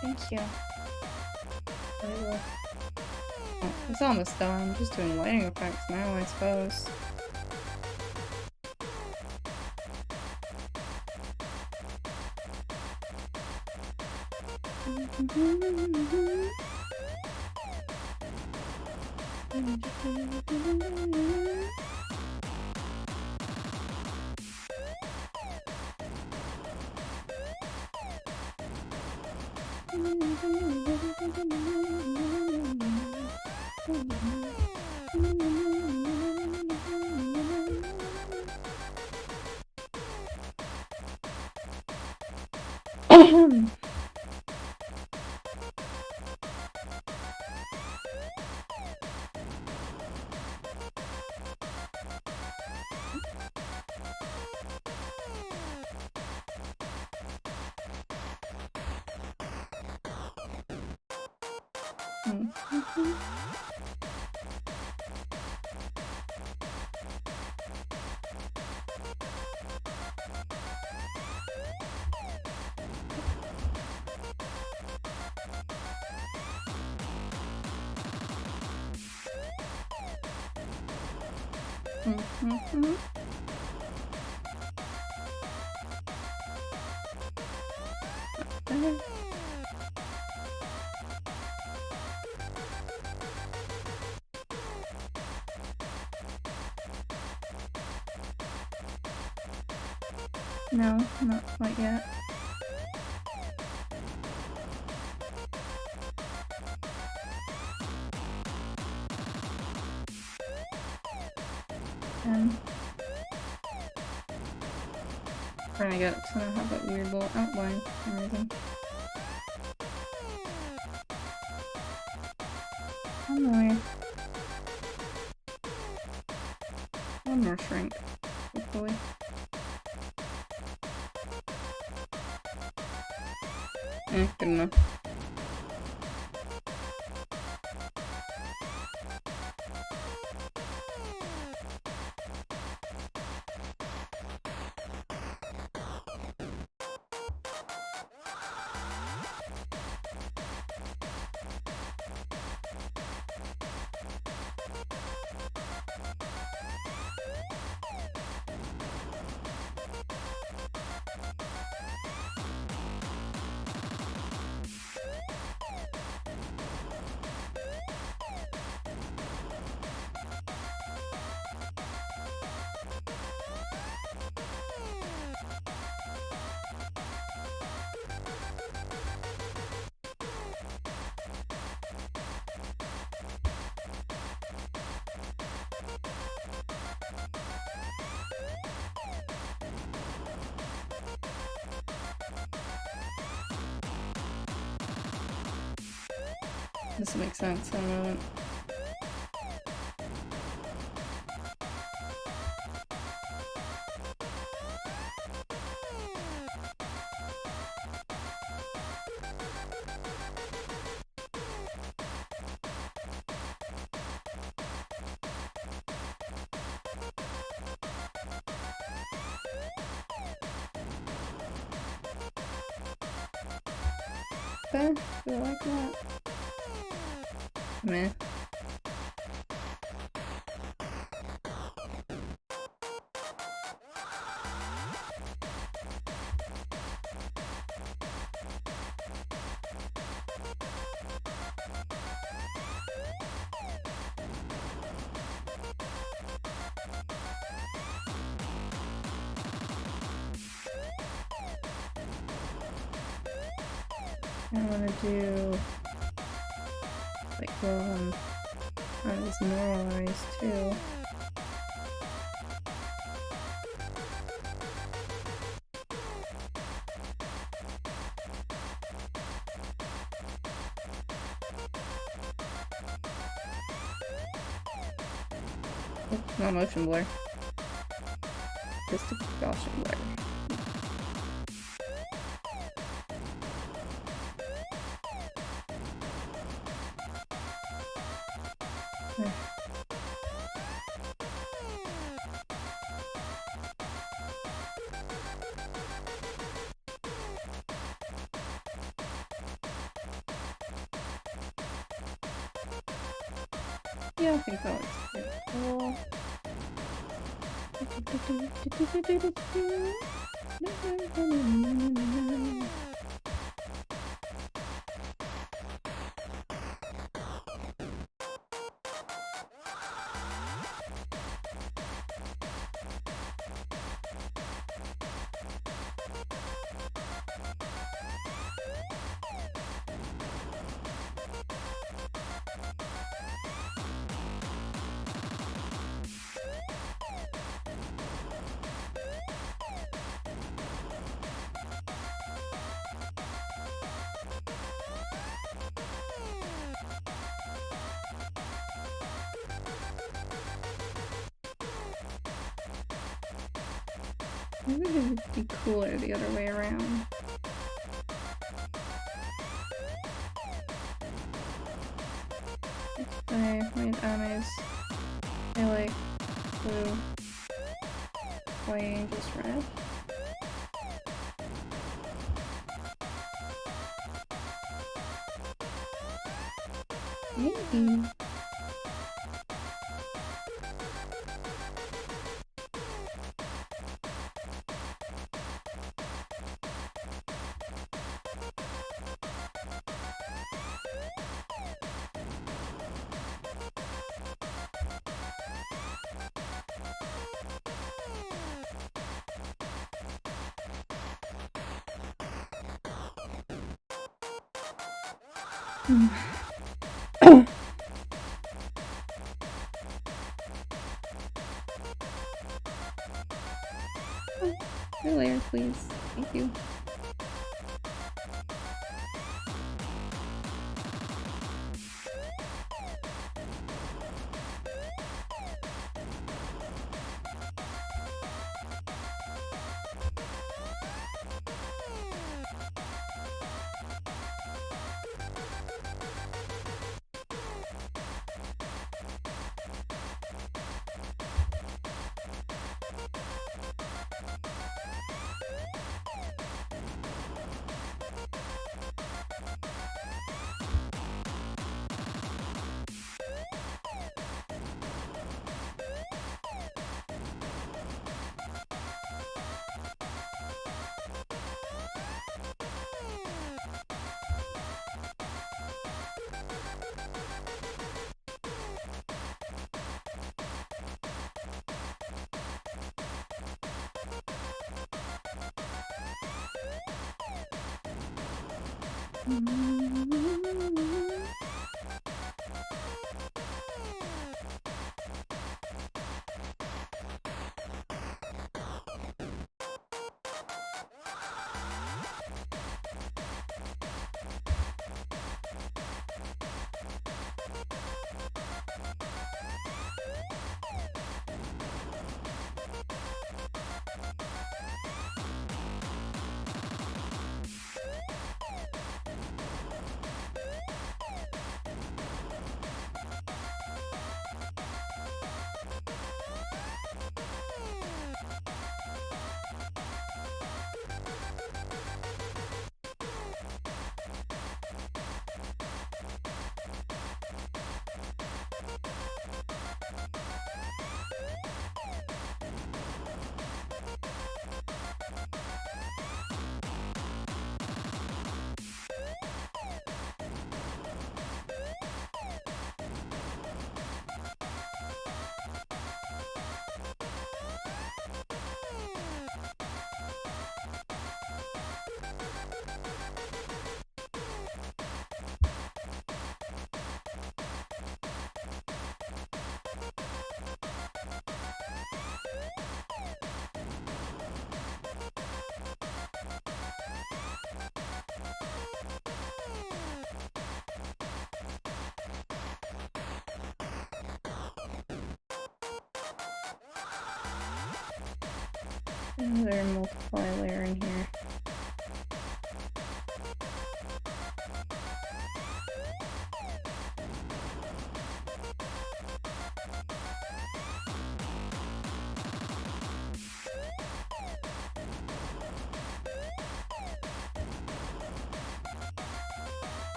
Thank you. Oh, it's almost done. I'm just doing lighting effects now, I suppose. No, not quite yet. Trying to get it to have that weird little outline for some reason. One more. One more shrink, hopefully. Good enough. This makes sense in a moment. Okay, feel like that. Meh. I want to do like these normal eyes too. Oops, not motion blur. Just a Gaussian blur. Yeah, I think that looks pretty cool. Maybe it would be cooler the other way around. My anime I like blue, white angels red. Maybe. Your layer, please. Thank you. Another multiply layer in here.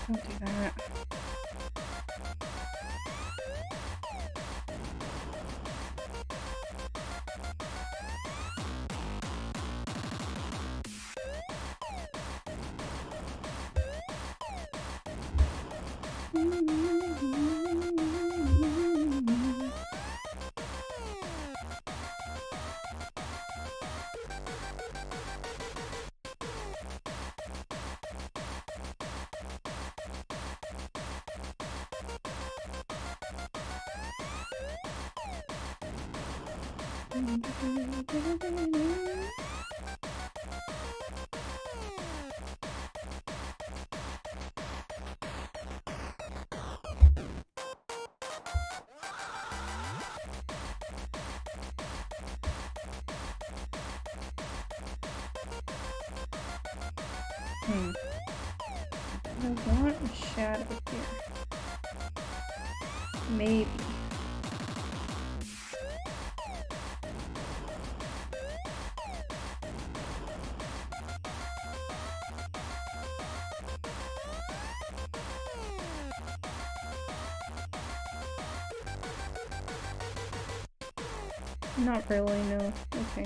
Don't do that. I want a shadow here. Maybe. Not really, no. Okay.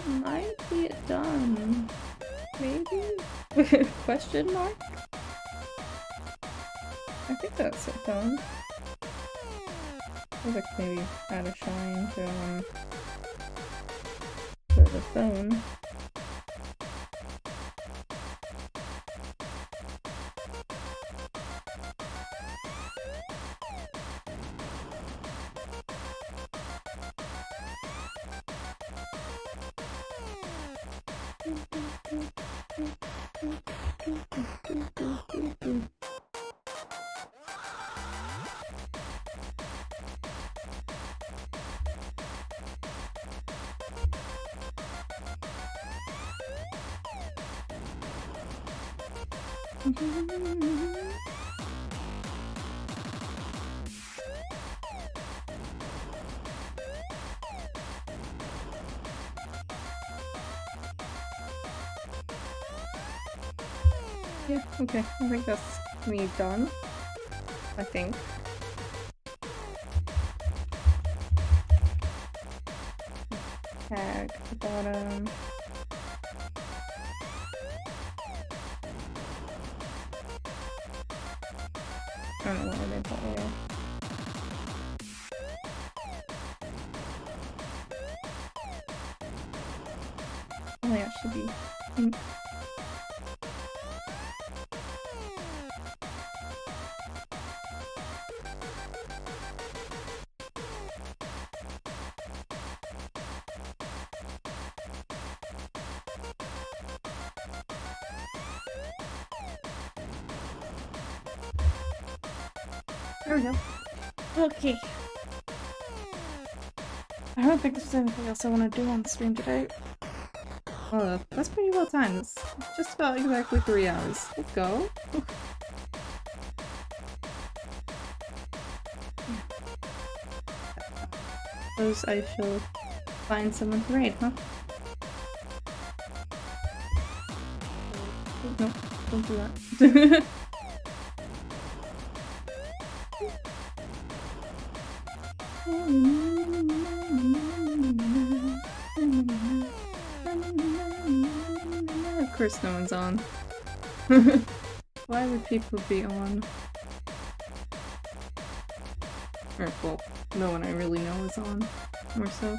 Might be it done. Maybe? Question mark? I think that's it done. I like maybe add a shine to the phone. Yeah, okay. I think that's me done. I think. Tag the bottom. I don't know why they put it there. Oh, yeah, it should be pink. There we go. Okay. I don't think there's anything else I want to do on the stream today. That's pretty well timed. It's just about exactly 3 hours. Let's go. Suppose I shall find someone to raid, huh? Oh, no, don't do that. Of course no one's on. Why would people be on? Or, well, no one I really know is on. More so.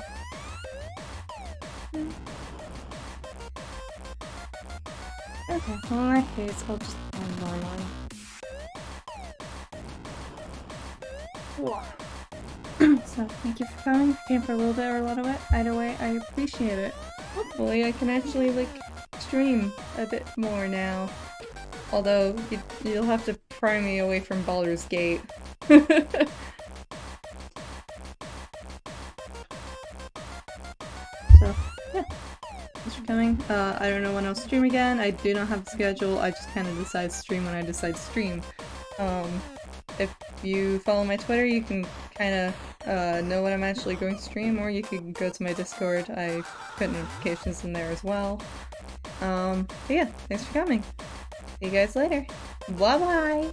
Okay, well in that case, I'll just end normally. So, thank you for coming. If you came for a little bit or a lot of it, either way, I appreciate it. Hopefully I can actually, like, stream a bit more now. Although, you'll have to pry me away from Baldur's Gate. So, yeah. Thanks for coming. I don't know when I'll stream again. I do not have the schedule. I just kind of decide to stream when I decide to stream. If you follow my Twitter, you can kind of know when I'm actually going to stream, or you can go to my Discord. I put notifications in there as well. But yeah, thanks for coming. See you guys later. Bye bye!